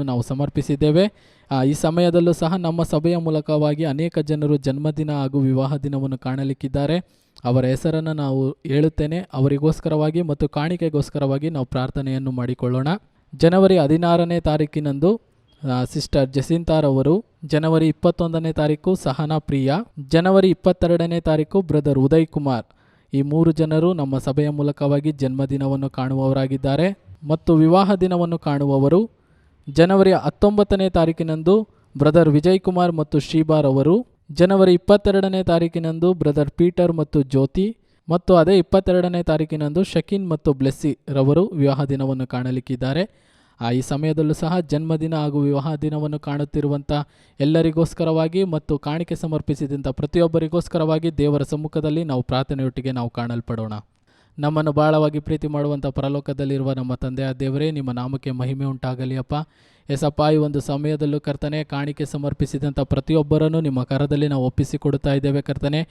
ನಾವು ಸಮರ್ಪಿಸಿದ್ದೇವೆ. ಈ ಸಮಯದಲ್ಲೂ ಸಹ ನಮ್ಮ ಸಭೆಯ ಮೂಲಕವಾಗಿ ಅನೇಕ ಜನರು ಜನ್ಮದಿನ ಹಾಗೂ ವಿವಾಹ ದಿನವನ್ನು ಕಾಣಲಿಕ್ಕಿದ್ದಾರೆ. ಅವರ ಹೆಸರನ್ನು ನಾವು ಹೇಳುತ್ತೇನೆ. ಅವರಿಗೋಸ್ಕರವಾಗಿ ಮತ್ತು ಕಾಣಿಕೆಗೋಸ್ಕರವಾಗಿ ನಾವು ಪ್ರಾರ್ಥನೆಯನ್ನು ಮಾಡಿಕೊಳ್ಳೋಣ. ಜನವರಿ 16ನೇ ತಾರೀಕಿನಂದು ಸಿಸ್ಟರ್ ಜಸಿಂತಾರವರು, ಜನವರಿ 21ನೇ ತಾರೀಕು ಸಹನಾ ಪ್ರಿಯಾ, ಜನವರಿ 22ನೇ ತಾರೀಕು ಬ್ರದರ್ ಉದಯ್ ಕುಮಾರ್. ಈ 3 ಜನರು ನಮ್ಮ ಸಭೆಯ ಮೂಲಕವಾಗಿ ಜನ್ಮದಿನವನ್ನು ಕಾಣುವವರಾಗಿದ್ದಾರೆ. ಮತ್ತು ವಿವಾಹ ದಿನವನ್ನು ಕಾಣುವವರು ಜನವರಿ 19ನೇ ತಾರೀಕಿನಂದು ಬ್ರದರ್ ವಿಜಯ್ ಕುಮಾರ್ ಮತ್ತು ಶ್ರೀಬಾರ್ ಅವರು, ಜನವರಿ 22ನೇ ತಾರೀಕಿನಂದು ಬ್ರದರ್ ಪೀಟರ್ ಮತ್ತು ಜ್ಯೋತಿ, ಮತ್ತು ಅದೇ 22ನೇ ತಾರೀಕಿನಂದು ಶಕೀನ್ ಮತ್ತು ಬ್ಲೆಸ್ಸಿ ರವರು ವಿವಾಹ ದಿನವನ್ನು ಕಾಣಲಿಕ್ಕಿದ್ದಾರೆ. ಈ ಸಮಯದಲ್ಲೂ ಸಹ ಜನ್ಮದಿನ ಹಾಗೂ ವಿವಾಹ ದಿನವನ್ನು ಕಾಣುತ್ತಿರುವಂಥ ಎಲ್ಲರಿಗೋಸ್ಕರವಾಗಿ ಮತ್ತು ಕಾಣಿಕೆ ಸಮರ್ಪಿಸಿದಂಥ ಪ್ರತಿಯೊಬ್ಬರಿಗೋಸ್ಕರವಾಗಿ ದೇವರ ಸಮ್ಮುಖದಲ್ಲಿ ನಾವು ಪ್ರಾರ್ಥನೆಯೊಟ್ಟಿಗೆ ನಾವು ಕಾಣಲ್ಪಡೋಣ. ನಮ್ಮನ್ನು ಬಹಳವಾಗಿ ಪ್ರೀತಿ ಮಾಡುವಂಥ ಪರಲೋಕದಲ್ಲಿರುವ ನಮ್ಮ ತಂದೆಯ ದೇವರೇ, ನಿಮ್ಮ ನಾಮಕ್ಕೆ ಮಹಿಮೆ ಉಂಟಾಗಲಿ ಅಪ್ಪ. ಎಸಪ್ಪ, ಈ ಒಂದು ಸಮಯದಲ್ಲೂ ಕರ್ತನೆ ಕಾಣಿಕೆ ಸಮರ್ಪಿಸಿದಂಥ ಪ್ರತಿಯೊಬ್ಬರನ್ನು ನಿಮ್ಮ ಕರದಲ್ಲಿ ನಾವು ಒಪ್ಪಿಸಿಕೊಡ್ತಾ ಇದ್ದೇವೆ ಕರ್ತನೆ.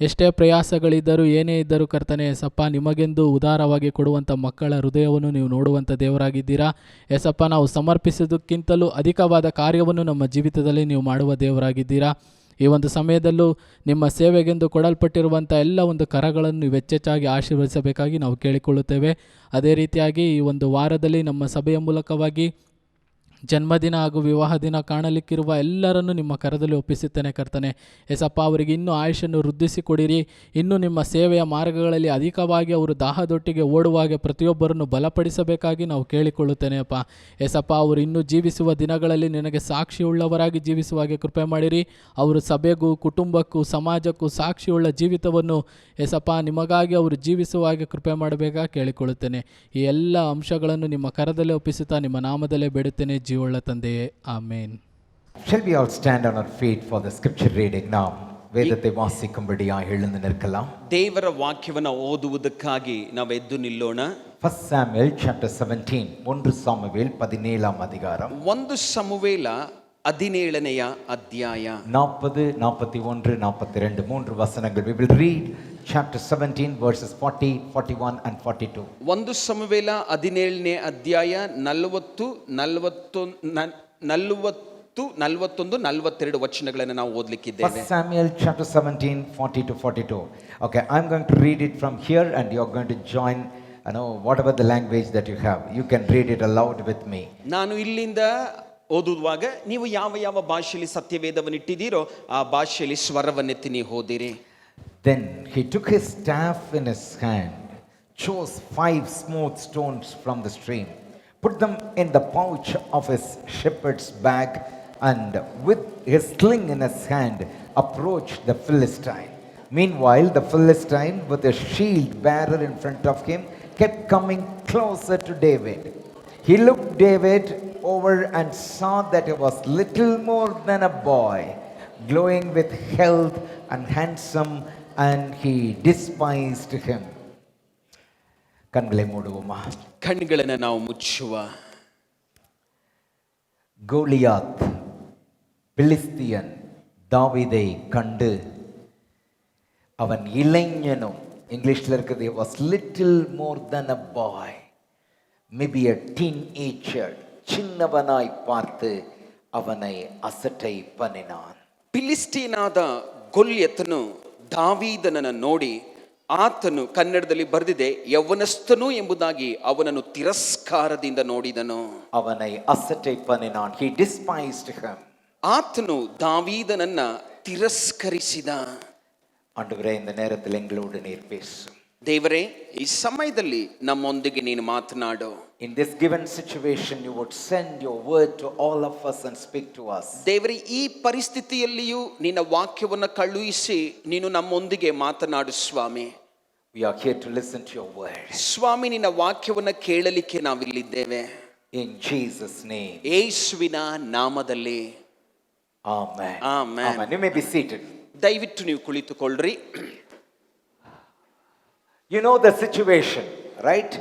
ಎಷ್ಟೇ ಪ್ರಯಾಸಗಳಿದ್ದರೂ ಏನೇ ಇದ್ದರೂ ಕರ್ತನೆ ಎಸಪ್ಪ, ನಿಮಗೆಂದು ಉದಾರವಾಗಿ ಕೊಡುವಂಥ ಮಕ್ಕಳ ಹೃದಯವನ್ನು ನೀವು ನೋಡುವಂಥ ದೇವರಾಗಿದ್ದೀರಾ. ಎಸಪ್ಪ, ನಾವು ಸಮರ್ಪಿಸೋದಕ್ಕಿಂತಲೂ ಅಧಿಕವಾದ ಕಾರ್ಯವನ್ನು ನಮ್ಮ ಜೀವಿತದಲ್ಲಿ ನೀವು ಮಾಡುವ ದೇವರಾಗಿದ್ದೀರಾ. ಈ ಒಂದು ಸಮಯದಲ್ಲೂ ನಿಮ್ಮ ಸೇವೆಗೆಂದು ಕೊಡಲ್ಪಟ್ಟಿರುವಂಥ ಎಲ್ಲ ಒಂದು ಕರಗಳನ್ನು ನೀವು ಹೆಚ್ಚೆಚ್ಚಾಗಿ ಆಶೀರ್ವದಿಸಬೇಕಾಗಿ ನಾವು ಕೇಳಿಕೊಳ್ಳುತ್ತೇವೆ. ಅದೇ ರೀತಿಯಾಗಿ ಈ ಒಂದು ವಾರದಲ್ಲಿ ನಮ್ಮ ಸಭೆಯ ಮೂಲಕವಾಗಿ ಜನ್ಮದಿನ ಹಾಗೂ ವಿವಾಹ ದಿನ ಕಾಣಲಿಕ್ಕಿರುವ ಎಲ್ಲರನ್ನು ನಿಮ್ಮ ಕರದಲ್ಲಿ ಒಪ್ಪಿಸುತ್ತೇನೆ ಕರ್ತನೆ. ಎಸಪ್ಪ, ಅವರಿಗೆ ಇನ್ನೂ ಆಯುಷನ್ನು ವೃದ್ಧಿಸಿ ಕೊಡಿರಿ. ಇನ್ನೂ ನಿಮ್ಮ ಸೇವೆಯ ಮಾರ್ಗಗಳಲ್ಲಿ ಅಧಿಕವಾಗಿ ಅವರು ದಾಹದೊಟ್ಟಿಗೆ ಓಡುವಾಗೆ ಪ್ರತಿಯೊಬ್ಬರನ್ನು ಬಲಪಡಿಸಬೇಕಾಗಿ ನಾವು ಕೇಳಿಕೊಳ್ಳುತ್ತೇನೆ ಅಪ್ಪ. ಎಸಪ್ಪ, ಅವರು ಇನ್ನೂ ಜೀವಿಸುವ ದಿನಗಳಲ್ಲಿ ನಿನಗೆ ಸಾಕ್ಷಿಯುಳ್ಳವರಾಗಿ ಜೀವಿಸುವಾಗೆ ಕೃಪೆ ಮಾಡಿರಿ. ಅವರು ಸಭೆಗೂ ಕುಟುಂಬಕ್ಕೂ ಸಮಾಜಕ್ಕೂ ಸಾಕ್ಷಿಯುಳ್ಳ ಜೀವಿತವನ್ನು ಎಸಪ್ಪ ನಿಮಗಾಗಿ ಅವರು ಜೀವಿಸುವ ಹಾಗೆ ಕೃಪೆ ಮಾಡಬೇಕಾಗಿ ಕೇಳಿಕೊಳ್ಳುತ್ತೇನೆ. ಈ ಎಲ್ಲ ಅಂಶಗಳನ್ನು ನಿಮ್ಮ ಕರದಲ್ಲೇ ಒಪ್ಪಿಸುತ್ತಾ ನಿಮ್ಮ ನಾಮದಲ್ಲೇ ಬೇಡುತ್ತೇನೆ, ಜೀವವುಳ್ಳ ತಂದೆಯೇ, ಆಮೇನ್. Shall we all stand on our feet for the scripture reading now? ವೇದತೆ ವಾಸಿಕಂಬಡಿಯಾಗಿ எழுந்து நிற்கலாம். ದೇವರ ವಾಕ್ಯವನ್ನು ಓದುವುದಕ್ಕಾಗಿ ನಾವು ಎದ್ದು ನಿಲ್ಲೋಣ. 1 Samuel chapter 17, 1 ಸಾಮುವೇಲ್ 17ಾம் அதிகாரம். 1 ಸಮುವೇಲ 17ನೆಯ ಅಧ್ಯಾಯ 40, 41, 42 3 ವಚನಗಳು. We will read chapter 17 verses 40, 41 and 42. 1 ಸಮುವೇಲ 17ನೇ ಅಧ್ಯಾಯ 40, 41, 42 ವಚನಗಳನ್ನು ನಾವು ಓದಲಿಕ್ಕಿದ್ದೇವೆ. 1 Samuel chapter 17, 40 to 42. Okay, I'm going to read it from here and you're going to join, whatever the language that you have. You can read it aloud with me. ನಾನು ಇಲ್ಲಿಂದ ಓದುವಾಗ ನೀವು ಯಾವ ಯಾವ ಭಾಷೆಯಲ್ಲಿ ಸತ್ಯವೇದವನ್ನು ಇಟ್ಟಿದ್ದೀರೋ ಆ ಭಾಷೆಯಲ್ಲಿ ಸ್ವರವನ್ನೆತ್ತಿ ನೀವು ಓದಿರಿ. Then he took his staff in his hand, chose 5 smooth stones from the stream, put them in the pouch of his shepherd's bag, and with his sling in his hand approached the Philistine. Meanwhile, the Philistine, with a shield bearer in front of him, kept coming closer to David. He looked David over and saw that he was little more than a boy, glowing with health and handsome, and he despised him. ಕಣ್ಗಳೇ ಮೂಡುವಮ್ಮ. ಕಣ್ಣುಗಳನ್ನು ನಾವು ಮುಚ್ಚುವ. ಗೋಲಿಯಾತ್ பிலிஸ்தியன் தாவீதை கண்டு அவன் இளைஞனும், இங்கிலீஷ்ல இருக்குது he was little more than a boy, maybe a teenager, சின்னவனாய் பார்த்து ಅವனை ಅಸಟೈ ಪನಿನಾನ್. ಫಿಲಿಸ್ತೀನಾದ ಗೊಲ್ಯತನು ದಾವೀದನನ್ನು ನೋಡಿ ಆತನು, ಕನ್ನಡದಲ್ಲಿ ಬರೆದಿದೆ ಯೌವನಸ್ಥನು ಎಂಬುದಾಗಿ, ಅವನನ್ನು ತಿರಸ್ಕಾರದಿಂದ ನೋಡಿದನು. ಅವனை ಅಸಟೈ ಪನಿನಾನ್. He despised him. ಆತನು ದಾವೀದನನ್ನ ತಿರಸ್ಕರಿಸಿದ. ஆண்டவரே, இந்த நேரத்தில் எங்களோடு நீர் பேசும். ದೇವರೇ, ಈ ಸಮಯದಲ್ಲಿ ನಮ್ಮೊಂದಿಗೆ ನೀನು ಮಾತನಾಡು. In this given situation, you would send your word to all of us and speak to us. ದೇವರೇ, ಈ ಪರಿಸ್ಥಿತಿಯಲ್ಲಿಯೂ ನಿನ್ನ ವಾಕ್ಯವನ್ನು ಕಳುಹಿಸಿ ನೀನು ನಮ್ಮೊಂದಿಗೆ ಮಾತನಾಡು ಸ್ವಾಮಿ. We are here to listen to your word. ಸ್ವಾಮಿ, ನಿನ್ನ ವಾಕ್ಯವನ್ನು ಕೇಳಲಿಕ್ಕೆ ನಾವಿಲ್ಲಿದ್ದೇವೆ. In Jesus' name. ಯೇಸುವಿನ ನಾಮದಲ್ಲಿ. Amen. Amen. Amen. You may be seated. ದಯವಿಟ್ಟು ನೀವು ಕುಳಿತುಕೊಳ್ಳ್ರಿ. You know the situation, right?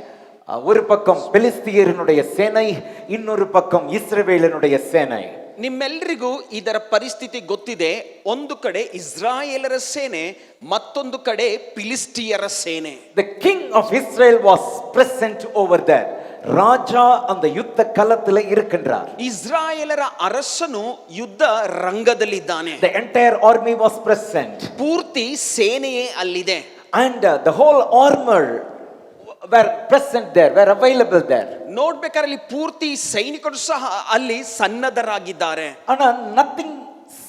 ஒரு பக்கம் பெலிஸ்தியரினுடைய சேனை, இன்னொரு பக்கம் இஸ்ரவேலனுடைய சேனை. ನಿಮ್ಮೆಲ್ಲರಿಗೂ ಇದರ ಪರಿಸ್ಥಿತಿ ಗೊತ್ತಿದೆ. ಒಂದು ಕಡೆ ಇಸ್ರಾಯೇಲರ ಸೇನೆ, ಮತ್ತೊಂದು ಕಡೆ ಫಿಲಿಸ್ಟಿಯರ ಸೇನೆ. The king of Israel was present over there. Raja அந்த ಯುದ್ಧ ಕಲದಲ್ಲಿ ಇರುக்கின்றார். ಇಸ್ರಾಯೇಲರ ಅರಸನು ಯುದ್ಧ ರಂಗದಲ್ಲಿದ್ದಾನೆ. The entire army was present. ಪೂರ್ತಿ ಸೇನೆಯೇ ಅಲ್ಲಿದೆ. And the whole armor were present there, were available there. ನೋಡ್ಬೇಕಾದ್ರೆ ಅಲ್ಲಿ ಪೂರ್ತಿ ಸೈನಿಕರು ಸಹ ಅಲ್ಲಿ ಸನ್ನದ್ಧರಾಗಿದ್ದಾರೆ. ಆனா nothing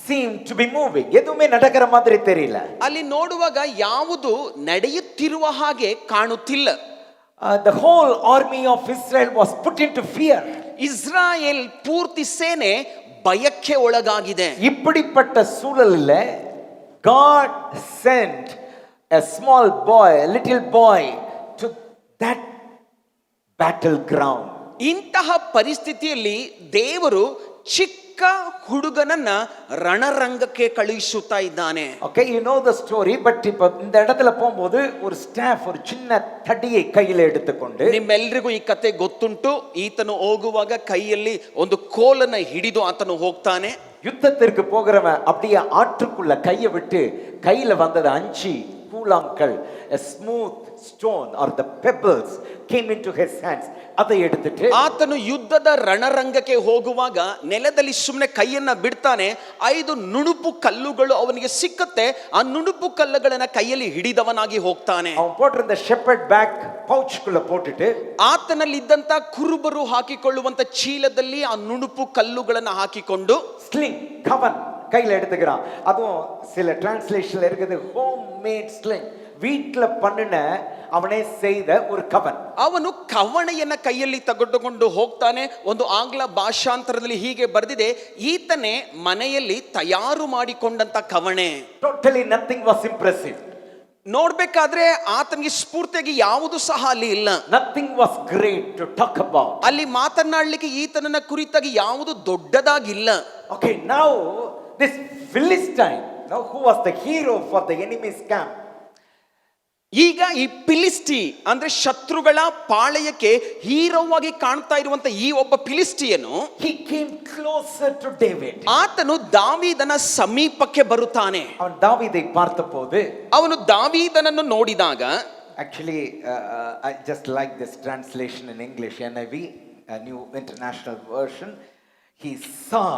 seemed to be moving. எதுவுமே நடக்கிற மாதிரி தெரியல. ಅಲ್ಲಿ ನೋಡುವಾಗ ಯಾವುದು ನಡೆಯುತ್ತಿರುವ ಹಾಗೆ ಕಾಣುತ್ತಿಲ್ಲ. The whole army of Israel was put into fear. Israel ಪೂರ್ತಿ ಸೇನೆ ಭಯಕ್ಕೆ ಒಳಗಾಗಿದೆ. இப்படிப்பட்ட சூழலில் God sent a small boy, a little boy to that battleground. ಇಂತಹ ಪರಿಸ್ಥಿತಿಯಲ್ಲಿ ದೇವರು ಚಿಕ್ಕ ಹುಡುಗನನ್ನ ರಣರಂಗಕ್ಕೆ ಕಳುಹಿಸುತ್ತಾ ಇದ್ದಾನೆ. Okay, you know the story, but இப்ப இந்த இடத்துல போகும்போது ஒரு ஸ்டாஃப், ஒரு சின்ன தடியை கையில எடுத்துಕೊಂಡು, ನಿಮ್ಮೆಲ್ಲರಿಗೂ ಈ ಕತೆ ಗೊತ್ತುಂಟು. ಈತನು ಹೋಗುವಾಗ ಕೈಯಲ್ಲಿ ಒಂದು ಕೋಲನ್ನ ಹಿಡಿದು ಆತನು ಹೋಗ್ತಾನೆ. யுத்தத்திற்கு போகிறவன் அப்படியே ஆற்றுக்குள்ள கையை விட்டு கையில வந்தது 5 கூழாங்கல், a smooth stone or the pebbles came into his hands. அதை எடுத்துட்டு ಆತನು ಯುದ್ಧದ ರಣರಂಗಕ್ಕೆ ಹೋಗುವಾಗ ನೆಲದಲ್ಲಿ ಸುಮ್ಮನೆ ಕೈಯನ್ನ ಬಿಡ್ತಾನೆ. 5 ನುಣುಪು ಕಲ್ಲುಗಳು ಅವನಿಗೆ ಸಿಕ್ಕತ್ತೆ. ಆ ನುಣುಪು ಕಲ್ಲುಗಳನ್ನ ಕೈಯಲ್ಲಿ ಹಿಡಿದವನಾಗಿ ಹೋಗ್ತಾನೆ. அவன் போட்டிருந்த shepherd bag pouchக்குள்ள போட்டுட்டு ಆತನಲ್ಲಿದ್ದಂತ ಕುರುಬರು ಹಾಕಿಕೊಳ್ಳುವಂತ ಚೀಲದಲ್ಲಿ ಆ ನುಣುಪು ಕಲ್ಲುಗಳನ್ನ ಹಾಕಿಕೊಂಡು sling கவன் கையில எடுத்துக்கிறான். அதுவும் சில டிரான்ஸ்லேஷன்ல இருக்குது ஹோம் மேட் ஸ்லிங், வீட்ல பண்ணின அவனே செய்த ஒரு கவன். ಅವನು ಕವಣೆಯನ್ನ ಕೈಯಲ್ಲಿ ತೆಗೆದುಕೊಂಡು ಹೋಗ್ತಾನೆ. ಒಂದು ಆಂಗ್ಲ ಭಾಷಾಂತರದಲ್ಲಿ ಹೀಗೆ ಬರೆದಿದೆ, ಈತನೇ ಮನೆಯಲ್ಲಿ ತಯಾರು ಮಾಡಿಕೊಂಡಂತ ಕವಣೆ. Totally nothing was impressive. ನೋಡ್ಬೇಕಾದ್ರೆ ಆತನಿಗೆ ಸ್ಫೂರ್ತಿಯಾಗಿ ಯಾವುದು ಸಹ ಅಲ್ಲಿ ಇಲ್ಲ. Nothing was great to talk about. ಅಲ್ಲಿ ಮಾತನಾಡಲಿಕ್ಕೆ ಈತನನ್ನ ಕುರಿತಾಗಿ ಯಾವುದು ದೊಡ್ಡದಾಗಿಲ್ಲ. Okay, now this Philistine, now who was the hero for the enemy's camp? ಈಗ ಈ ಫಿಲಿಸ್ಟಿ ಅಂದ್ರೆ ಶತ್ರುಗಳ ಪಾಳೆಯಕ್ಕೆ ಹೀರೋವಾಗಿ ಕಾಣ್ತಾ ಇರುವಂತ ಈ ಒಬ್ಬ ಫಿಲಿಸ್ಟಿಯನು He came closer to David. ಆತನು ದಾವೀದನ ಸಮೀಪಕ್ಕೆ ಬರುತ್ತಾನೆ. அவன் தாவீதை பார்த்தபோது, ಅವನು ದಾವೀದನನ್ನು ನೋಡಿದಾಗ, actually I just like this translation in English, NIV, a New International Version. He saw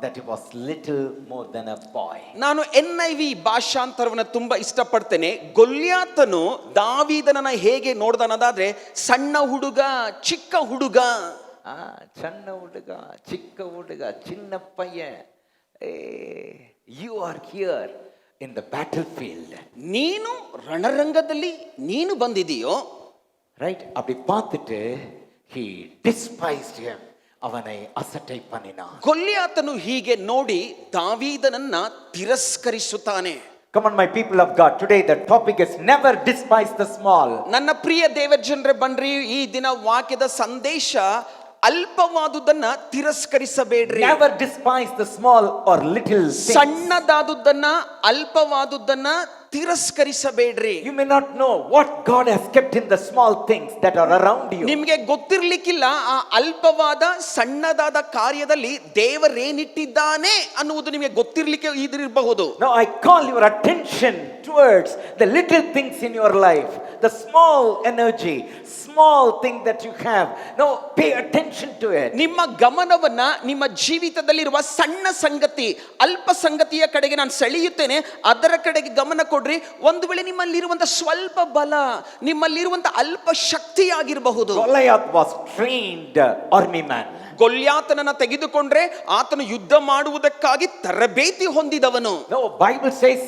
that he was little more than a boy. ನಾನು NIV ಭಾಷಾಂತರವನ್ನು ತುಂಬಾ ಇಷ್ಟಪಡ್ತೇನೆ. ಗೊಲ್ಯಾತನು ದಾವೀದನನ್ನ ಹೇಗೆ ನೋಡ್ದಾನದಾದ್ರೆ ಸಣ್ಣ ಹುಡುಗ, ಚಿಕ್ಕ ಹುಡುಗ. ಸಣ್ಣ ಹುಡುಗ, ಚಿಕ್ಕ ಹುಡುಗ, ಚಿನ್ನ ಪಯ್ಯನ್. You are here in the battlefield. ನೀನು ರಣರಂಗದಲ್ಲಿ ನೀನು ಬಂದಿದೀಯೋ, right? அப்படி பார்த்துட்டு he despised him. ಅವனை ಅಸಟೈ பண்ணினான். ಗೊಲ್ಯಾತನು ಹೀಗೆ ನೋಡಿ ದಾವೀದನನ್ನ ತಿರಸ್ಕರಿಸುತ್ತಾನೆ. Come on, my people of God, today the topic is never despise the small. ನನ್ನ ಪ್ರಿಯ ದೇವಜನರೇ, ಬನ್ರಿ, ಈ ದಿನ ವಾಕ್ಯದ ಸಂದೇಶ ಅಲ್ಪವಾದುದನ್ನ ತಿರಸ್ಕರಿಸಬೇಡ್ರಿ. Never despise the small or little things. ಸಣ್ಣದಾದುದನ್ನ, ಅಲ್ಪವಾದುದನ್ನ ತಿರಸ್ಕರಿಸಬೇಡ್ರಿ. You may not know what God has kept in the small things that are around you. ನಿಮಗೆ ಗೊತ್ತಿರ್ಲಿಕ್ಕಿಲ್ಲ ಆ ಅಲ್ಪವಾದ ಸಣ್ಣದಾದ ಕಾರ್ಯದಲ್ಲಿ ದೇವರೇನಿಟ್ಟಿದ್ದಾನೆ ಅನ್ನುವುದು ನಿಮಗೆ ಗೊತ್ತಿರ್ಲಿಕ್ಕೆ ಇದಿರಬಹುದು. Now I call your attention towards the little things in your life, the small energy, small thing that you have. Now pay attention to it. ನಿಮ್ಮ ಗಮನವನ್ನ ನಿಮ್ಮ ಜೀವಿತದಲ್ಲಿರುವ ಸಣ್ಣ ಸಂಗತಿ, ಅಲ್ಪ ಸಂಗತಿಯ ಕಡೆಗೆ ನಾನು ಸೆಳೆಯುತ್ತೇನೆ. ಅದರ ಕಡೆಗೆ ಗಮನ ಕೊಡ್ರಿ. ಒಂದು ವೇಳೆ ನಿಮ್ಮಲ್ಲಿರುವಂತ ಸ್ವಲ್ಪ ಬಲ, ನಿಮ್ಮಲ್ಲಿರುವಂತ ಅಲ್ಪ ಶಕ್ತಿಯಾಗಿರಬಹುದು. Goliath was trained army man. ಗೊಲ್ಯಾತನನ್ನ ತೆಗೆದುಕೊಂಡ್ರೆ ಆತನು ಯುದ್ಧ ಮಾಡುವುದಕ್ಕಾಗಿ ತರಬೇತಿ ಹೊಂದಿದವನು. No, Bible says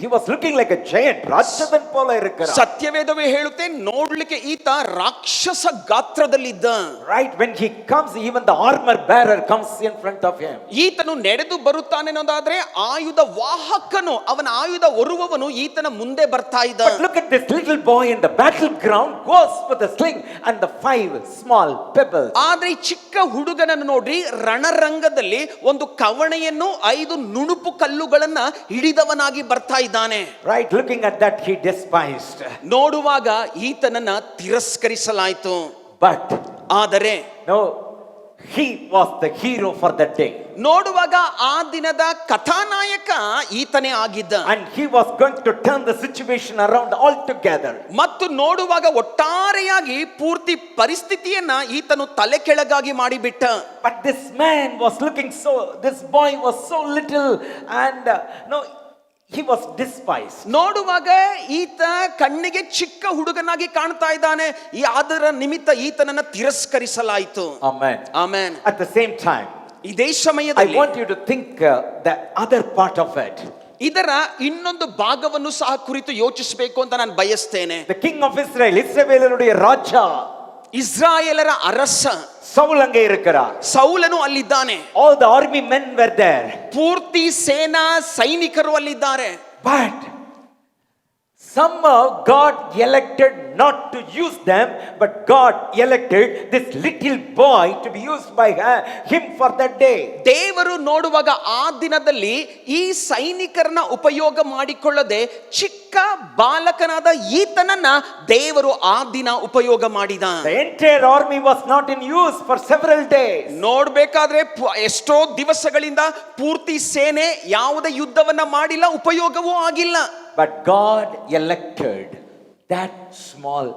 he was looking like a giant. ರಾಕ್ಷಸನ್ ಪೋಲ ಇರುಕ್ಕಾರ. ಸತ್ಯವೇದವೇ ಹೇಳುತ್ತೆ, ನೋಡ್ಲಿಕ್ಕೆ ಈತ ರಾಕ್ಷಸ ಗಾತ್ರದಲ್ಲಿದ್ದ. Right, when he comes, even the armor bearer comes in front of him. ಈತನು ನಡೆದು ಬರುತ್ತಾನೆ ಅನ್ನೋದಾದ್ರೆ ಆಯುಧ ವಾಹಕನು, ಅವನ ಆಯುಧ ಹೊರುವವನು ಈತನ ಮುಂದೆ ಬರ್ತಾ ಇದ್ದ. But look at this little boy in the battleground goes with a sling and the 5 small pebbles. ಆದ್ರೆ ಈ ಚಿಕ್ಕ ಹುಡುಗನನ್ನು ನೋಡ್ರಿ, ರಣರಂಗದಲ್ಲಿ ಒಂದು ಕವಣೆಯನ್ನು 5 ನುಣುಪು ಕಲ್ಲುಗಳನ್ನ ಹಿಡಿದವನಾಗಿ ಬರ್ತಾ ಇದ್ದಾನೆ. Right, looking at that he despised. ನೋಡುವಾಗ ಈತನನ್ನ ತಿರಸ್ಕರಿಸಲಾಯಿತು. But ಆದರೆ no, he was the hero for that day. ನೋಡುವಾಗ ಆ ದಿನದ ಕಥಾನಾಯಕ ಈತನೇ ಆಗಿದ್ದ. And he was going to turn the situation around altogether. ಮತ್ತು ನೋಡುವಾಗ ಒಟ್ಟಾರೆಯಾಗಿ ಪೂರ್ತಿ ಪರಿಸ್ಥಿತಿಯನ್ನ ಈತನು ತಲೆ ಕೆಳಗಾಗಿ ಮಾಡಿಬಿಟ್ಟ. But this man was looking this boy was so little and no, he was despised. ನೋಡುವಾಗ ಈತ ಕಣ್ಣಿಗೆ ಚಿಕ್ಕ ಹುಡುಗನಾಗಿ ಕಾಣ್ತಾ ಇದ್ದಾನೆ. ಅದರ ನಿಮಿತ್ತ ಈತನನ್ನ ತಿರಸ್ಕರಿಸಲಾಯಿತು. Amen. Amen. At the same time, ಇದೇ I ಸಮಯದಲ್ಲಿ want you to think the other part of it. ಇದರ ಇನ್ನೊಂದು ಭಾಗವನ್ನು ಸಹ ಕುರಿತು ಯೋಚಿಸಬೇಕು ಅಂತ ನಾನು ಬಯಸ್ತೇನೆ. The king of Israel, ಇಸ್ರಾಯೇಲರುடைய ರಾಜ, ಇಸ್ರಾಯೇಲರ ಅರಸ ಸೌಲ್ ಅங்கே இருக்கிறார். ಸೌಲನು ಅಲ್ಲಿದ್ದಾನೆ. All the army men were there. ಪೂರ್ತಿ ಸೇನಾ ಸೈನಿಕರು ಅಲ್ಲಿದ್ದಾರೆ. But somehow God elected not to use them, but God elected this little boy to be used by him for that day. ದೇವರು ನೋಡುವಾಗ ಆ ದಿನದಲ್ಲಿ ಈ ಸೈನಿಕರನ್ನ ಉಪಯೋಗ ಮಾಡಿಕೊಳ್ಳದೆ ಚಿಕ್ಕ ಬಾಲಕನಾದ ಈತನನ್ನ ದೇವರು ಆ ದಿನ ಉಪಯೋಗ ಮಾಡಿದ. The entire army was not in use for several days. ನೋಡ್ಬೇಕಾದ್ರೆ ಎಷ್ಟೋ ದಿವಸಗಳಿಂದ ಪೂರ್ತಿ ಸೇನೆ ಯಾವುದೇ ಯುದ್ಧವನ್ನ ಮಾಡಿಲ್ಲ, ಉಪಯೋಗವೂ ಆಗಿಲ್ಲ. But God elected that small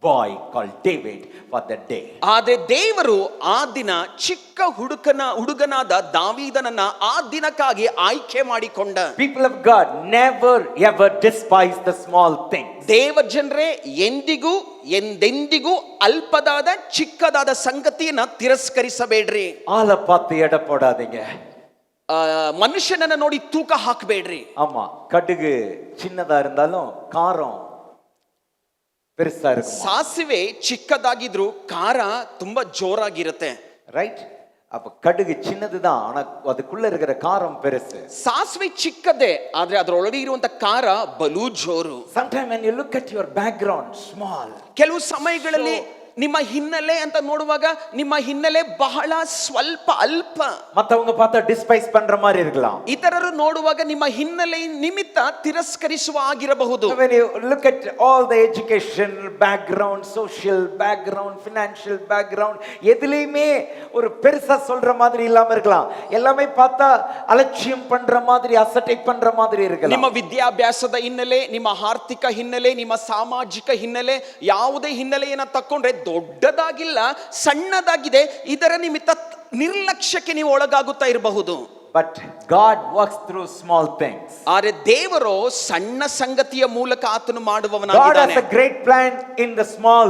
boy called David for that day. ಆದರೆ ದೇವರು ಆ ದಿನ ಚಿಕ್ಕ ಹುಡುಗನಾದ ದಾವೀದನನ್ನ ಆ ದಿನಕ್ಕಾಗಿ ಆಯ್ಕೆ ಮಾಡಿಕೊಂಡ. People of God, never ever despise the small things. ದೇವ ಜನರೇ, ಎಂದೆಂದಿಗೂ ಅಲ್ಪದಾದ ಚಿಕ್ಕದಾದ ಸಂಗತಿಯನ್ನ ತಿರಸ್ಕರಿಸಬೇಡ್ರಿ. ஆள பார்த்து எடை போடாதீங்க. ಮನುಷ್ಯನನ್ನ ನೋಡಿ ತೂಕ ಹಾಕಬೇಡ್ರಿ. ஆமா, கடுகு சின்னதா இருந்தாலும் காரம் பெருசா இருக்கும். ಸಾಸಿವೆ ಚಿಕ್ಕದಾಗಿದ್ರು ಖಾರ ತುಂಬಾ ಜೋರಾಗಿರುತ್ತೆ. ரைட்? அப்ப கடுகு சின்னதுதான், ஆனா அதுக்குள்ள இருக்கிற காரம் பெருசு. ಸಾಸಿವೆ ಚಿಕ್ಕದೇ, ಆದ್ರೆ ಅದರೊಳಗೆ ಇರುವಂತ ಖಾರ ಬಲು ಜೋರು. Sometimes when you look at your background, small. ಕೆಲವು ಸಮಯಗಳಲ್ಲಿ ನಿಮ್ಮ ಹಿನ್ನೆಲೆ ಅಂತ ನೋಡುವಾಗ ನಿಮ್ಮ ಹಿನ್ನೆಲೆ ಬಹಳ ಸ್ವಲ್ಪ ಅಲ್ಪ. மத்தவங்க பார்த்தா டிஸ்பைஸ் பண்ற மாதிரி இருக்கலாம். ಇತರರು ನೋಡುವಾಗ ನಿಮ್ಮ ಹಿನ್ನೆಲೆ ನಿಮಿತ್ತ ತಿರಸ್ಕರಿಸುವ ಆಗಿರಬಹುದು. When you look at all the education background, social background, financial background, எதுலயுமே ஒரு பெருசா சொல்ற மாதிரி இல்லாம இருக்கலாம். எல்லாமே பார்த்தா அலட்சியம் பண்ற மாதிரி, அசட்டை பண்ற மாதிரி இருக்கலாம். ನಿಮ್ಮ ವಿದ್ಯಾಭ್ಯಾಸದ ಹಿನ್ನೆಲೆ, ನಿಮ್ಮ ಆರ್ಥಿಕ ಹಿನ್ನೆಲೆ, ನಿಮ್ಮ ಸಾಮಾಜಿಕ ಹಿನ್ನೆಲೆ, ಯಾವುದೇ ಹಿನ್ನೆಲೆಯನ್ನ ತಕೊಂಡ್ರೆ ದೊಡ್ಡದಾಗಿಲ್ಲ, ಸಣ್ಣದಾಗಿದೆ. ಇದರ ನಿಮಿತ್ತ ನಿರ್ಲಕ್ಷ್ಯಕ್ಕೆ ನೀವು ಒಳಗಾಗುತ್ತಾ ಇರಬಹುದು. But God works through small things. ಆದರೆ ದೇವರು ಸಣ್ಣ ಸಂಗತಿಯ ಮೂಲಕ ಆತನು God ಮಾಡುವವನಾಗಿದ್ದಾನೆ. has a great plan in the small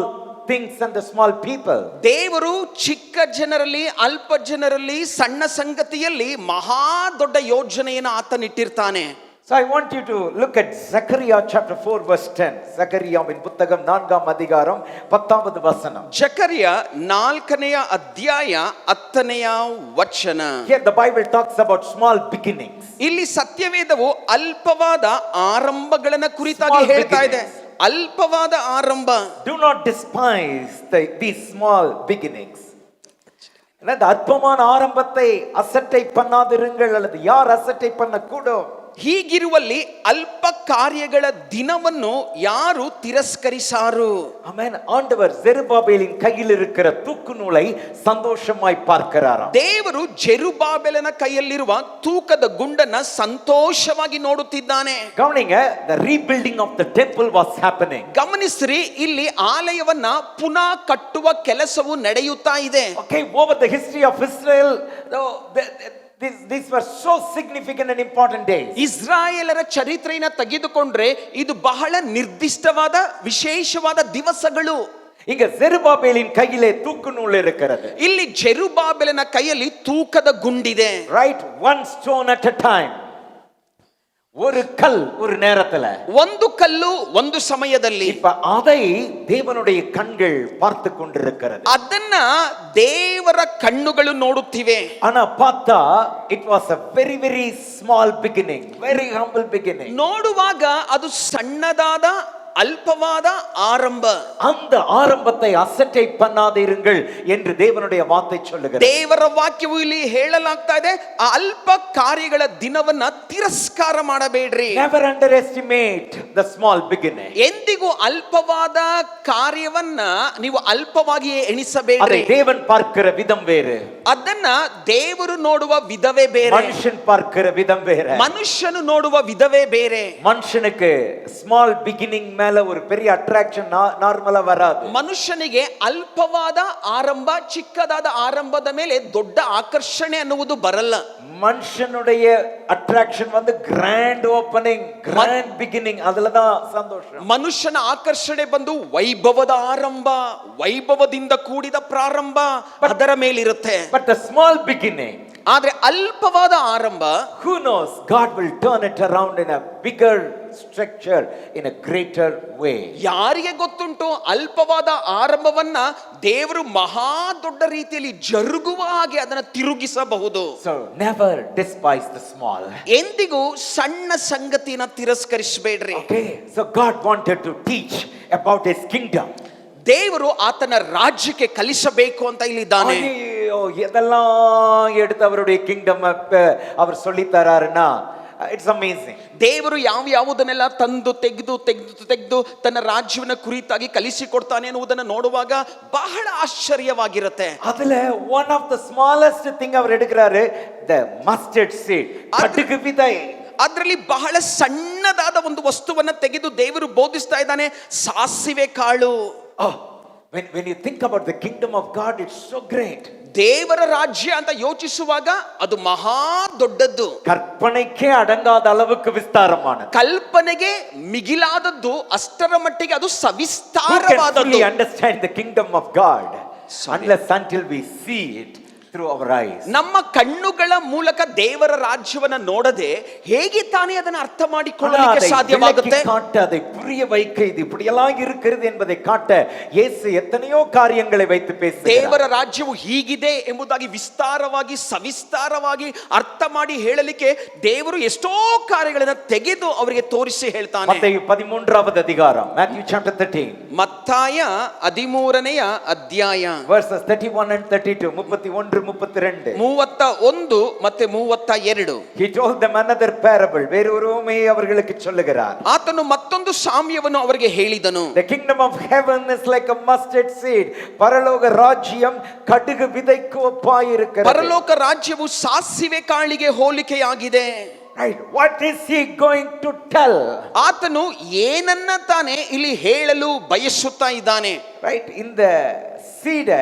things and the small people. ದೇವರು ಚಿಕ್ಕ ಜನರಲ್ಲಿ, ಅಲ್ಪ ಜನರಲ್ಲಿ, ಸಣ್ಣ ಸಂಗತಿಯಲ್ಲಿ ಮಹಾ ದೊಡ್ಡ ಯೋಜನೆಯನ್ನು ಆತನಿಟ್ಟಿರ್ತಾನೆ. So I want you to look at Zechariah chapter 4 verse 10. Zechariahவின் புத்தகம் 4ஆம் அதிகாரம் 10வது வசனம். ಜಕರಿಯ 4ನೆಯ ಅಧ್ಯಾಯ 10ನೆಯ ವಚನ. Here the Bible talks about small beginnings. ಇಲ್ಲಿ ಸತ್ಯವೇದವು ಅಲ್ಪವಾದ ಆರಂಭಗಳನ್ನ ಕುರಿತಾಗಿ Small ಹೇಳ್ತಾ ಇದೆ. beginnings. ಅಲ್ಪವಾದ ಆರಂಭ. Do not despise these small beginnings. அந்த அற்பமான ஆரம்பத்தை அசட்டை பண்ணாதிருங்கள், அல்லது யார் அசட்டை பண்ணக்கூடும். ಹೀಗಿರುವಲ್ಲಿ ಅಲ್ಪ ಕಾರ್ಯಗಳ ದಿನವನ್ನು ಯಾರು ತಿರಸ್ಕರಿಸಾರು? ಆಮೆನ್. ಆಂಡவர் ಜೆರುಬ್ಬಾಬೆಲಿன் கையில் இருக்கிற தூக்கு நூலை சந்தோஷமாய் பார்க்கிறாராம். ದೇವರು ಜೆರುಬ್ಬಾಬೆಲನ ಕೈಯಲ್ಲಿರುವ ತೂಕದ ಗುಂಡನ್ನ ಸಂತೋಷವಾಗಿ ನೋಡುತ್ತಿದ್ದಾನೆ. ಗಮನಿங்க, the rebuilding of the temple was happening. ಗಮನಿಸ್ರಿ, ಇಲ್ಲಿ ಆಲಯವನ್ನ ಪುನಃ ಕಟ್ಟುವ ಕೆಲಸವು ನಡೆಯುತ್ತಾ ಇದೆ. Okay, over the history of Israel, these were so significant and important days. ಇಸ್ರಾಯೇಲರ ಚರಿತ್ರೆಯನ್ನು ತೆಗೆದುಕೊಂಡ್ರೆ ಇದು ಬಹಳ ನಿರ್ದಿಷ್ಟವಾದ ವಿಶೇಷವಾದ ದಿವಸಗಳು. இங்க ஜெருபாபேலின் கையிலே தூக்கு நூல் இருக்கிறது. ಇಲ್ಲಿ ಜೆರುಬ್ಬಾಬೆಲನ ಕೈಯಲ್ಲಿ ತೂಕದ ಗುಂಡಿದೆ. Right, one stone at a time. ஒரு கல் ஒரு நேரத்துல, ಒಂದು ಕಲ್ಲು ಒಂದು ಸಮಯದಲ್ಲಿ. இப்ப அதை தேவனுடைய கண்கள் பார்த்து கொண்டிருக்கிறது. ಅದನ್ನ ದೇವರ ಕಣ್ಣುಗಳು ನೋಡುತ್ತಿವೆ. ஆனா பார்த்தா it was a very very small beginning, very humble beginning. ನೋಡುವಾಗ ಅದು ಸಣ್ಣದಾದ ಅಲ್ಪವಾದ ಆರಂಭ. அந்த ஆரம்பத்தை அசட்டை பண்ணாதிருங்கள் என்று தேவனுடைய வார்த்தை சொல்லுகிறது. ದೇವರ ವಾಕ್ಯವು ಇಲ್ಲಿ ಹೇಳಲಾಗ್ತಾ ಇದೆ, ಆ ಅಲ್ಪ ಕಾರ್ಯಗಳ ದಿನವನ್ನ ತಿರಸ್ಕಾರ ಮಾಡಬೇಡ್ರಿ. Never underestimate the small beginning. ಎಂದಿಗೂ ಅಲ್ಪವಾದ ಕಾರ್ಯವನ್ನ ನೀವು ಅಲ್ಪವಾಗಿ ಎಣಿಸಬೇಡ್ರಿ. அதை தேவன் பார்க்கிற விதம் வேறு, ಅದನ್ನ ದೇವರು ನೋಡುವ ವಿಧವೇ ಬೇರೆ, மனுஷன் பார்க்கிற விதம் வேற. ಮನುಷ್ಯನು ನೋಡುವ ವಿಧವೇ ಬೇರೆ. மனுஷனுக்கு ஸ்மால் பிகினிங் மேல ஒரு பெரிய அட்ராக்ஷன் நார்மலா வராது. ಮನುಷ್ಯನಿಗೆ ಅಲ್ಪವಾದ ಆರಂಭ, ಚಿಕ್ಕದಾದ ಆರಂಭದ ಮೇಲೆ ದೊಡ್ಡ ಆಕರ್ಷಣೆ ಅನ್ನುವುದು ಬರಲ್ಲ. மனுஷனுடைய அட்ராக்ஷன் வந்து கிராண்ட் ஓபனிங், கிராண்ட் பிகினிங், அதுல தான் சந்தோஷம். ಮನುಷ್ಯನ ಆಕರ್ಷಣೆ ಬಂದು ವೈಭವದ ಆರಂಭ, ವೈಭವದಿಂದ ಕೂಡಿದ ಪ್ರಾರಂಭ ಅದರ ಮೇಲಿರುತ್ತೆ. But the small beginning, ಆದ್ರೆ ಅಲ್ಪವಾದ ಆರಂಭ, who knows, God will turn it around in a bigger structure, in a greater way. ಯಾರಿಗೆ ಗೊತ್ತುಂಟು ಅಲ್ಪವಾದ ಆರಂಭವನ್ನ ದೇವರು ಮಹಾ ದೊಡ್ಡ ರೀತಿಯಲ್ಲಿ ಜರುಗುವ ಹಾಗೆ ಅದನ್ನ ತಿರುಗಿಸಬಹುದು. So never despise the small. ಎಂದಿಗೂ ಸಣ್ಣ ಸಂಗತಿನ ತಿರಸ್ಕರಿಸಬೇಡ್ರಿ. Okay, so God wanted to teach about his kingdom. ದೇವರು ಆತನ ರಾಜ್ಯಕ್ಕೆ ಕಲಿಸಬೇಕು ಅಂತ ಇಲ್ಲಿದ್ದಾನೆ. ஐயோ, எதெல்லாம் எடுத்து அவருடைய கிங்டம் அவர் சொல்லி தராருன்னா, it's amazing. ದೇವರು ಯಾವುದನ್ನೆಲ್ಲ ತಂದು ತೆಗೆದು ತನ್ನ ರಾಜ್ಯವನ್ನ ಕುರಿತಾಗಿ ಕಲಿಸಿಕೊಡ್ತಾನೆ ಎನ್ನುವುದನ್ನು ನೋಡುವಾಗ ಬಹಳ ಆಶ್ಚರ್ಯವಾಗಿರುತ್ತೆ. அதுல one of the smallest thing அவர் எடுக்கிறாரு, the mustard seed, கடுகு விதை. ಅದರಲ್ಲಿ ಬಹಳ ಸಣ್ಣದಾದ ಒಂದು ವಸ್ತುವನ್ನ ತೆಗೆದು ದೇವರು ಬೋಧಿಸ್ತಾ ಇದ್ದಾನೆ, ಸಾಸಿವೆ ಕಾಳು. Oh, when you think about the kingdom of God, it's so great. ದೇವರ ರಾಜ್ಯ ಅಂತ ಯೋಚಿಸುವಾಗ ಅದು ಮಹಾ ದೊಡ್ಡದ್ದು, கற்பனைக்கே அடங்காத அளவுக்கு விஸ்தாரமானது. ಕಲ್ಪನೆಗೆ ಮಿಗಿಲಾದದ್ದು, ಅಷ್ಟರ ಮಟ್ಟಿಗೆ ಅದು Who can ಸವಿಸ್ತಾರವಾದದ್ದು. fully understand the kingdom of God unless until we see it through our eyes? ನಮ್ಮ ಕಣ್ಣುಗಳ ಮೂಲಕ ದೇವರ ರಾಜ್ಯವನ್ನ ನೋಡದೆ ಹೇಗೆ ತಾನೇ ಅದನ್ನು ಅರ್ಥ ಮಾಡಿಕೊಳ್ಳಲಿಕ್ಕೆ ಸಾಧ್ಯವಾಗುತ್ತೆ? காட்ட, அதை புரிய வைக்க, இது இப்படியெல்லாம் இருக்கிறது என்பதை காட்ட இயேசு எத்தனையோ காரியங்களை வைத்து பேசுகிறார். ದೇವರ ರಾಜ್ಯವು ಹೀಗಿದೆ ಎಂಬುದಾಗಿ ವಿಸ್ತಾರವಾಗಿ ಸವಿಸ್ತಾರವಾಗಿ ಅರ್ಥ ಮಾಡಿ ಹೇಳಲಿಕ್ಕೆ ದೇವರು ಎಷ್ಟೋ ಕಾರ್ಯಗಳನ್ನು ತೆಗೆದು ಅವರಿಗೆ ತೋರಿಸಿ ಹೇಳ್ತಾನೆ. ಮತ್ತಾಯ 13வது அதிகாரம், Matthew chapter 13, ಮತ್ತಾಯ 13ನೇ ಅಧ್ಯಾಯ verses 31 and 32, 31 32. 31 ಮತ್ತೆ 32. He told them another parable, வேறொரு உவமையை அவர்களுக்கு சொல்லுகிறார். ಆತನು ಮತ್ತೊಂದು ಸಾಮ್ಯವನ್ನು ಅವರಿಗೆ ಹೇಳಿದನು. The kingdom of heaven is like a mustard seed. ಪರಲೋಕ ರಾಜ್ಯಂ ಕಡುಗು ವಿದೈக்கு ಒಪ್ಪಾಗಿರುತ್ತದೆ. ಪರಲೋಕ ರಾಜ್ಯವು ಸಾಸಿವೆ ಕಾಳಿಗೆ ಹೋಲಿಕೆಯಾಗಿದೆ. Right, what is he going to tell? ಆತನು ಏನನ್ನ ತಾನೇ ಇಲ್ಲಿ ಹೇಳಲು ಬಯಸುತ್ತಾ ಇದ್ದಾನೆ? Right, இந்த சீடை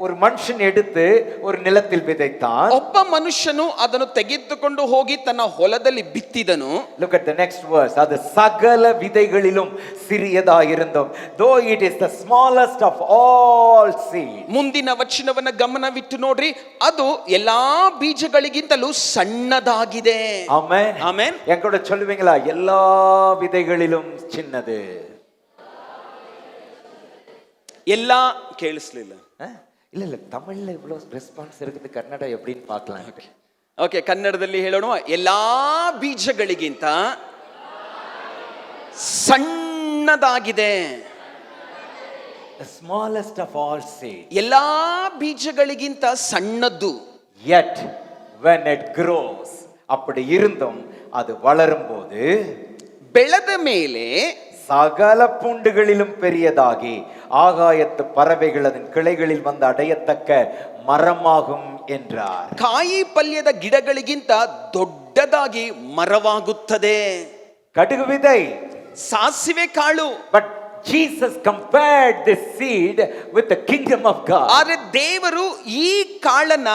ஒரு மனுஷன் எடுத்து ஒரு நிலத்தில் விதைத்தான். ಒಬ್ಬ ಮನುಷ್ಯನು ಅದನ್ನು ತೆಗೆದುಕೊಂಡು ಹೋಗಿ ತನ್ನ ಹೊಲದಲ್ಲಿ ಬಿತ್ತಿದನು. Look at the next verse. ಅದು ಸಕಲ ವಿதைகளிலும் சிறியதாயிருந்தும், though it is the smallest of all seeds. ಮುಂದಿನ ವಚನವನ್ನ ಗಮನವಿಟ್ಟು ನೋಡ್ರಿ, ಅದು ಎಲ್ಲಾ ಬೀಜಗಳಿಗಿಂತಲೂ ಸಣ್ಣದಾಗಿದೆ. ಆಮೆನ್. ಆಮೆನ್. என் கூட சொல்லுவீங்களா? எல்லா விதைகளிலும் சின்னது. ಎಲ್ಲಾ ಕೇಳಿಸ್ಲಿಲ್ಲ. இல்ல தமிழ்ல இவ்வளவு ரெஸ்பான்ஸ் இருக்குது, ಕನ್ನಡ எப்படின்னு பார்க்கலாம். ಓಕೆ, ಕನ್ನಡದಲ್ಲಿ ಹೇಳೋಣ. ಎಲ್ಲಾ ಬೀಜಗಳಿಗಿಂತ ಸಣ್ಣದಾಗಿದೆ. The smallest of all seeds. ಎಲ್ಲಾ ಬೀಜಗಳಿಗಿಂತ ಸಣ್ಣದ್ದು. Yet when it grows, அப்படி இருந்தும் அது வளரும் போது ಬೆಳೆದ ಮೇಲೆ சகல பூண்டுகளிலும் பெரியதாகி ஆகாயத்து பறவைகள் அதன் கிளைகளில் வந்து அடையத்தக்க மரமாகும் என்றார். ಕಾಯಿ ಪಲ್ಯದ ಗಿಡಗಳಿಗಿಂತ ದೊಡ್ಡದಾಗಿ ಮರವಾಗುತ್ತದೆ. கடுகு விதை, ಸಾಸಿವೆ ಕಾಳು. but Jesus compared this seed with the kingdom of God. ಆದರೆ ದೇವರು ಈ ಕಾಳನ್ನ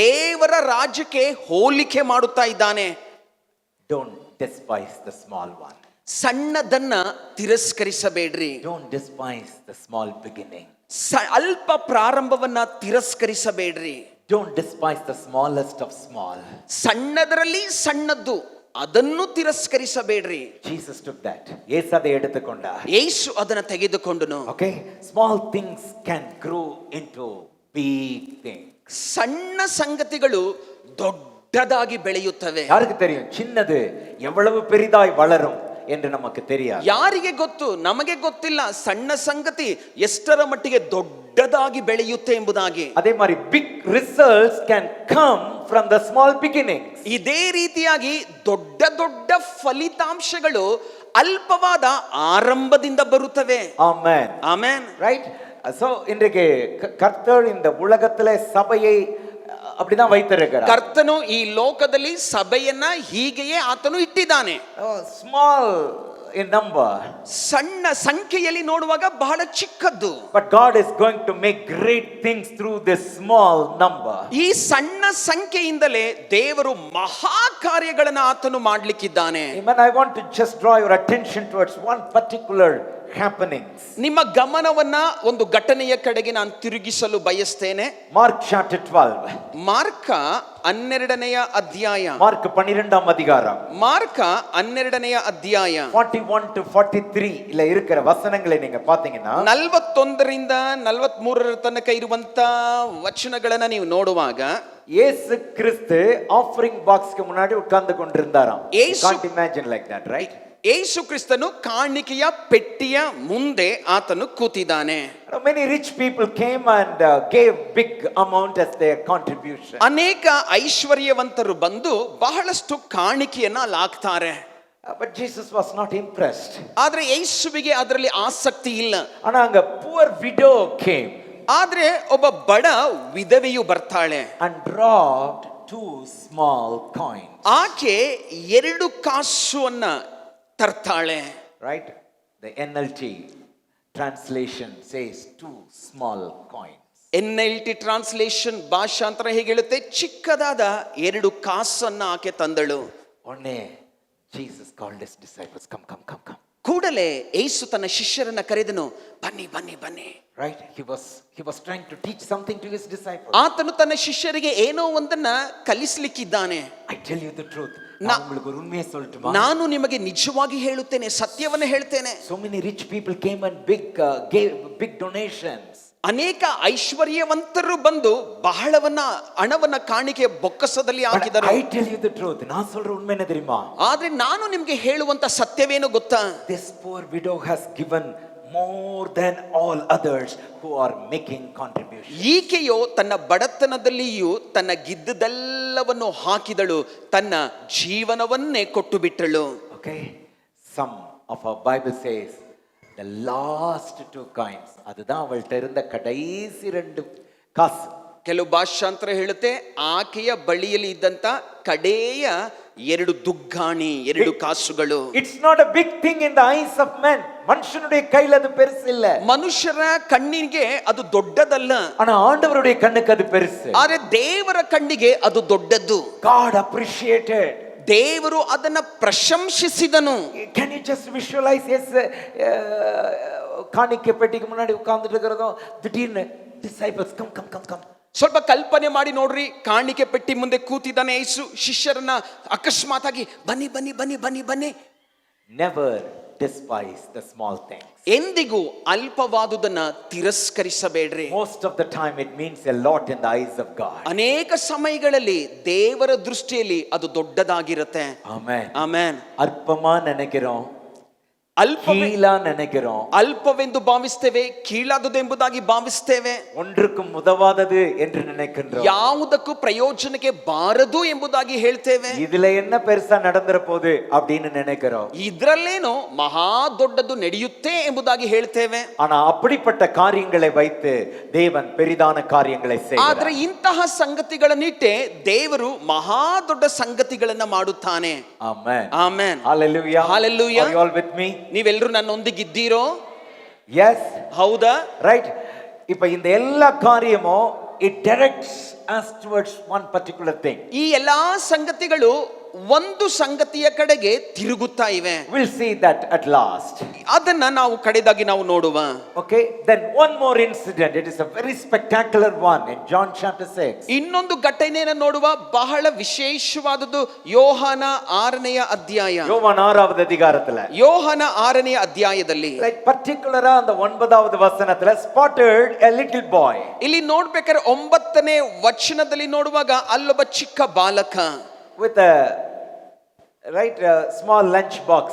ದೇವರ ರಾಜ್ಯಕ್ಕೆ ಹೋಲಿಕೆ ಮಾಡುತ್ತಾ ಇದ್ದಾನೆ. Don't despise the small one. ಸಣ್ಣದನ್ನ ತಿರಸ್ಕರಿಸಬೇಡ್ರಿ. Don't despise the small beginning. ಅಲ್ಪ ಪ್ರಾರಂಭವನ್ನ ತಿರಸ್ಕರಿಸಬೇಡ್ರಿ. Don't despise the smallest of small. ಸಣ್ಣದರಲ್ಲಿ ಸಣ್ಣದ್ದು, ಅದನ್ನು ತಿರಸ್ಕರಿಸಬೇಡ್ರಿ. Jesus took that. ಯೇಸು அதை எடுத்துக்கொண்டார். ಯೇಸು ಅದನ್ನ ತೆಗೆದುಕೊಂಡನು. Okay, small things can grow into big things. ಸಣ್ಣ ಸಂಗತಿಗಳು ದೊಡ್ಡದಾಗಿ ಬೆಳೆಯುತ್ತವೆ. யாருக்கு தெரியும் சின்னது எவ்வளவு பெரிதாய் வளரும் என்று நமக்கு தெரியாது. ಯಾರಿಗೆ ಗೊತ್ತು? ನಮಗೆ ಗೊತ್ತಿಲ್ಲ ಸಣ್ಣ ಸಂಗತಿ ಎಷ್ಟರ ಮಟ್ಟಿಗೆ ದೊಡ್ಡದಾಗಿ ಬೆಳೆಯುತ್ತೆ ಎಂಬುದಾಗಿ. அதே மாதிரி big results can come from the small beginnings. ಇದೇ ರೀತಿಯಾಗಿ ದೊಡ್ಡ ದೊಡ್ಡ ಫಲಿತಾಂಶಗಳು ಅಲ್ಪವಾದ ಆರಂಭದಿಂದ ಬರುತ್ತವೆ. Amen. ಆಮೆನ್. Right? So இன்றைக்கு கர்த்தர் இந்த உலகத்திலே சபையை அப்படிதான் வைத்திருக்கிறார். ಕರ್ತನು ಈ ಲೋಕದಲ್ಲಿ ಸಭೆಯನ್ನ ಹೀಗೆಯೇ ಆತನು ಇಟ್ಟಿದ್ದಾನೆ. Small in number, ಸಣ್ಣ ಸಂಖ್ಯೆಯಲ್ಲಿ ನೋಡುವಾಗ ಬಹಳ ಚಿಕ್ಕದ್ದು. but God is going to make great things through this small number. ಈ ಸಣ್ಣ ಸಂಖ್ಯೆಯಿಂದಲೇ ದೇವರು ಮಹಾ ಕಾರ್ಯಗಳನ್ನು ಆತನು ಮಾಡಲಿಕ್ಕಿದ್ದಾನೆ. Amen. I want to just draw your attention towards one particular happenings. ನಿಮ್ಮ ಗಮನವನ್ನ ಒಂದು ಘಟನೆಯ ಕಡೆಗೆ ನಾನು ತಿರುಗಿಸಲು ಬಯಸ್ತೇನೆ. Mark chapter 12. ಮಾರ್ಕ 12ನೆಯ ಅಧ್ಯಾಯ. ಮಾರ್ಕ್ 12ஆம் அதிகாரம். ಮಾರ್ಕ 12ನೆಯ ಅಧ್ಯಾಯ 41 to 43 இல்ல இருக்கிற வசனங்களை நீங்க பாத்தீங்கன்னா 41ರಿಂದ 43ರ ತನಕ ಇರುವಂತ ವಚನಗಳನ್ನ ನೀವು ನೋಡುವಾಗ இயேசு கிறிஸ்து ஆஃபரிங் பாக்ஸ்க்கு முன்னாடி உட்கார்ந்து கொண்டிருந்தாராம். இயேசு- Can't imagine like that, right? ಯೇಸು ಕ್ರಿಸ್ತನು ಕಾಣಿಕೆಯ ಪೆಟ್ಟಿಯ ಮುಂದೆ ಆತನು ಕೂತಿದ್ದಾನೆ. Many rich people came and gave big amount as their contribution. ಅನೇಕ ಐಶ್ವರ್ಯವಂತರು ಬಂದು ಬಹಳಷ್ಟು ಕಾಣಿಕೆಯನ್ನ ಅಲ್ಲಿ ಹಾಕ್ತಾರೆ. But Jesus was not impressed. ಆದ್ರೆ ಯೇಸುವಿಗೆ ಅದರಲ್ಲಿ ಆಸಕ್ತಿ ಇಲ್ಲ. ஆனா அங்க poor widow came ಆದ್ರೆ ಒಬ್ಬ ಬಡ ವಿಧವೆಯು ಬರ್ತಾಳೆ. and dropped 2 small coins. ಆಕೆ 2 ಕಾಸುವನ್ನ ತರ್ತಾಳೆ. Right? The NLT translation says 2 small coins. NLT translation ಭಾಷಾಂತರ ಹೇಗೆ ಹೇಳುತ್ತೆ, ಚಿಕ್ಕದಾದ 2 ಕಾಸನ್ನ ಆಕೆ ತಂದಳು. Only Jesus called his disciples, come, come, come, come. ಕೂಡಲೇ ಯೇಸು ತನ್ನ ಶಿಷ್ಯರನ್ನ ಕರೆದನು, ಬನ್ನಿ ಬನ್ನಿ ಬನ್ನಿ. Right? He was trying to teach something to his disciples. ಆತನು ತನ್ನ ಶಿಷ್ಯರಿಗೆ ಏನೋ ಒಂದನ್ನ ಕಲಿಸ್ಲಿಕ್ಕಿದ್ದಾನೆ. I tell you the truth. நான் உங்களுக்கு ஒரு உண்மையை சொல்லட்டுமா? ನಾನು ನಿಮಗೆ ನಿಜವಾಗಿ ಹೇಳುತ್ತೇನೆ, ಸತ್ಯವನ್ನ ಹೇಳ್ತೇನೆ. So many rich people came and gave big donations. ಅನೇಕ ಐಶ್ವರ್ಯವಂತರು ಬಂದು ಬಹಳವನ್ನ ಹಣವನ್ನ ಕಾಣಿಕೆ ಬೊಕ್ಕಸದಲ್ಲಿ But ಹಾಕಿದರು. I tell you the truth. நான் சொல்ற உண்மை என்ன தெரியுமா? ಆದ್ರೆ ನಾನು ನಿಮ್ಗೆ ಹೇಳುವಂತ ಸತ್ಯವೇನು ಗೊತ್ತಾ? This poor widow has given more than all others who are making contributions. ಈಕೆಯು ತನ್ನ ಬಡತನದಲ್ಲಿಯೂ ತನ್ನ ಗಿದ್ದದೆಲ್ಲವನ್ನು ಹಾಕಿದಳು, ತನ್ನ ಜೀವನವನ್ನೇ ಕೊಟ್ಟು ಬಿಟ್ಟಳು. Okay? Some of our Bible says the last 2 coins. அதுதான் அவள்கிட்ட இருந்த கடைசி 2 காசு. ಕೆಲವು ಭಾಷಾಂತರ ಹೇಳುತ್ತೆ ಆಕೆಯ ಬಳಿಯಲ್ಲಿ ಇದ್ದಂತ ಕಡೆಯ 2 ದುಗ್ಗಾಣಿ, 2 ಕಾಸುಗಳು. It's not a big thing in the eyes of men. மனுஷனுடைய கையில அது பெருசு இல்ல. ಮನುಷ್ಯರ ಕಣ್ಣಿಗೆ ಅದು ದೊಡ್ಡದಲ್ಲ, ஆனா ஆண்டவருடைய கண்ணுக்கு அது பெருசு. ಆದ್ರೆ ದೇವರ ಕಣ್ಣಿಗೆ ಅದು ದೊಡ್ಡದ್ದು. God appreciated. ದೇವರು ಅದನ್ನ ಪ್ರಶಂಸಿಸಿದನು. Can you just visualize? Yes, காணிக்கை பெட்டிக்கு முன்னாடி உட்கார்ந்துட்டு இருக்கிறதும் திடீர்னு disciples come. ಸ್ವಲ್ಪ ಕಲ್ಪನೆ ಮಾಡಿ ನೋಡ್ರಿ, ಕಾಣಿಕೆ ಪೆಟ್ಟಿ ಮುಂದೆ ಕೂತಿದ್ದಾನೆ ಯೇಸು, ಶಿಷ್ಯರನ್ನ ಅಕಸ್ಮಾತ್ ಆಗಿ ಬನ್ನಿ ಬನ್ನಿ ಬನ್ನಿ ಬನ್ನಿ ಬನ್ನಿ. Never despise the small things. ಎಂದಿಗೂ ಅಲ್ಪವಾದುದನ್ನ ತಿರಸ್ಕರಿಸಬೇಡ್ರಿ. Most of the time it means a lot in the eyes of God. ಅನೇಕ ಸಮಯಗಳಲ್ಲಿ ದೇವರ ದೃಷ್ಟಿಯಲ್ಲಿ ಅದು ದೊಡ್ಡದಾಗಿರುತ್ತೆ. Amen. ಆಮೆನ್. அற்பமா நினைக்கிறோம், ಅಲ್ಪವೇ கீழா நினைக்கிறோம், ಅಲ್ಪವೆಂದು ಭಾವಿಸ್ತೇವೆ, ಕೀಳಾದುದೆಂಬುದಾಗಿ ಭಾವಿಸ್ತೇವೆ, ஒன்றுக்கும் உதவாதது என்று நினைக்கின்றோம். ಯಾವುದಕ್ಕೂ ಪ್ರಯೋಜನಕ್ಕೆ ಬಾರದು ಎಂಬುದಾಗಿ ಹೇಳ್ತೇವೆ. இதுல என்ன பெருசா நடந்துற போகுது அப்படின்னு நினைக்கிறோம். ಇದ್ರಲ್ಲೇನೋ ಮಹಾ ದೊಡ್ಡದು ನಡೆಯುತ್ತೆ ಎಂಬುದಾಗಿ ಹೇಳ್ತೇವೆ. ஆனா அப்படிப்பட்ட காரியங்களை வைத்து தேவன் பெரிதான காரியங்களை ಆದ್ರೆ செய்கிறார். ಇಂತಹ ಸಂಗತಿಗಳನ್ನಿಟ್ಟೆ ದೇವರು ಮಹಾ ದೊಡ್ಡ ಸಂಗತಿಗಳನ್ನ ಮಾಡುತ್ತಾನೆ. Amen. Amen. Hallelujah. Hallelujah. Are you all with me? ನೀವೆಲ್ಲರೂ ನನ್ನೊಂದಿಗಿದ್ದೀರೋ? Yes. ಹೌದಾ? Right. இப்ப இந்த எல்லா காரியமும் it directs us towards one particular thing. ಈ ಎಲ್ಲಾ ಸಂಗತಿಗಳು ಒಂದು ಸಂಗತಿಯ ಕಡೆಗೆ ತಿರುಗುತ್ತಾ ಇವೆ. We'll see that at last. ಅದನ್ನ ನಾವು ಕಡೆದಾಗಿ ನಾವು ನೋಡುವ. Okay, then one more incident. It is a very spectacular one in John chapter 6. ಇನ್ನೊಂದು ಘಟನೆಯನ್ನು ನೋಡುವ, ಬಹಳ ವಿಶೇಷವಾದದ್ದು ಯೋಹಾನ 6ನೇ ಅಧ್ಯಾಯ. யோவான் 6வது அதிகாரத்துல, ಯೋಹಾನ 6ನೇ ಅಧ್ಯಾಯದಲ್ಲಿ like particularly on the 9வது வசனத்துல spotted a little boy. ಇಲ್ಲಿ ನೋಡ್ಬೇಕಾದ್ರೆ 9ನೇ ವಚನದಲ್ಲಿ ನೋಡುವಾಗ ಅಲ್ಲೊಬ್ಬ ಚಿಕ್ಕ ಬಾಲಕ with a small lunch box.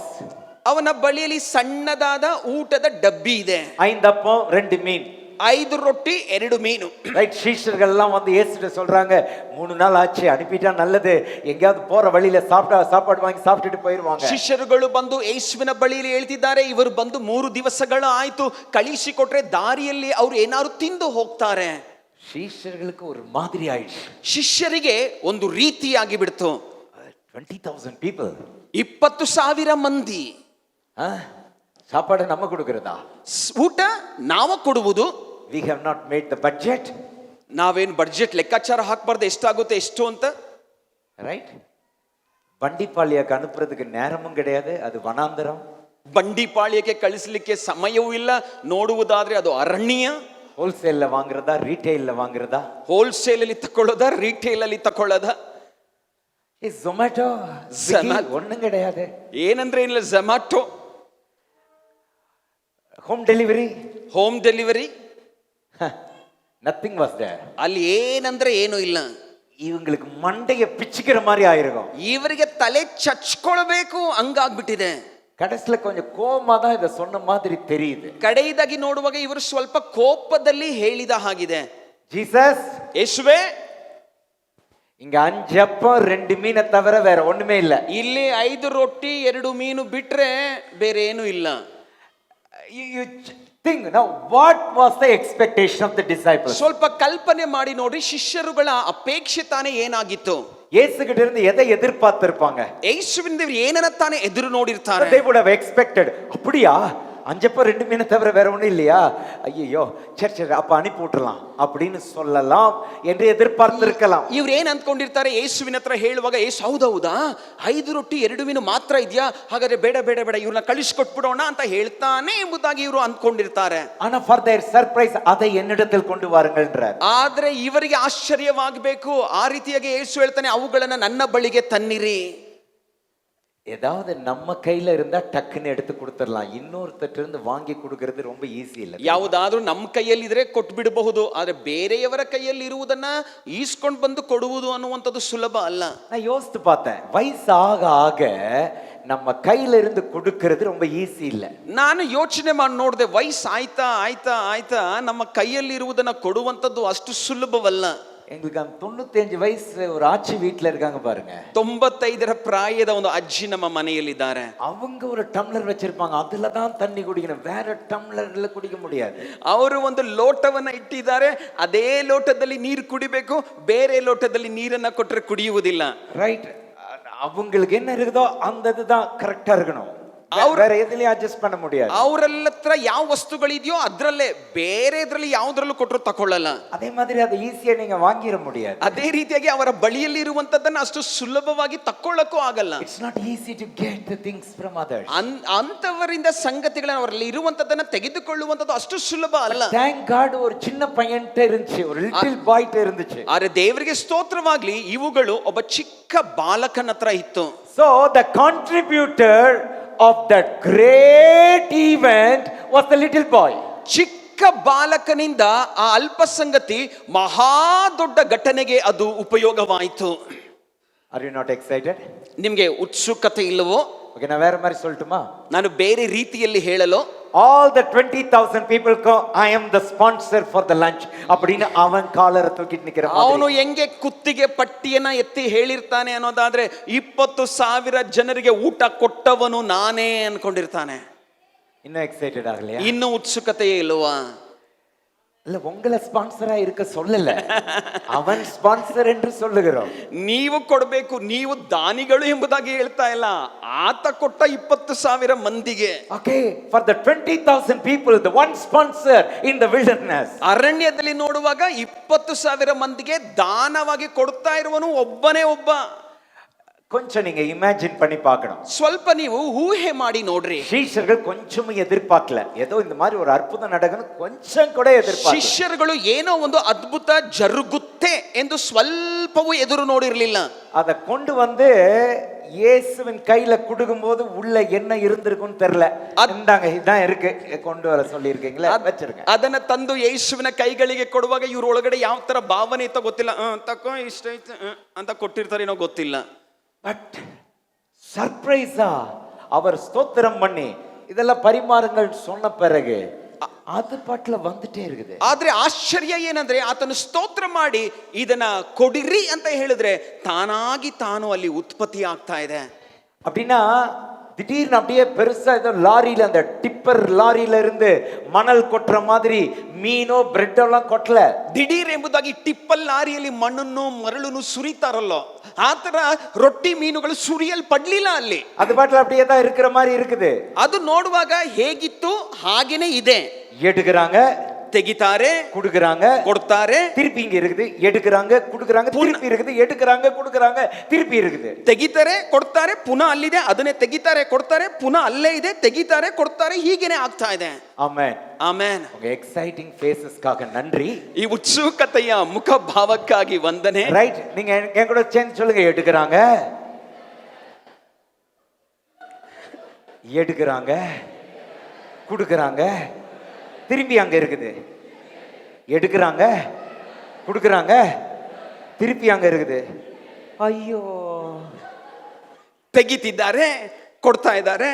ಅವನ ಬಳಿಯಲ್ಲಿ ಸಣ್ಣದಾದ ಊಟದ ಡಬ್ಬಿ ಇದೆ. 5 அப்பம் 2 மீன். 5 ರೊಟ್ಟಿ 2 ಮೀನು. ரைட், சீஷர்கள் எல்லாம் வந்து இயேசுட்ட சொல்றாங்க, 3 நாள் ஆச்சு, அனுப்பிட்டா நல்லது, எங்கயாவது போற வழியில சாப்பாடு வாங்கி சாப்பிட்டுட்டு போயிருவாங்க. ಶಿಷ್ಯರುಗಳು ಬಂದು ಯೇಸುವಿನ ಬಳಿಯಲ್ಲಿ ಹೇಳ್ತಿದ್ದಾರೆ, ಇವರು ಬಂದು 3 ದಿವಸಗಳು ಆಯ್ತು, ಕಳಿಸಿಕೊಟ್ರೆ ದಾರಿಯಲ್ಲಿ ಅವರು ಏನಾದ್ರು ತಿಂದು ಹೋಗ್ತಾರೆ. சீஷர்களுக்கு ஒரு மாதிரி ஆயிடுச்சு. ಶಿಷ್ಯರಿಗೆ ಒಂದು ರೀತಿಯಾಗಿ ಬಿಡ್ತು. 20,000 people. 20,000 ಮಂದಿ. சாப்பாடு நம்ம கொடுக்கிறதா? ಊಟ ನಾವು ಕೊಡುವುದು. We have not made the budget. ನಾವೇನು ಬಡ್ಜೆಟ್ ಲೆಕ್ಕಾಚಾರ ಹಾಕಬಾರ್ದು, ಎಷ್ಟಾಗುತ್ತೆ ಎಷ್ಟು ಅಂತ. ரைட், வண்டிப்பாளையக்கு அனுப்புறதுக்கு நேரமும் கிடையாது, அது வனாந்தரம். ಬಂಡಿಪಾಳ್ಯಕ್ಕೆ ಕಳಿಸ್ಲಿಕ್ಕೆ ಸಮಯವೂ ಇಲ್ಲ, ನೋಡುವುದಾದ್ರೆ ಅದು ಅರಣ್ಯ. ஹோல்சேல்ல வாங்குறதா ரீட்டைல்ல வாங்குறதா? ಹೋಲ್ಸೇಲ್ ಅಲ್ಲಿ ತಕೊಳ್ಳೋದ, ರಿಟೇಲ್ ಅಲ್ಲಿ ತಕೊಳ್ಳೋದ? ஜொமேட்டோ ஒண்ணும் கிடையாது. ಏನಂದ್ರೆ ಇಲ್ಲ, Zomato, home delivery, home delivery, nothing was there. ಅಲ್ಲಿ ಏನಂದ್ರೆ ಏನು ಇಲ್ಲ. இவங்களுக்கு மண்டைய பிச்சுக்கிற மாதிரி ஆயிருக்கும். ಇವರಿಗೆ ತಲೆ ಚಚ್ಕೊಳ್ಬೇಕು ಹಂಗಾಗ್ಬಿಟ್ಟಿದೆ. கடைசில கொஞ்சம் கோபமா தான் இதை சொன்ன மாதிரி தெரியுது. ಕಡೆಯದಾಗಿ ನೋಡುವಾಗ ಇವರು ಸ್ವಲ್ಪ ಕೋಪದಲ್ಲಿ ಹೇಳಿದ ಹಾಗಿದೆ. ஜீசஸ், ಯೇಸುವೆ, இங்க 5 அப்பம் 2 மீனை தவிர வேற ஒண்ணுமே இல்ல. ಇಲ್ಲಿ 5 ರೊಟ್ಟಿ 2 ಮೀನು ಬಿಟ್ರೆ ಬೇರೆ ಏನು ಇಲ್ಲ. You think now what was the expectation of the disciples? ಸ್ವಲ್ಪ ಕಲ್ಪನೆ ಮಾಡಿ ನೋಡ್ರಿ, ಶಿಷ್ಯರುಗಳ ಅಪೇಕ್ಷೆ ತಾನೇ ಏನಾಗಿತ್ತು? இயேசு கிட்ட இருந்து எதை எதிர்பார்த்திருப்பாங்க? ಯೇಸುವಿನಿಂದ ಏನನ್ನ ತಾನೇ ಎದುರು ನೋಡಿರ್ತಾರೆ? They would have expected, அப்படியா 5 அப்பம் 2 மீனை தவிர வேற ஒண்ணும் இல்லையா, ஐயோ சரி சரி அப்ப அனுப்பி விட்டுறலாம் அப்படின்னு சொல்லலாம் என்று எதிர்பார்த்திருக்கலாம். ಇವ್ರು ಏನ್ ಅಂದ್ಕೊಂಡಿರ್ತಾರೆ? ಯೇಸುವಿನ ಹತ್ರ ಹೇಳುವಾಗ, ಯೇಸು ಹೌದೌದಾ 5 ರೊಟ್ಟಿ 2 ಮೀನು ಮಾತ್ರ ಇದೆಯಾ, ಹಾಗಾದ್ರೆ ಬೇಡ ಬೇಡ ಬೇಡ ಇವ್ರನ್ನ ಕಳಿಸ್ಕೊಟ್ಬಿಡೋಣ ಅಂತ ಹೇಳ್ತಾನೆ ಎಂಬುದಾಗಿ ಇವರು ಅಂದ್ಕೊಂಡಿರ್ತಾರೆ. ஆனா for their surprise அதை என்னிடத்தில் கொண்டு வாருங்கள்ன்றார். ಆದ್ರೆ ಇವರಿಗೆ ಆಶ್ಚರ್ಯವಾಗಬೇಕು. ಆ ರೀತಿಯಾಗಿ ಯೇಸು ಹೇಳ್ತಾನೆ, ಅವುಗಳನ್ನ ನನ್ನ ಬಳಿಗೆ ತನ್ನಿರಿ. ஏதாவது நம்ம கையில இருந்தா டக்குன்னு எடுத்து கொடுத்துடலாம், இன்னொருத்தட்ட இருந்து வாங்கி கொடுக்கிறது ரொம்ப ஈஸி இல்ல. ಯಾವುದಾದ್ರೂ ನಮ್ಮ ಕೈಯಲ್ಲಿ ಇದ್ರೆ ಕೊಟ್ಟು ಬಿಡಬಹುದು, ಆದ್ರೆ ಬೇರೆಯವರ ಕೈಯಲ್ಲಿ ಇರುವುದನ್ನ ಈಸ್ಕೊಂಡು ಬಂದು ಕೊಡುವುದು ಅನ್ನುವಂಥದ್ದು ಸುಲಭ ಅಲ್ಲ. நான் யோசித்து பார்த்தேன், வயசு ஆக ஆக நம்ம கையில இருந்து கொடுக்கிறது ரொம்ப ஈஸி இல்ல. ನಾನು ಯೋಚನೆ ಮಾಡಿ ನೋಡಿದೆ, ವಯಸ್ಸು ಆಯ್ತಾ ಆಯ್ತಾ ಆಯ್ತಾ ನಮ್ಮ ಕೈಯಲ್ಲಿ ಇರುವುದನ್ನ ಕೊಡುವಂಥದ್ದು ಅಷ್ಟು ಸುಲಭವಲ್ಲ. எங்களுக்கு 95 வயசு ஒரு ஆச்சி வீட்டுல இருக்காங்க பாருங்க. 95ರ ಪ್ರಾಯದ ಒಂದು ಅಜ್ಜಿ ನಮ್ಮ ಮನೆಯಲ್ಲಿದ್ದಾರೆ. அவங்க ஒரு டம்ளர் வச்சிருப்பாங்க, அதுல தான் தண்ணி குடிக்கணும், வேற டம்ளர்ல குடிக்க முடியாது. ಅವರು ಒಂದು ಲೋಟವನ್ನ ಇಟ್ಟಿದ್ದಾರೆ, ಅದೇ ಲೋಟದಲ್ಲಿ ನೀರು ಕುಡಿಬೇಕು, ಬೇರೆ ಲೋಟದಲ್ಲಿ ನೀರನ್ನ ಕೊಟ್ಟರೆ ಕುಡಿಯುವುದಿಲ್ಲ. ரைட், அவங்களுக்கு என்ன இருக்குதோ அந்த இதுதான் கரெக்டா இருக்கணும், வேற எதுலயும் அட்ஜஸ்ட் பண்ண முடியாது. ಅವರಲ್ಲತ್ರ ಯಾವ ವಸ್ತುಗಳಿದೆಯೋ ಅದ್ರಲ್ಲೇ, ಬೇರೆ ಇದ್ರಲ್ಲಿ ಯಾವ್ದ್ರಲ್ಲೂ ಕೊಟ್ಟರು ತಕೊಳ್ಳಲ್ಲ. அதே மாதிரி அதை ஈஸியா நீங்க வாங்கிர முடியாது. ಅದೇ ರೀತಿಯಾಗಿ ಅವರ ಬಳಿಯಲ್ಲಿ ಇರುವಂತದ್ದನ್ನ ಅಷ್ಟು ಸುಲಭವಾಗಿ ತಕೊಳ್ಳಕ್ಕೂ ಆಗಲ್ಲ. It's not easy to get the things from others. ಅಂತವರಿಂದ ಸಂಗತಿಗಳನ್ನ ಅವರಲ್ಲಿ ಇರುವಂತದ್ದನ್ನ ತೆಗೆದುಕೊಳ್ಳುವಂತದ್ದು ಅಷ್ಟು ಸುಲಭ ಅಲ್ಲ. Thank God ஒரு சின்ன பையன்ட்ட இருந்துச்சு, ஒரு லிட்டில் பாய்ட்ட இருந்துச்சு. ಆದ್ರೆ ದೇವರಿಗೆ ಸ್ತೋತ್ರವಾಗ್ಲಿ, ಇವುಗಳು ಒಬ್ಬ ಚಿಕ್ಕ ಬಾಲಕನ ಹತ್ರ ಇತ್ತು. So the contributor of that great event was the little boy. ಚಿಕ್ಕ ಬಾಲಕನಿಂದ ಆ ಅಲ್ಪ ಸಂಗತಿ ಮಹಾ ದೊಡ್ಡ ಘಟನೆಗೆ ಅದು ಉಪಯೋಗವಾಯಿತು. Are you not excited? ನಿಮ್ಗೆ ಉತ್ಸುಕತೆ ಇಲ್ಲವೋ? Okay, நான் வேற மாதிரி சொல்லட்டுமா? ನಾನು ಬೇರೆ ರೀತಿಯಲ್ಲಿ ಹೇಳಲು, all the 20,000 people go, I am the sponsor for the lunch அப்படினு அவன் காலரை தூக்கிட்டு நிக்கிற மாதிரி. ಅವನು ಹೆಂಗೆ ಕುತ್ತಿಗೆ ಪಟ್ಟಿಯನ್ನ ಎತ್ತಿ ಹೇಳಿರ್ತಾನೆ ಅನ್ನೋದಾದ್ರೆ 20,000 ಜನರಿಗೆ ಊಟ ಕೊಟ್ಟವನು ನಾನೇ ಅನ್ಕೊಂಡಿರ್ತಾನೆ. இன்னும் எக்ஸைட்டட் ஆகலையா? ಇನ್ನು ಉತ್ಸುಕತೆಯೇ ಇಲ್ವಾ? இல்ல, உங்களை ஸ்பான்சரா இருக்க சொல்லல, அவன் ஸ்பான்சர் என்று சொல்லுகிறோம். ನೀವು ಕೊಡಬೇಕು, ನೀವು ದಾನಿಗಳು ಎಂಬುದಾಗಿ ಹೇಳ್ತಾ ಇಲ್ಲ, ಆತ ಕೊಟ್ಟ 20,000 ಮಂದಿಗೆ. Okay, for the 20,000 people, the one sponsor in the wilderness. ಅರಣ್ಯದಲ್ಲಿ ನೋಡುವಾಗ 20,000 ಮಂದಿಗೆ ದಾನವಾಗಿ ಕೊಡ್ತಾ ಇರುವನು ಒಬ್ಬನೇ ಒಬ್ಬ. கொஞ்சம் நீங்க இமேஜின் பண்ணி பார்க்கணும். ಸ್ವಲ್ಪ ನೀವು ಊಹೆ ಮಾಡಿ ನೋಡ್ರಿ. ಶಿಷ್ಯர்கள் கொஞ்சமும் எதிர்பார்க்கல, ஏதோ இந்த மாதிரி ஒரு அற்புதம் நடக்கணும் கொஞ்சம் கூட எதிர்பார்க்கல. ಶಿಷ್ಯರುಗಳು ಏನೋ ಒಂದು ಅದ್ಭುತ ಜರುಗುತ್ತೆ ಎಂದು ಸ್ವಲ್ಪವೂ ಎದುರು ನೋಡಿರಲಿಲ್ಲ. அதை கொண்டு வந்து இயேசுவின் கையில கொடுக்கும்போது உள்ள என்ன இருந்திருக்குன்னு தெரியல. இந்தாங்க இதான் இருக்கு, கொண்டு வர சொல்லி இருக்கீங்களா, வச்சிருங்க. ಅದನ್ನ ತಂದು ಯೇಸುವಿನ ಕೈಗಳಿಗೆ ಕೊಡುವಾಗ ಇವ್ರ ಒಳಗಡೆ ಯಾವ ತರ ಭಾವನೆ ಇತ್ತ ಗೊತ್ತಿಲ್ಲ, ತಕೋ ಇಷ್ಟ ಐತೆ ಅಂತ ಕೊಟ್ಟಿರ್ತಾರೇನೋ ಗೊತ್ತಿಲ್ಲ. பட் சர்ப்ரைஸா அவர் ஸ்தோத்திரம் பண்ணி இதெல்லாம் பரிமாறுங்கள் சொன்ன பிறகு அது பாட்டுல வந்துட்டே இருக்குது. ಆದ್ರೆ ಆಶ್ಚರ್ಯ ಏನಂದ್ರೆ, ಆತನು ಸ್ತೋತ್ರ ಮಾಡಿ ಇದನ್ನ ಕೊಡಿರಿ ಅಂತ ಹೇಳಿದ್ರೆ ತಾನಾಗಿ ತಾನು ಅಲ್ಲಿ ಉತ್ಪತ್ತಿ ಆಗ್ತಾ ಇದೆ. அப்படின்னா திடீர்னு அப்படியே பெருசா ஏதோ லாரியில, அந்த டிப்பர் லாரியில இருந்து மணல் கொட்டுற மாதிரி மீனோ பிரெட் எல்லாம் கொட்டல. ದಿಢೀರ್ ಎಂಬುದಾಗಿ ಟಿಪ್ಪಲ್ ಲಾರಿಯಲ್ಲಿ ಮಣ್ಣನ್ನು ಮರಳನ್ನು ಸುರಿತಾರಲ್ಲೋ, ಆತರ ರೊಟ್ಟಿ ಮೀನುಗಳು ಸುರಿಯಲ್ಪಡ್ಲಿಲ್ಲ ಅಲ್ಲಿ. அது பாட்டுல அப்படியே தான் இருக்கிற மாதிரி இருக்குது. ಅದು ನೋಡುವಾಗ ಹೇಗಿತ್ತು ಹಾಗೇನೆ ಇದೆ. எடுக்கிறாங்க, ತೆಗಿತಾರೆ, குடுக்குறாங்க, ಕೊಡ್ತಾರೆ, திருப்பி இங்க இருக்குது, எடுக்கிறாங்க, குடுக்குறாங்க, திருப்பி இருக்குது, எடுக்கிறாங்க, குடுக்குறாங்க, திருப்பி இருக்குது. ತೆಗಿತಾರೆ, ಕೊಡ್ತಾರೆ, ಪುನಃ ಅಲ್ಲಿದೆ, ಅದನ್ನೇ ತೆಗಿತಾರೆ, ಕೊಡ್ತಾರೆ, ಪುನಃ ಅಲ್ಲೇ ಇದೆ, ತೆಗಿತಾರೆ, ಕೊಡ್ತಾರೆ, ಹೀಗೇನೆ ಆಗ್ತಾ ಇದೆ. ಆಮೆನ್. ಆಮೆನ್. உங்க எக்ஸைட்டிங் ஃபேஸஸ்க்காக நன்றி. ಈ ಉತ್ಸುಕತೆಯ ಮುಖ ಭಾವಕ್ಕಾಗಿ ವಂದನೆ. ரைட், நீங்க என் கூட சேர்ந்து சொல்லுங்க. எடுக்கிறாங்க, எடுக்கிறாங்க, குடுக்குறாங்க, திரும்பி அங்க இருக்குது, எடுக்கிறாங்க, குடுக்குறாங்க, திருப்பி அங்க இருக்குது. ಅಯ್ಯೋ, ತೆಗಿತಿದ್ದಾರೆ, ಕೊಡ್ತಾ ಇದ್ದಾರೆ,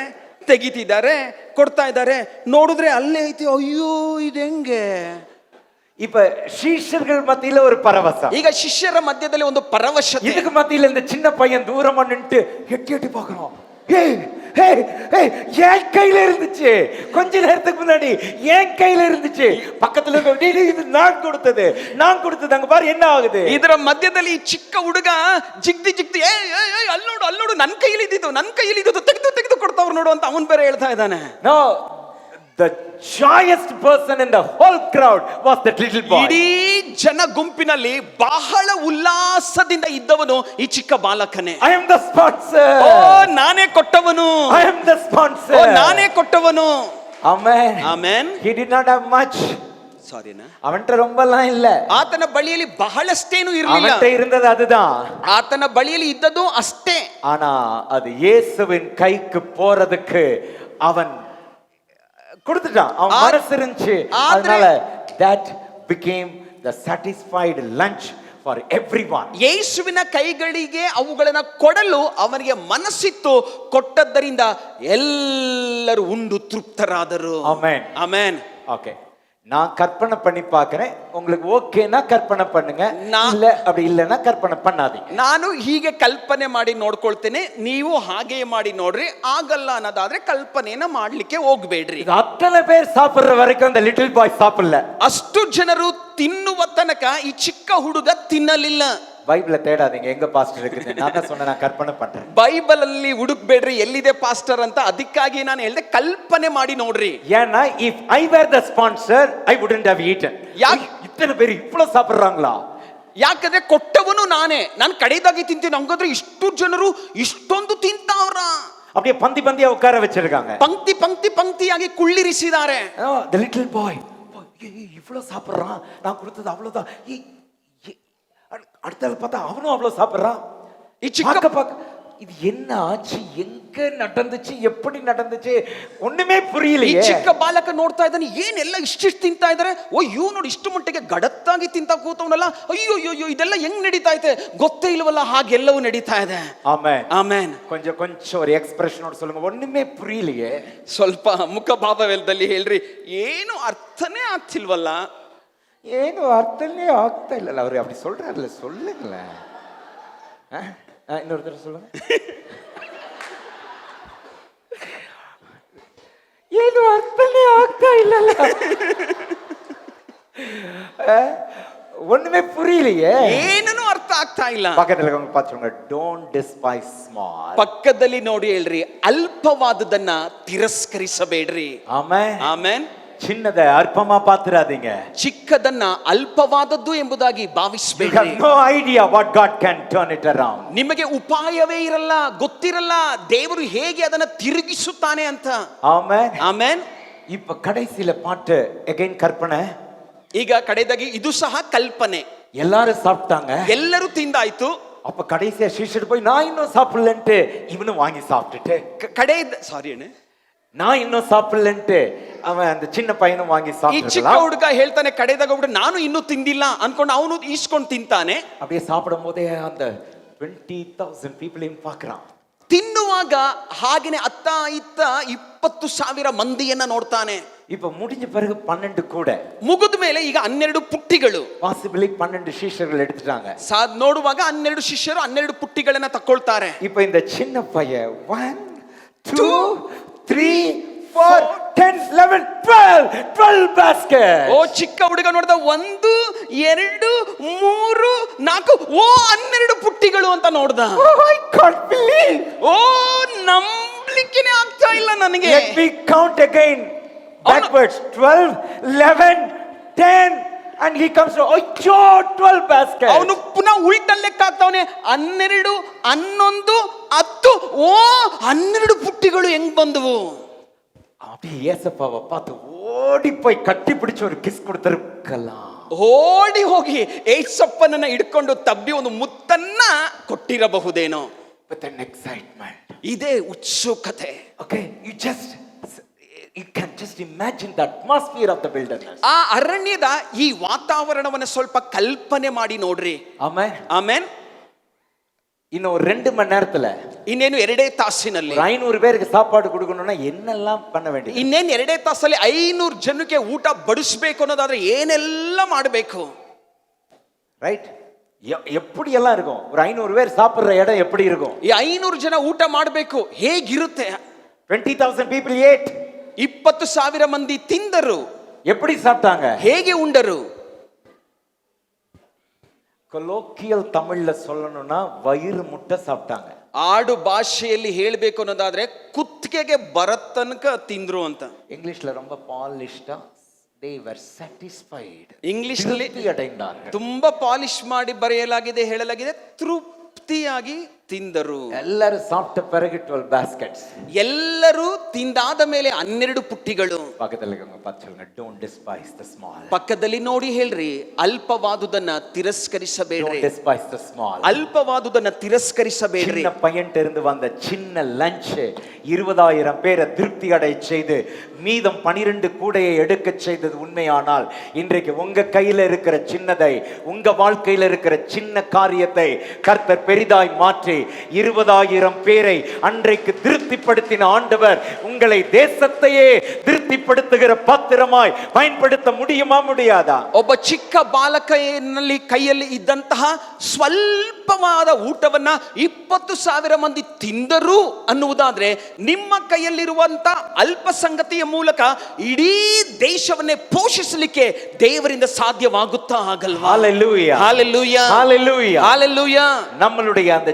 ತೆಗಿತಿದ್ದಾರೆ, ಕೊಡ್ತಾ ಇದ್ದಾರೆ, ನೋಡಿದ್ರೆ ಅಲ್ಲೇ ಐತಿ. ಅಯ್ಯೋ, ಇದು ಹೆಂಗೆ? இப்ப சீஷர்கள் மத்தியில ஒரு பரவசம். ಈಗ ಶಿಷ್ಯರ ಮಧ್ಯದಲ್ಲಿ ಒಂದು ಪರವಶತೆ. இதுக்கு மத்தியில இந்த சின்ன பையன் தூரமா நின்று எட்டி எட்டி பார்க்கறான். என் கையில இருந்துச்சு, கொஞ்ச நேரத்துக்கு முன்னாடி என் கையில இருந்துச்சு, பக்கத்துல இது நான் கொடுத்தது, நான் கொடுத்தது, அங்க பாரு என்ன ஆகுது. ಇದರ ಮಧ್ಯದಲ್ಲಿ ಈ ಚಿಕ್ಕ ಹುಡುಗ ಜಿಗ್ದಿ ಜಿಗ್ದಿ ಅಲ್ಲೋಡು ನನ್ನ ಕೈಯಲ್ಲಿ ಇದ್ದಿದ್ದು ತೆಗೆದು ತೆಗೆದು ಕೊಡ್ತಾವ್ರು ನೋಡು ಅಂತ ಅವನ್ ಬೇರೆ ಹೇಳ್ತಾ ಇದ್ದಾನೆ. No, the joyous person in the whole crowd was that little boy. ಇಡೀ ಜನ ಗುಂಪಿನಲ್ಲಿ ಬಹಳ ಉಲ್ಲಾಸದಿಂದ ಇದ್ದವನು ಈ ಚಿಕ್ಕ ಬಾಲಕನೇ. I am the sponsor. ಓ, ನಾನೇ ಕೊಟ್ಟವನು. I am the sponsor. ಓ, ನಾನೇ ಕೊಟ್ಟವನು. Amen. Amen. He did not have much. ಸಾರಿನಾ, அவன்கிட்ட ரொம்பலாம் இல்ல. ಆತನ ಬಳಿಯಲ್ಲಿ ಬಹಳಷ್ಟೇನು ಇರಲಿಲ್ಲ. அவன்கிட்ட இருந்தது அதுதான். ಆತನ ಬಳಿಯಲ್ಲಿ ಇದ್ದದ್ದು ಅಷ್ಟೇ. ஆனா அது இயேசுவின் கைக்கு போறதுக்கு அவன் கொடுத்துட்டான். அவன் மனசு இருந்துச்சு. அதனால that became the satisfied lunch for everyone. ಯೇಸುವಿನ ಕೈಗಳಿಗೆ ಅವುಗಳನ್ನು ಕೊಡಲು ಅವನಿಗೆ ಮನಸ್ಸಿತ್ತು. ಕೊಟ್ಟದ್ದರಿಂದ ಎಲ್ಲರೂ ಉಂಡು ತೃಪ್ತರಾದರು. ಆಮೆನ್. ಆಮೆನ್. ஓகே, நான் கற்பனை பண்ணி பார்க்கிறேன். உங்களுக்கு ஓகேனா கற்பனை பண்ணுங்க, இல்ல அப்படி இல்லனா கற்பனை பண்ணாதீங்க. ನಾನು ಹೀಗೆ ಕಲ್ಪನೆ ಮಾಡಿ ನೋಡ್ಕೊಳ್ತೇನೆ, ನೀವು ಹಾಗೆ ಮಾಡಿ ನೋಡ್ರಿ. ಆಗಲ್ಲ ಅನ್ನೋದಾದ್ರೆ ಕಲ್ಪನೆಯನ್ನ ಮಾಡ್ಲಿಕ್ಕೆ ಹೋಗ್ಬೇಡ್ರಿ. அத்தனை பேர் சாப்பிடுற வரைக்கும் அந்த லிட்டில் பாய் சாப்பிடல. ಅಷ್ಟು ಜನರು ತಿನ್ನುವ ತನಕ ಈ ಚಿಕ್ಕ ಹುಡುಗ ತಿನ್ನಲಿಲ್ಲ. பைபிளை தேடாதீங்க, எங்க பாஸ்டர் இருக்குது. நான் தான் சொன்னேன், நான் கற்பனை பண்றேன். ಬೈಬಲ್ ಅಲ್ಲಿ ಹುಡುಕ್ಬೇಡ್ರಿ ಎಲ್ಲಿದೆ ಪಾಸ್ಟರ್ ಅಂತ. ಅದಕ್ಕಾಗಿ ನಾನು ಹೇಳಿದೆ ಕಲ್ಪನೆ ಮಾಡಿ ನೋಡ್ರಿ. ஏன்னா if I were the sponsor I wouldn't have eaten. இத்தனை பேர் இவ்வளவு சாப்பிடுறாங்களா? ಯಾಕಂದ್ರೆ ಕೊಟ್ಟವನು ನಾನೇ, ನಾನು ಕಡೆದಾಗಿ ತಿಂತೀನಿ. ಹಂಗಾದ್ರೆ ಇಷ್ಟು ಜನರು ಇಷ್ಟೊಂದು ತಿಂತಾವ್ರ? அப்படியே பந்தி பந்தியா உட்கார வச்சிருக்காங்க. ಪಂಕ್ತಿ ಪಂಕ್ತಿ ಪಂಕ್ತಿಯಾಗಿ ಕುಳ್ಳಿರಿಸಿದ್ದಾರೆ. the little boy இவ்வளவு சாப்பிடுறான், நான் கொடுத்தது அவ்வளவுதான். அடுத்த பார்த்தா அவனும் அவ்வளவு சாப்பிடுறான். ಈ ಚಿಕ್ಕ இது என்ன ஆச்சு, எங்க நடந்துச்சு, எப்படி நடந்துச்சு, ஒண்ணுமே புரியல. ಈ ಚಿಕ್ಕ ಬಾಲಕ ನೋಡ್ತಾ ಇದ್ದಾನೆ, ಏನೆಲ್ಲ ಇಷ್ಟಿಷ್ಟು ತಿಂತಾ ಇದಾರೆ. ಓ, ಇವ್ ನೋಡಿ ಇಷ್ಟು ಮಟ್ಟಿಗೆ ಗಡತ್ತಾಗಿ ತಿಂತಾ ಕೂತವನಲ್ಲ. ಅಯ್ಯೋ ಇದೆಲ್ಲ ಹೆಂಗ್ ನಡೀತಾ ಐತೆ ಗೊತ್ತೇ ಇಲ್ವಲ್ಲ. ಹಾಗೆಲ್ಲವೂ ನಡೀತಾ ಇದೆ. ಆಮೆನ್. ಆಮೆನ್. கொஞ்சம் ஒரு எக்ஸ்பிரஷன் சொல்லுங்க. ஒண்ணுமே புரியலையே. ಸ್ವಲ್ಪ ಮುಖ ಭಾವದಲ್ಲಿ ಹೇಳ್ರಿ. ಏನು ಅರ್ಥನೇ ಆಗ್ತಿಲ್ವಲ್ಲ. ಏನು ಅರ್ಥನೇ ಆಗ್ತಾ ಇಲ್ಲ. ಅವ್ರು அப்படி சொல்றாருல, சொல்லுங்களேன். இன்னொரு தடவை சொல்லுங்க. ಏನು ಅರ್ಥನೇ ಆಗ್ತಾ ಇಲ್ಲ. ஒண்ணுமே புரியலையே. ಏನೂ ಅರ್ಥ ಆಗ್ತಾ ಇಲ್ಲ. பக்கத்துல இருக்கவங்க பார்த்து சொல்லுங்க, don't despise small. ಪಕ್ಕದಲ್ಲಿ ನೋಡಿ ಹೇಳ್ರಿ, ಅಲ್ಪವಾದದನ್ನ ತಿರಸ್ಕರಿಸಬೇಡ್ರಿ. ಆಮೆನ್. ಆಮೆನ್. ಚಿನ್ನದ ಅಲ್ಪಮಾ ಪಾತ್ರಾದೀங்க. ಚಿಕ್ಕದನ್ನ ಅಲ್ಪವಾದದ್ದು ಎಂಬುದಾಗಿ ಭಾವಿಸಬೇಡಿ. no idea what God can turn it around. ನಿಮಗೆ ಉಪಾಯವೇ ಇರಲ್ಲ, ಗೊತ್ತಿರಲ್ಲ ದೇವರು ಹೇಗೆ ಅದನ್ನ ತಿರುಗಿಸುತ್ತಾನೆ ಅಂತ. ಆಮೆನ್. ಆಮೆನ್. இப்ப கடைசில பாட்டு அகைன் கற்பனை. ಈಗ ಕಡೆದಾಗಿ ಇದು ಸಹ ಕಲ್ಪನೆ. எல்லாரும் சாப்பிட்டாங்க, ಎಲ್ಲರೂ ತಿಂದಾಯ್ತು. அப்ப கடைசியா சீஷர் போய் நான் இன்னும் சாப்பிடலன்ட்டு இவனும் வாங்கி சாப்பிட்டுட்டு, ಕಡೆ ಸಾರಿ ಅಣ್ಣ, நான் இன்னும் சாப்பிடலன்ட்டு அவன் அந்த சின்ன பையனும் வாங்கி ಈ சாப்பிட்டு, ಚಿಕ್ಕ ಹುಡುಗ ಹೇಳ್ತಾನೆ ಕಡೆದಾಗ ಹೋಗ್ಬಿಟ್ಟು ನಾನು ಇನ್ನೂ ತಿಂದಿಲ್ಲ ಅನ್ಕೊಂಡು ಅವನು ಈಸ್ಕೊಂಡು ತಿಂತಾನೆ. அப்படியே சாப்பிடும் போதே அந்த 20,000 பீப்புளையும் பார்க்கறான். ತಿನ್ನುವಾಗ ಹಾಗೇನೆ ಅತ್ತ ಇತ್ತ 20,000 ಮಂದಿಯನ್ನ ನೋಡ್ತಾನೆ. இப்ப முடிஞ்ச பிறகு 12 கூட, ಮುಗಿದ ಮೇಲೆ ಈಗ 12 ಪುಟ್ಟಿಗಳು, பாசிபிளி 12 சீஷர்கள் எடுத்துட்டாங்க. ನೋಡುವಾಗ 12 ಶಿಷ್ಯರು 12 ಪುಟ್ಟಿಗಳನ್ನ ತಕೊಳ್ತಾರೆ. இப்ப இந்த சின்ன பையன் 1 2 3 4 10 11 12 baskets. ಓ ಚಿಕ್ಕ ಹುಡುಗ ನೋಡಿದ 1 2 3 4 ಓ 12 ಪುಟ್ಟಿಗಳು ಅಂತ ನೋಡ್ದ. I can't believe. ಓ ನಂಬಲಿಕ್ಕೆನೇ ಆಗ್ತಾ ಇಲ್ಲ ನನಗೆ. Let me count again backwards. 12 11 10, and he comes to, oh, 12 baskets. ಅವನು ಪುನಃ ಉಲ್ಟ ಲೆಕ್ಕ ಹಾಕ್ತಾವನೆ. 12, 11, 10. ಓ 12 ಪುಟ್ಟಿಗಳು ಹೆಂಗ್ ಬಂದವು? அப்படியே ஏசப்பாவை பார்த்து ஓடி போய் கட்டி பிடிச்சு ஒரு கிஸ் கொடுத்திருக்கலாம். ಓಡಿ ಹೋಗಿ ಏಸಪ್ಪನನ್ನ ಹಿಡ್ಕೊಂಡು ತಬ್ಬಿ ಒಂದು ಮುತ್ತನ್ನ ಕೊಟ್ಟಿರಬಹುದೇನೋ. With an excitement. ಇದೇ ಉತ್ಸುಕತೆ. Okay, you can just imagine the atmosphere of the wilderness. ಆ ಅರಣ್ಯದ ಈ ವಾತಾವರಣವನ್ನ ಸ್ವಲ್ಪ ಕಲ್ಪನೆ ಮಾಡಿ ನೋಡ್ರಿ. Amen. ಆಮೆನ್. இன்னும் ஒரு 2 மணி நேரத்துல ಇನ್ನೇನು 2 ತಾಸಿನಲ್ಲಿ 500 பேருக்கு சாப்பாடு கொடுக்கணும்னா என்னெல்லாம் பண்ண வேண்டியது? ಇನ್ನೇನು 2 ತಾಸಲ್ಲಿ 500 ಜನಕ್ಕೆ ಊಟ ಬಡಿಸಬೇಕು ಅನ್ನೋದಾದ್ರೆ ಏನೆಲ್ಲ ಮಾಡಬೇಕು? ரைட்? எப்படி எல்லாம் இருக்கும்? ஒரு 500 பேர் சாப்பிடுற இடம் எப்படி இருக்கும்? ಈ 500 ಜನ ಊಟ ಮಾಡಬೇಕು ಹೇಗಿರುತ್ತೆ? 20,000 people ate. 20,000 ಮಂದಿ ತಿಂದರು. எப்படி சாப்பிட்டாங்க? ಹೇಗೆ ಉಂಡರು? கொலோக்கியல் தமிழ்ல சொல்லணும்னா வயிறு முட்டை சாப்பிட்டாங்க. ಆಡು ಭಾಷೆಯಲ್ಲಿ ಹೇಳಬೇಕು ಅನ್ನೋದಾದ್ರೆ ಕುತ್ತಿಗೆಗೆ ಬರತನಕ ತಿಂದ್ರು ಅಂತ. ಇಂಗ್ಲಿಷ್ல ரொம்ப பாலிஷ்டா they were satisfied. ಇಂಗ್ಲಿಷ್ ನಲ್ಲಿ ಅடைந்தார்கள். ತುಂಬಾ ಪಾಲಿಶ್ ಮಾಡಿ ಬರೆಯಲಾಗಿದೆ, ಹೇಳಲಾಗಿದೆ ತೃಪ್ತಿಯಾಗಿ ತಿಂದರು. ಎಲ್ಲರೂ ಸಾಫ್ಟ್ ಪರಗೆ 12 baskets. ಎಲ್ಲರೂ ತಿಂದಾದ ಮೇಲೆ 12 ಪುಟ್ಟಿಗಳು. ಪಕ್ಕದಲ್ಲಿ ಪಚ್ಚಲ್ನ don't despise the small. ಪಕ್ಕದಲ್ಲಿ ನೋಡಿ ಹೇಳ್ರಿ, ಅಲ್ಪವಾದುದನ್ನ ತಿರಸ್ಕರಿಸಬೇಡ್ರಿ. Don't despise the small. ಅಲ್ಪವಾದುದನ್ನ ತಿರಸ್ಕರಿಸಬೇಡ್ರಿ. சின்ன பையன்ட்ட இருந்து வந்த சின்ன லஞ்ச் 20,000 பேரை திருப்தி அடைய செய்து மீதம் 12 கூடையை எடுக்க செய்தது உண்மையானால், இன்றைக்கு உங்க கையில இருக்கிற சின்னதை, உங்க வாழ்க்கையில இருக்கிற சின்ன காரியத்தை கர்த்தர் பெரிதாய் மாற்றி 20,000 பேரை அன்றைக்கு திருப்திப்படுத்தின ஆண்டவர் உங்களை தேசத்தையே திருப்திப்படுத்துகிற பாத்திரமாய் பயன்படுத்த முடியுமா முடியாதா? ಒಬ್ಬ ಚಿಕ್ಕ ಬಾಲಕನಲ್ಲಿ ಕೈಯಲ್ಲಿ ಇದ್ದಂತಹ ಸ್ವಲ್ಪವಾದ ಊಟವನ್ನ 20,000 ಮಂದಿ ತಿಂದರು ಅನ್ನುವುದಾದ್ರೆ, ನಿಮ್ಮ ಕೈಯಲ್ಲಿರುವಂತ ಅಲ್ಪ ಸಂಗತಿಯ ಮೂಲಕ ಇಡೀ ದೇಶವನ್ನೇ ಪೋಷಿಸಲಿಕ್ಕೆ ದೇವರಿಂದ ಸಾಧ್ಯವಾಗುತ್ತಾ ಆಗಲ್ವಾ? ஹalleluya, ஹalleluya, ஹalleluya, ஹalleluya. நம்மளுடைய அந்த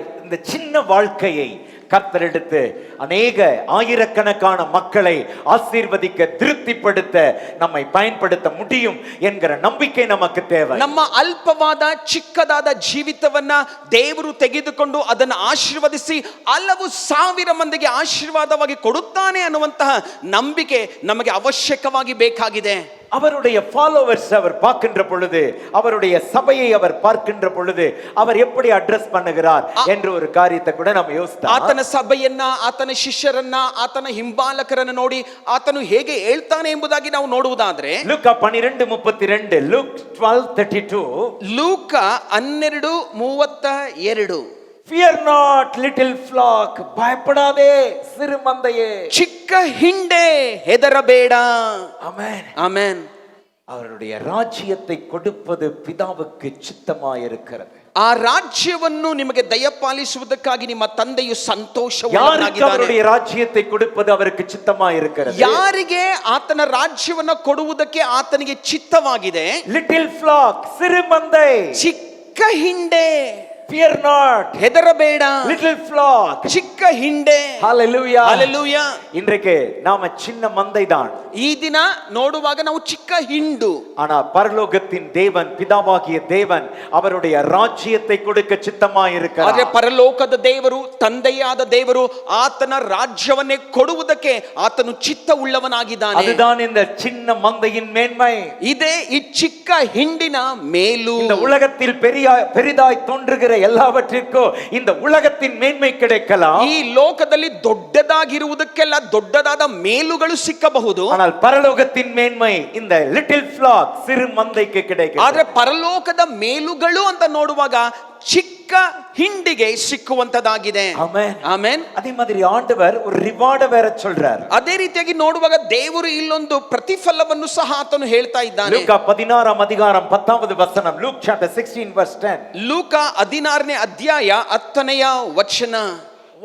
சின்ன வாழ்க்கையை கர்த்தர் எடுத்து அநேக ஆயிரக்கணக்கான மக்களை ஆசீர்வதிக்க, திருப்திப்படுத்த, நம்மை பயன்படுத்த முடியும் என்கிற நம்பிக்கை நமக்கு தேவை. ನಮ್ಮ ಅಲ್ಪವಾದ ಚಿಕ್ಕದಾದ ಜೀವಿತವನ್ನ ದೇವರು ತೆಗೆದುಕೊಂಡು ಅದನ್ನು ಆಶೀರ್ವದಿಸಿ ಹಲವು ಸಾವಿರ ಮಂದಿಗೆ ಆಶೀರ್ವಾದವಾಗಿ ಕೊಡುತ್ತಾನೆ ಅನ್ನುವಂತಹ ನಂಬಿಕೆ ನಮಗೆ ಅವಶ್ಯಕವಾಗಿ ಬೇಕಾಗಿದೆ. அவருடைய ஃபாலோவர்ஸ் அவர் பார்க்கின்ற பொழுது, அவருடைய சபையை அவர் பார்க்கின்ற பொழுது அவர் எப்படி அட்ரஸ் பண்ணுகிறார் என்ற ஒரு காரியத்தை கூட நம்ம யோசித்தோம். ಆತನ ಸಭೆಯನ್ನ, ಆತನ ಶಿಷ್ಯರನ್ನ, ಆತನ ಹಿಂಬಾಲಕರನ್ನ ನೋಡಿ ಆತನು ಹೇಗೆ ಹೇಳ್ತಾನೆ ಎಂಬುದಾಗಿ ನಾವು ನೋಡುವುದಾದ್ರೆ, ಲೂಕ 12:32, luke 12:32, ಲೂಕ 12:32, Fear not little flock, பயப்படாதே சிறு மந்தையே, ಚಿಕ್ಕ ಹಿಂಡೆ ಹೆದರಬೇಡ. ஆமென், ಆಮೆನ್. அவருடைய ராஜ்யத்தை கொடுப்பது பிதாவுக்கு சித்தமாயிருக்கிறது. ಆ ರಾಜ್ಯವನ್ನು ನಿಮಗೆ ದಯಪಾಲಿಸುವುದಕ್ಕಾಗಿ ನಿಮ್ಮ ತಂದೆಯು யாருக்கு ಸಂತೋಷವಾಗಿದ್ದಾನೆ. அவருடைய ராஜ்யத்தை கொடுப்பது அவருக்கு சித்தமாயிருக்கிறது? ಯಾರಿಗೆ ಆತನ ರಾಜ್ಯವನ್ನ ಕೊಡುವುದಕ್ಕೆ ಆತನಿಗೆ ಚಿತ್ತವಾಗಿದೆ? லிட்டில் flock, சிறு மந்தை, ಚಿಕ್ಕ ಹಿಂಡೆ, fear not, ಹೆದರಬೇಡ, little flock, ಚಿಕ್ಕ ಹಿಂಡೆ. hallelujah, hallelujah. இன்றைக்கு நாம சின்ன மந்தை தான். ಈ ದಿನ ನೋಡುವಾಗ ನಾವು ಚಿಕ್ಕ ಹಿಂಡು, ஆனா பரலோகத்தின் தேவன், பிதாவாகிய தேவன் அவருடைய ராஜ்யத்தை கொடுக்க சித்தமாயிருக்கிறார். ಆದ್ರೆ ಪರಲೋಕದ ದೇವರು, ತಂದೆಯಾದ ದೇವರು ಆತನ ರಾಜ್ಯವನ್ನೇ ಕೊಡುವುದಕ್ಕೆ ಆತನು ಚಿತ್ತ ಉಳ್ಳವನಾಗಿದ್ದಾನೆ. அதுதான் இந்த சின்ன மந்தையின் மேன்மை. ಇದೇ ಈ ಚಿಕ್ಕ ಹಿಂಡಿನ ಮೇಲು. இந்த உலகத்தில் பெரிதாய் தோன்றுகிற எல்லாவற்றிற்கும் இந்த உலகத்தின் மேன்மை கிடைக்கலாம். ಈ ಲೋಕದಲ್ಲಿ ದೊಡ್ಡದಾಗಿರುವುದಕ್ಕೆಲ್ಲ ದೊಡ್ಡದಾದ ಮೇಲುಗಳು ಸಿಕ್ಕಬಹುದು. ஆனால் பரலோகத்தின் மேன்மை இந்த லிட்டில் ஃபிளாக், சிறு மந்தைக்கு கிடைக்கும். ಆದ್ರೆ ಪರಲೋಕದ ಮೇಲುಗಳು ಅಂತ ನೋಡುವಾಗ ಚಿಕ್ಕ ಹಿಂಡಿಗೆ ಸಿಕ್ಕುವಂತದಾಗಿದೆ. ஆமென், ಆಮೆನ್. அதே மாதிரி ஆண்டவர் ஒரு ரிவார்ட வேற சொல்றார். ಅದೇ ರೀತಿಯಾಗಿ ನೋಡುವಾಗ ದೇವರು ಇಲ್ಲೊಂದು ಪ್ರತಿಫಲವನ್ನು ಸಹ ಆತನು ಹೇಳ್ತಾ ಇದ್ದಾನೆ. ಲೂಕ 16 10வது வசனம், Luke chapter 16 verse 10. ಲೂಕ 16ನೇ ಅಧ್ಯಾಯ 10ನೇ ವಚನ.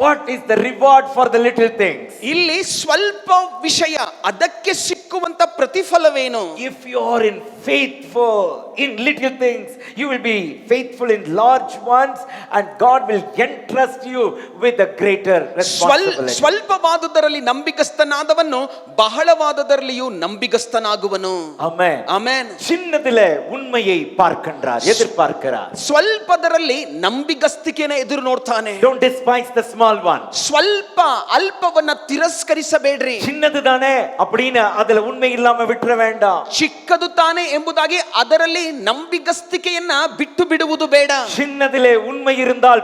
What is the reward for the little things? ಇಲ್ಲಿ ಸ್ವಲ್ಪ ವಿಷಯ, ಅದಕ್ಕೆ ಸಿಕ್ಕುವ ಸಿಕ್ಕುವಂತ ಪ್ರತಿಫಲವೇನು? If you are in faithful in little things, you will be faithful in large ones, and God will entrust you with a greater responsibility. ಸ್ವಲ್ಪವಾದುದರಲ್ಲಿ ನಂಬಿಗಸ್ತನಾದವನು ಬಹಳವಾದದರಲ್ಲಿಯೂ ನಂಬಿಗಸ್ತನಾಗುವನು. Amen. ಆಮೆನ್. சின்னதிலே உண்மையை பார்க்கின்றார், எதிர்பார்க்கிறார். ಸ್ವಲ್ಪದರಲ್ಲಿ ನಂಬಿಗಸ್ತಿಕೆನ ಎದುರು ನೋಡ್ತಾನೆ. Don't despise the small one. ಸ್ವಲ್ಪ ಅಲ್ಪವನ್ನ ತಿರಸ್ಕರಿಸಬೇಡ್ರಿ. சின்னது தானே அப்படின்னு அதுல உண்மை இல்லாம விட்டுற வேண்டாம். ಚಿಕ್ಕದು ತಾನೆ ಎಂಬುದಾಗಿ ಅದರಲ್ಲಿ ನಂಬಿಗಸ್ತಿಕೆಯನ್ನ ಬಿಟ್ಟು ಬಿಡುವುದು ಬೇಡ. சின்னதிலே உண்மை இருந்தால்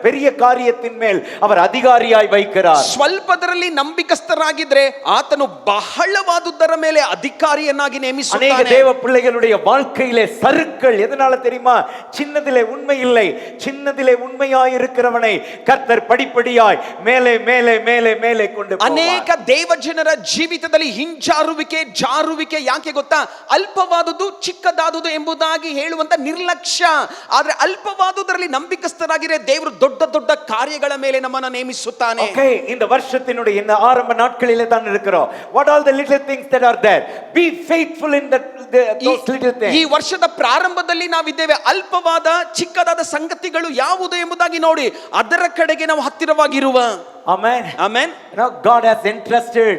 பெரிய காரியத்தின் மேல் அவர் அதிகாரியாய் வைக்கிறார். ಸ್ವಲ್ಪದರಲ್ಲಿ ನಂಬಿಗಸ್ತರಾಗಿದ್ರೆ ಆತನು ಬಹಳವಾದುದರ ಮೇಲೆ ಅಧಿಕಾರಿಯನ್ನಾಗಿ ನೇಮಿಸುತ್ತಾನೆ. ಅನೇಕ ದೇವ பிள்ளைகளுடைய வாழ்க்கையிலே சறுக்கள் எதனால தெரியுமா? சின்னதிலே உண்மை இல்லை. சின்னதிலே உண்மையாய் இருக்கிறவனை கர்த்தர் படிப்படியாய் மேலே மேலே மேலே மேலே கொண்டு போவார். ಅನೇಕ ದೇವ ಜನರ ಜೀವಿತದಲ್ಲಿ ಜಾರುವಿಕೆ ಯಾಕೆ ಗೊತ್ತಾ? ಅಲ್ಪವಾದುದು ಚಿಕ್ಕದಾದುದು ಎಂಬುದಾಗಿ ಹೇಳುವಂತ ನಿರ್ಲಕ್ಷ್ಯ. ಆದ್ರೆ ಅಲ್ಪವಾದುದರಲ್ಲಿ ನಂಬಿಕಸ್ಥರಾಗಿರೆ ದೇವರು ದೊಡ್ಡ ದೊಡ್ಡ ಕಾರ್ಯಗಳ ಮೇಲೆ ನಮ್ಮನ್ನು ನೇಮಿಸುತ್ತಾನೆ. ಓಕೆ, இந்த வருஷத்தினுடைய இந்த ஆரம்ப நாட்களிலே தான் இருக்கிறோம். What all the little things that are there? Be faithful in those little things. ಈ ವರ್ಷದ ಪ್ರಾರಂಭದಲ್ಲಿ ನಾವಿದ್ದೇವೆ. ಅಲ್ಪವಾದ ಚಿಕ್ಕದಾದ ಸಂಗತಿಗಳು ಯಾವುದು ಎಂಬುದಾಗಿ ನೋಡಿ ಅದರ ಕಡೆಗೆ ನಾವು ಹತ್ತಿರವಾಗಿರುವ. Amen. Amen. Now God has entrusted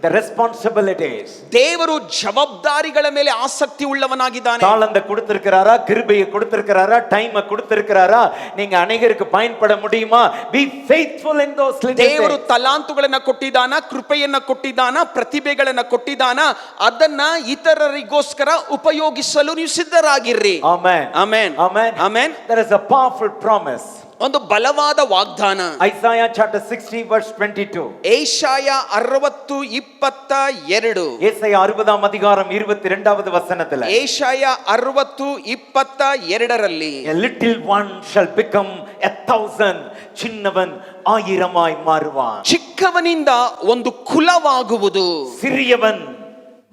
the responsibilities. ದೇವರು ಜವಾಬ್ದಾರಿಗಳ ಮೇಲೆ ಆಸಕ್ತಿ ಉಳ್ಳವನಾಗಿದ್ದಾನೆ. தாளந்த கொடுத்திருக்கிறாரா, கிருபையை கொடுத்திருக்கிறாரா, டைமை கொடுத்திருக்கிறாரா, நீங்க அநேகருக்கு பயன்பட முடியுமா? Be faithful in those little things. ದೇವರು ತಲಾಂತುಗಳನ್ನ ಕೊಟ್ಟಿದ್ದಾನ, ಕೃಪೆಯನ್ನ ಕೊಟ್ಟಿದ್ದಾನ, ಪ್ರತಿಭೆಗಳನ್ನ ಕೊಟ್ಟಿದ್ದಾನ, ಅದನ್ನ ಇತರರಿಗೋಸ್ಕರ ಉಪಯೋಗಿಸಲು ನೀವು ಸಿದ್ಧರಾಗಿರ್ರಿ. Amen. Amen. Amen. Amen. There is a powerful promise. ಒಂದು ಬಲವಾದ ವಾಗ್ದಾನ. Isaiah chapter 60 verse 22. ಏಷಾಯ 60:22. ஏசாயா 60ஆம் அதிகாரம் 22வது வசனத்துல. Yeshaya 60:22 A little one shall become 1,000. சின்னவன் 1000ஆய் மாறுவான். ಚಿಕ್ಕವನಿಂದ ಒಂದು ಕುಲವಾಗುವುದು. சிறியவன்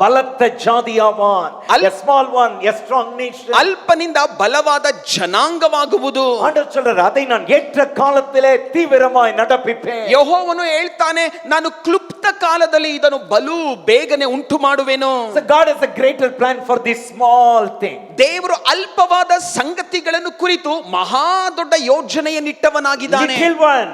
பலத்த ஜாதியாவான். A small one, a strong nation. ಅಲ್ಪನಿಂದ ಬಲವಾದ ಜನಾಂಗವಾಗುವುದು. ஆண்டவர் சொல்றார், அதை நான் ஏற்ற காலத்திலே தீவிரமாய் நடப்பிப்பேன். ಯೆಹೋವನು ಹೇಳ್ತಾನೆ, ನಾನು ಕ್ಲುಪ್ತ ಕಾಲದಲ್ಲಿ ಇದನ್ನು ಬಲು ಬೇಗನೆ ಉಂಟು ಮಾಡುವೆನು. So God has a greater plan for this small thing. ದೇವರು ಅಲ್ಪವಾದ ಸಂಗತಿಗಳನ್ನು ಕುರಿತು ಮಹಾ ದೊಡ್ಡ ಯೋಜನೆಯನ್ನಿಟ್ಟವನಾಗಿದ್ದಾನೆ. Little one,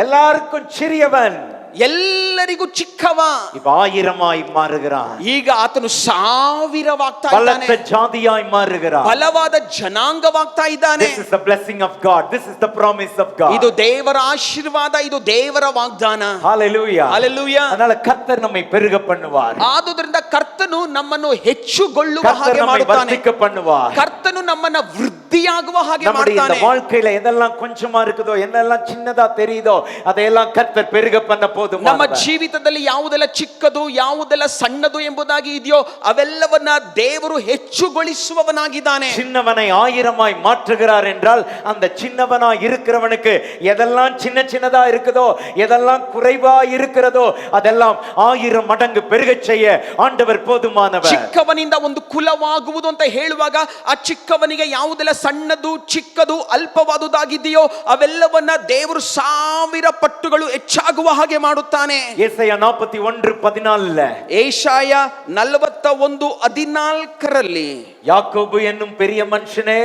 எல்லாருக்கும் சிறியவன், ಎಲ್ಲರಿಗೂ ಚಿಕ್ಕವ, இப்ப 1000ஆய் மாறுகிறான். ಈಗ ಆತನು 1000ವಾಗ್ತಾ ಇದ್ದಾನೆ. பலத்த ஜாதியாய் மாறுகிறான். ಬಲವಾದ ಜನಾಂಗವಾಗ್ತಾ ಇದ್ದಾನೆ. This is the blessing of God. This is the promise of God. ಇದು ದೇವರ ಆಶೀರ್ವಾದ, ಇದು ದೇವರ ವಾಗ್ದಾನ. Hallelujah. Hallelujah. அதனால கர்த்தர் நம்மை பெருக பண்ணுவார். ಆದುದರಿಂದ ಕರ್ತನು ನಮ್ಮನ್ನು ಹೆಚ್ಚುಗೊಳ್ಳುವ கர்த்தர் ಹಾಗೆ நம்மை ಮಾಡುತ್ತಾನೆ. வர்த்திக்க பண்ணுவார். ಕರ್ತನು ನಮ್ಮನ್ನ ವೃದ್ಧಿಯಾಗುವ ಹಾಗೆ நம்முடைய இந்த ಮಾಡುತ್ತಾನೆ. வாழ்க்கையில எதெல்லாம் கொஞ்சமா இருக்குதோ, என்னெல்லாம் சின்னதா தெரியுதோ, அதையெல்லாம் கர்த்தர் பெருக பண்ண போதும். ನಮ್ಮ ಜೀವಿತದಲ್ಲಿ ಯಾವುದೆಲ್ಲ ಚಿಕ್ಕದು ಯಾವುದೆಲ್ಲ ಸಣ್ಣದು ಎಂಬುದಾಗಿ ಇದೆಯೋ ಅವೆಲ್ಲವನ್ನ ದೇವರು ಹೆಚ್ಚುಗೊಳಿಸುವವನಾಗಿದ್ದಾನೆ. சின்னவனை 1000ஆய் மாற்றுகிறார் என்றால் அந்த சின்னவனாய் இருக்கிறவனுக்கு எதெல்லாம் சின்ன சின்னதா இருக்குதோ, எதெல்லாம் குறைவா இருக்கிறதோ, அதெல்லாம் 1000 மடங்கு பெருகச் செய்ய ஆண்டவர் போதுமானவர். ಚಿಕ್ಕವನಿಂದ ಒಂದು ಕುಲವಾಗುವುದು ಅಂತ ಹೇಳುವಾಗ ಆ ಚಿಕ್ಕವನಿಗೆ ಯಾವುದೆಲ್ಲ ಸಣ್ಣದು ಚಿಕ್ಕದು ಅಲ್ಪವಾದುದಾಗಿದೆಯೋ ಅವೆಲ್ಲವನ್ನ ದೇವರು 1000 ಪಟ್ಟುಗಳು ಹೆಚ್ಚಾಗುವ ಹಾಗೆ ಮಾಡುತ್ತಾನೆ. ஏசாயா 41:14 ಏಷಾಯ 41:14 யாக்கோபு என்னும் பெரிய மனுஷனே,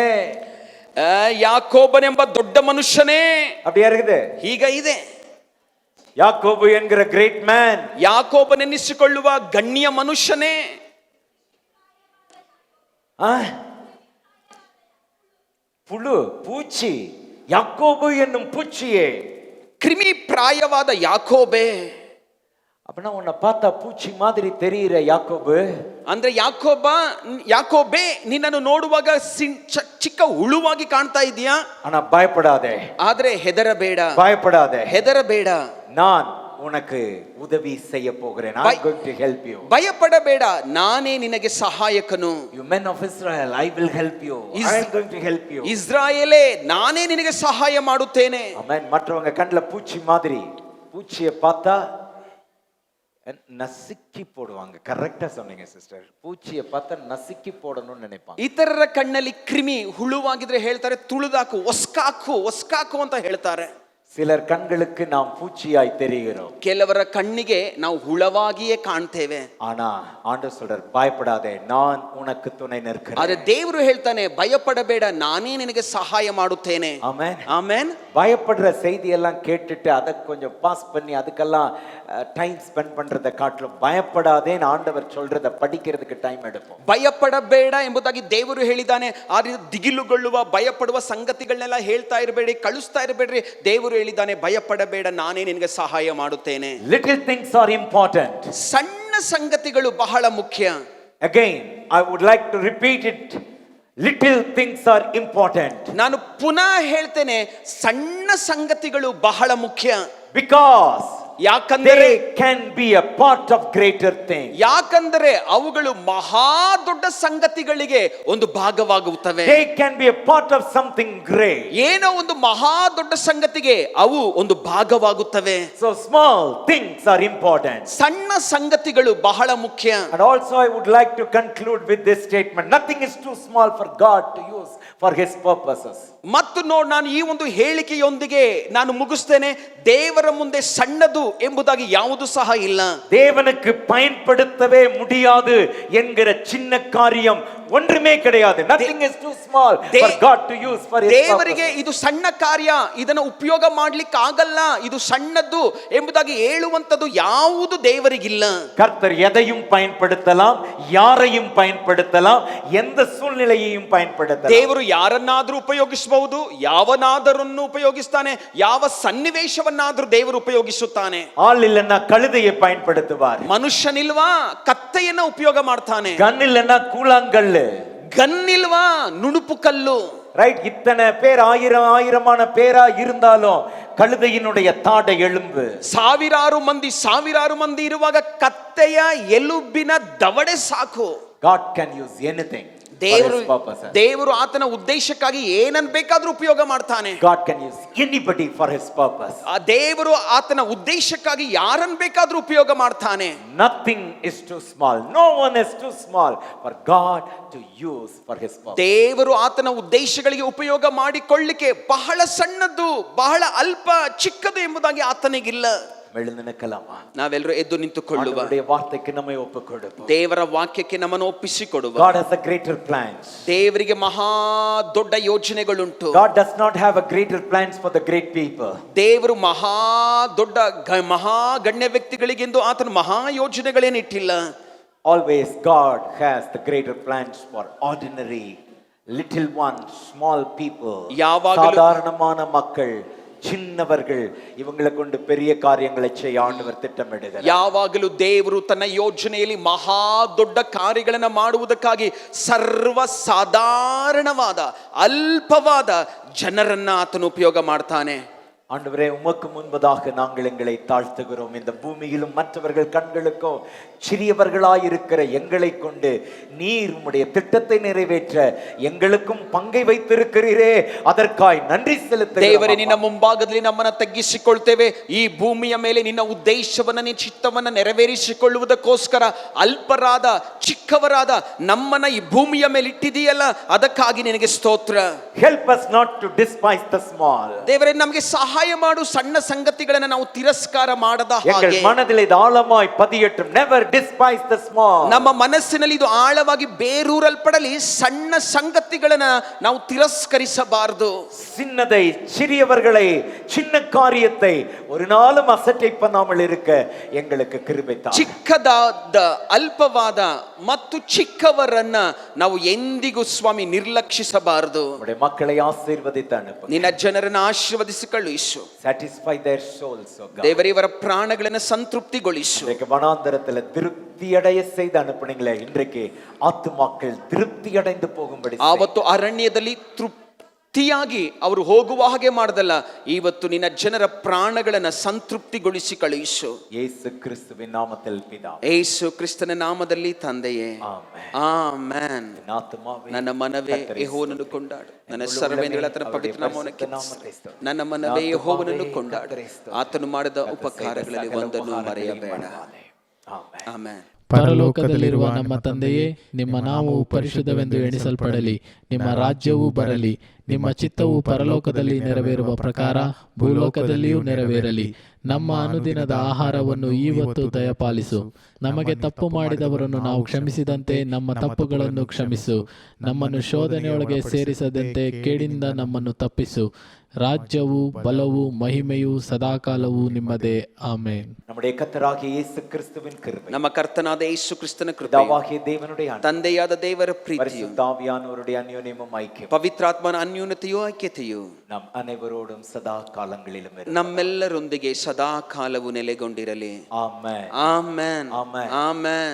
ಯಾಕೋಬನೆಂಬ ದೊಡ್ಡ ಮನುಷ್ಯನೇ, அப்படியே இருக்குது. ಈಗ ಇದೆ. யாக்கோபு என்கிற கிரேட் மேன், ಯಾಕೋಬನೆನ್ನಿಸಿಕೊಳ್ಳುವ ಗಣ್ಯ ಮನುಷ್ಯನೇ, புழு பூச்சி, யாக்கோபு என்னும் பூச்சியே. ಕ್ರಿಮಿ ಪ್ರಾಯವಾದ ಯಾಕೋಬೆ. அப்படின்னா உன்னை பார்த்தா பூச்சி மாதிரி தெரியுற யாக்கோபு, ಅಂದ್ರೆ ಯಾಕೋಬೆ ನಿನ್ನನ್ನು ನೋಡುವಾಗ ಚಿಕ್ಕ ಹುಳುವಾಗಿ ಕಾಣ್ತಾ ಇದೀಯಾ, ஆனா பயப்படாதே. ಆದ್ರೆ ಹೆದರಬೇಡ, பயப்படாதே, ಹೆದರಬೇಡ. நான் உனக்கு உதவி செய்ய போகிறேன். I'm going to help you. ಭಯಪಡಬೇಡ, ನಾನೇ ನಿನಗೆ ಸಹಾಯಕನು. You men of Israel, I will help you. I'm going to help you. ಇಸ್ರಾಯೇಲೇ, ನಾನೇ ನಿನಗೆ ಸಹಾಯ ಮಾಡುತ್ತೇನೆ. Amen. மற்றவங்க கண்ணுல பூச்சி மாதிரி, பூச்சியை பார்த்தா நசுக்கி போடுவாங்க. கரெக்டா சொன்னீங்க சிஸ்டர். பூச்சியை பார்த்தா நசுக்கி போடணும்னு நினைப்பாங்க. ಇತರರ ಕಣ್ಣಲ್ಲಿ ಕ್ರಿಮಿ ಹುಳುವಾಗಿದ್ರೆ ಹೇಳ್ತಾರೆ ತುಳಿದಾಕು, ಒಸ್ಕಾಕು ಅಂತ ಹೇಳ್ತಾರೆ. சிலர் கண்களுக்கு நாம் பூச்சியாய் தெரிகிறோம். ಕೆಲವರ ಕಣ್ಣಿಗೆ ನಾವು ಹುಳವಾಗಿಯೇ ಕಾಣ್ತೇವೆ. ஆனா ஆண்டவர் சொல்றார், பயப்படாதே, நான் உனக்கு துணை நிற்கிறேன். ಆದ್ರೆ ದೇವರು ಹೇಳ್ತಾನೆ, ಭಯಪಡಬೇಡ, ನಾನೇ ನಿನಗೆ ಸಹಾಯ ಮಾಡುತ್ತೇನೆ. ஆமென். ಆಮೆನ್. பயப்படுற செய்தி எல்லாம் கேட்டுட்டு அதை கொஞ்சம் பாஸ் பண்ணி அதுக்கெல்லாம் டைம் ஸ்பெண்ட் பண்றதை காட்டிலும் பயப்படாதேன்னு ஆண்டவர் சொல்றதை படிக்கிறதுக்கு டைம் எடுப்போம். ಭಯಪಡಬೇಡ ಎಂಬುದಾಗಿ ದೇವರು ಹೇಳಿದ್ದಾನೆ. ಆದ್ರೆ ದಿಗಿಲುಗೊಳ್ಳುವ ಭಯಪಡುವ ಸಂಗತಿಗಳನ್ನೆಲ್ಲ ಹೇಳ್ತಾ ಇರಬೇಡಿ, ಕಳಿಸ್ತಾ ಇರಬೇಡ್ರಿ. ದೇವರು ಹೇಳಿದ್ದಾನೆ, ಭಯಪಡಬೇಡ, ನಾನೇ ನಿನಗೆ ಸಹಾಯ ಮಾಡುತ್ತೇನೆ. Little things are important. ಸಣ್ಣ ಸಂಗತಿಗಳು ಬಹಳ ಮುಖ್ಯ. Again, I would like to repeat it. Little things are important. ನಾನು ಪುನಃ ಹೇಳ್ತೇನೆ, ಸಣ್ಣ ಸಂಗತಿಗಳು ಬಹಳ ಮುಖ್ಯ. Because ಯಾಕಂದರೆ they can be a part of greater things. ಯಾಕಂದರೆ ಅವುಗಳು ಮಹಾ ದೊಡ್ಡ ಸಂಗತಿಗಳಿಗೆ ಒಂದು ಭಾಗವಾಗುತ್ತವೆ. They can be a part of something great. ಏನೋ ಒಂದು ಮಹಾ ದೊಡ್ಡ ಸಂಗತಿಗೆ ಅವು ಒಂದು ಭಾಗವಾಗುತ್ತವೆ. So small things are important. ಸಣ್ಣ ಸಂಗತಿಗಳು ಬಹಳ ಮುಖ್ಯ. And also I would like to conclude with this statement. Nothing is too small for God to use for his purposes. ಮತ್ತು ನೋಡಿ, ನಾನು ಈ ಒಂದು ಹೇಳಿಕೆಯೊಂದಿಗೆ ನಾನು ಮುಗಿಸ್ತೇನೆ. ದೇವರ ಮುಂದೆ ಸಣ್ಣದು ಎಂಬುದಾಗಿ ಯಾವುದು ಸಹ ಇಲ್ಲ. தேவனுக்கு பயன்படுத்தவே முடியாது என்கிற சின்ன காரியம் ஒன்றுமே கிடையாது. Nothing is too small for God to use for his ದೇವರಿಗೆ purposes. ಇದು ಸಣ್ಣ ಕಾರ್ಯ, ಇದನ್ನು ಉಪಯೋಗ ಮಾಡ್ಲಿಕ್ಕೆ ಆಗಲ್ಲ, ಇದು ಸಣ್ಣದ್ದು ಎಂಬುದಾಗಿ ಹೇಳುವಂತದ್ದು ಯಾವುದು ದೇವರಿಗಿಲ್ಲ. கர்த்தர் எதையும் பயன்படுத்தலாம், யாரையும் பயன்படுத்தலாம், எந்த சூழ்நிலையையும் பயன்படுத்தலாம். ದೇವರು ಯಾರನ್ನಾದ್ರೂ ಉಪಯೋಗಿಸಬಹುದು, ಯಾವನಾದರನ್ನು ಉಪಯೋಗಿಸ್ತಾನೆ, ಯಾವ ಸನ್ನಿವೇಶವನ್ನಾದ್ರೂ ದೇವರು ಉಪಯೋಗಿಸುತ್ತಾನೆ. ஆள் இல்லைன்னா கழுதையை பயன்படுத்துவார். ಮನುಷ್ಯನಿಲ್ವಾ, ಕತ್ತೆಯನ್ನ ಉಪಯೋಗ ಮಾಡ್ತಾನೆ. கன் இல்லைன்னா கூழாங்கல்லு. ಗನ್ನಿಲ್ವಾ, ನುಣುಪು ಕಲ್ಲು. ரைட், இத்தனை பேர் ஆயிரமான பேரா இருந்தாலும் கழுதையினுடைய தாடை எலும்பு. ಸಾವಿರಾರು ಮಂದಿ ಇರುವಾಗ ಕತ್ತೆಯ ಎಲುಬಿನ ದವಡೆ ಸಾಕು. God can use anything for his purposes. ದೇವರು ಆತನ ಉದ್ದೇಶಕ್ಕಾಗಿ ಏನನ್ನು ಬೇಕಾದ್ರೂ ಉಪಯೋಗ ಮಾಡ್ತಾನೆ. God can use anybody for his purpose. ಆ ದೇವರು ಆತನ ಉದ್ದೇಶಕ್ಕಾಗಿ ಯಾರನ್ನು ಬೇಕಾದ್ರೂ ಉಪಯೋಗ ಮಾಡ್ತಾನೆ. Nothing is too small. No one is too small for God to use for his purpose. ದೇವರು ಆತನ ಉದ್ದೇಶಗಳಿಗೆ ಉಪಯೋಗ ಮಾಡಿಕೊಳ್ಳಿಕ್ಕೆ ಬಹಳ ಸಣ್ಣದ್ದು, ಬಹಳ ಅಲ್ಪ, ಚಿಕ್ಕದು ಎಂಬುದಾಗಿ ಆತನಿಗಿಲ್ಲ. எழுந்து நிற்கலாமா? ನಾವೆಲ್ಲರೂ ಎದ್ದು ನಿಂತುಕೊಳ್ಳುವ, ஆண்டவருடைய வார்த்தைக்கு நம்மை ஒப்புக்கொடுப்போம். ದೇವರ ವಾಕ್ಯಕ್ಕೆ ನಮ್ಮನ್ನು ಒಪ್ಪಿಸಿಕೊಡುವ. God has a greater plans. ದೇವರಿಗೆ ಮಹಾ ದೊಡ್ಡ ಯೋಜನೆಗಳುಂಟು. God does not have a greater plans for the great people. ದೇವರು ಮಹಾ ದೊಡ್ಡ ಮಹಾ ಗಣ್ಯ ವ್ಯಕ್ತಿಗಳಿಗೆಂದು ಆತನ ಮಹಾ ಯೋಜನೆಗಳೇನಿಟ್ಟಿಲ್ಲ. Always God has the greater plans for ordinary little ones, small people, சாதாரணமான மக்கள், சின்னவர்கள், இவங்களை கொண்டு பெரிய காரியங்களை செய்ய ஆண்டவர் திட்டமிடுகிறார். ಯಾವಾಗಲೂ ದೇವರು ತನ್ನ ಯೋಜನೆಯಲ್ಲಿ ಮಹಾ ದೊಡ್ಡ ಕಾರ್ಯಗಳನ್ನು ಮಾಡುವುದಕ್ಕಾಗಿ ಸರ್ವ ಸಾಧಾರಣವಾದ ಅಲ್ಪವಾದ ಜನರನ್ನ ಆತನು ಉಪಯೋಗ ಮಾಡ್ತಾನೆ. ஆண்டவரே, உமக்கு முன்பதாக நாங்கள் எங்களை தாழ்த்துகிறோம். இந்த பூமியிலும் மற்றவர்கள் கண்களுக்கோ சிறியவர்களாயிருக்கிற எங்களை கொண்டு நீர் உம்முடைய திட்டத்தை நிறைவேற்ற எங்களுக்கும் பங்கை வைத்திருக்கிறீரே, அதற்காய் நன்றி செலுத்துகிறோம். ದೇವರೇ, ನಿನ್ನ ಮುಂಭಾಗದಲ್ಲಿ ನಮ್ಮನ್ನು ತಗ್ಗಿಸಿಕೊಳ್ತೇವೆ. ಈ ಭೂಮಿಯ ಮೇಲೆ ನಿನ್ನ ಉದ್ದೇಶವನ್ನ, ನಿನ್ನ ಚಿತ್ತವನ್ನ ನೆರವೇರಿಸಿಕೊಳ್ಳುವುದಕ್ಕೋಸ್ಕರ ಅಲ್ಪರಾದ, ಚಿಕ್ಕವರಾದ ನಮ್ಮನ್ನ ಈ ಭೂಮಿಯ ಮೇಲೆ ಇಟ್ಟಿದೆಯಲ್ಲ, ಅದಕ್ಕಾಗಿ ನಿನಗೆ ಸ್ತೋತ್ರ. Help us not to despise the small. ದೇವರೇ, ನಮಗೆ ಸಹಾಯ ಮಾಡು, ಸಣ್ಣ ಸಂಗತಿಗಳನ್ನು ನಾವು ತಿರಸ್ಕಾರ ಮಾಡದ எங்கள் ಹಾಗೆ. மனதில் இது ஆழமாய் பதியட்டும். Never despise the small. ನಮ್ಮ ಮನಸ್ಸಿನಲ್ಲಿ ಇದು ಆಳವಾಗಿ ಬೇರೂರಲ್ಪಡಲಿ. ಸಣ್ಣ ಸಂಗತಿಗಳನ್ನ ನಾವು ತಿರಸ್ಕರಿಸಬಾರದು. சின்னதை, சிறியவர்களை, சின்ன காரியத்தை ஒரு நாளும் அசட்டை பண்ணாமல் இருக்க எங்களுக்கு கிருபை தாரும். ಚಿಕ್ಕದಾದ, ಅಲ್ಪವಾದ ಮತ್ತು ಚಿಕ್ಕವರನ್ನ ನಾವು ಎಂದಿಗೂ ಸ್ವಾಮಿ ನಿರ್ಲಕ್ಷಿಸಬಾರದು. உம்முடைய மக்களை ஆசீர்வதித்து அனுப்புங்க. ನಿನ್ನ ಜನರನ್ನು ಆಶೀರ್ವದಿಸಿ ಕಳುಹಿಸು. Satisfy their souls, oh God. ದೇವರೇ, ಇವರ ಪ್ರಾಣಗಳನ್ನು ಸಂತೃಪ್ತಿಗೊಳಿಸು. இன்றைக்கு வனாந்தரத்தில் திருப்தி அடைய செய்து அனுப்புனீங்களே, இன்றைக்கு ஆத்துமாக்கள் திருப்தி அடைந்து போகும்படி ಆವತ್ತು ಅರಣ್ಯದಲ್ಲಿ ತೃಪ್ತಿಯಾಗಿ ಅವರು ಹೋಗುವ ಹಾಗೆ ಮಾಡದಲ್ಲ, ಇವತ್ತು ನಿನ್ನ ಜನರ ಪ್ರಾಣಗಳನ್ನು ಸಂತೃಪ್ತಿಗೊಳಿಸಿ ಕಳುಹಿಸು. ಯೇಸು ಕ್ರಿಸ್ತುವಿನ ನಾಮದಲ್ಲಿ ಪಿತಾವೇ. ಯೇಸು ಕ್ರಿಸ್ತನ ನಾಮದಲ್ಲಿ ತಂದೆಯೇ, ಆಮೆನ್. ಆಮೆನ್. ನನ್ನ ಮನವೇ ಯೆಹೋವನನ್ನು ಕೊಂಡಾಡು, ನನ್ನ ಸರ್ವೇಂದ್ರಿಗಳ ಪವಿತ್ರ ನಾಮವನ್ನು ಕೀರ್ತಿಸು. ನನ್ನ ಮನವೇ ಯೆಹೋವನನ್ನು ಕೊಂಡಾಡು, ಆತನು ಮಾಡಿದ ಉಪಕಾರಗಳಲ್ಲಿ ಒಂದನ್ನು ಮರೆಯಬೇಡ. ಆಮೆನ್. ಪರಲೋಕದಲ್ಲಿರುವ ನಮ್ಮ ತಂದೆಯೇ, ನಿಮ್ಮ ನಾಮವು ಪರಿಶುದ್ಧವೆಂದು ಎಣಿಸಲ್ಪಡಲಿ. ನಿಮ್ಮ ರಾಜ್ಯವು ಬರಲಿ. ನಿಮ್ಮ ಚಿತ್ತವು ಪರಲೋಕದಲ್ಲಿ ನೆರವೇರುವ ಪ್ರಕಾರ ಭೂಲೋಕದಲ್ಲಿಯೂ ನೆರವೇರಲಿ. ನಮ್ಮ ಅನುದಿನದ ಆಹಾರವನ್ನು ಇವತ್ತು ದಯಪಾಲಿಸು. ನಮಗೆ ತಪ್ಪು ಮಾಡಿದವರನ್ನು ನಾವು ಕ್ಷಮಿಸಿದಂತೆ ನಮ್ಮ ತಪ್ಪುಗಳನ್ನು ಕ್ಷಮಿಸು. ನಮ್ಮನ್ನು ಶೋಧನೆಯೊಳಗೆ ಸೇರಿಸದಂತೆ ಕೇಡಿನಿಂದ ನಮ್ಮನ್ನು ತಪ್ಪಿಸು. ರಾಜ್ಯವು, ಬಲವು, ಮಹಿಮೆಯು ಸದಾಕಾಲವೂ ನಿಮ್ಮದೇ. ಆಮೆನ್. நம்முடைய கர்த்தராகிய இயேசு கிறிஸ்துவின் கிருபை, ನಮ್ಮ ಕರ್ತನಾದ ಯೇಸು ಕ್ರಿಸ್ತನ ಕೃಪೆ, பிதாவாகிய தேவனுடைய அன்பு, ತಂದೆಯಾದ ದೇವರ ಪ್ರೀತಿಯು, பரிசுத்த ஆவியானவருடைய அந்யோன்யமும் ஐக்கியம் ಪವಿತ್ರಾತ್ಮನ ಅನ್ಯೂನತೆಯೂ ಐಕ್ಯತೆಯು நம் அனைவரோடும் சதா காலங்களிலும் இரு. ನಮ್ಮೆಲ್ಲರೊಂದಿಗೆ ಸದಾ ಕಾಲವು ನೆಲೆಗೊಂಡಿರಲಿ. ஆமென். ಆಮೆನ್. ಆಮೆನ್. ಆಮೆನ್.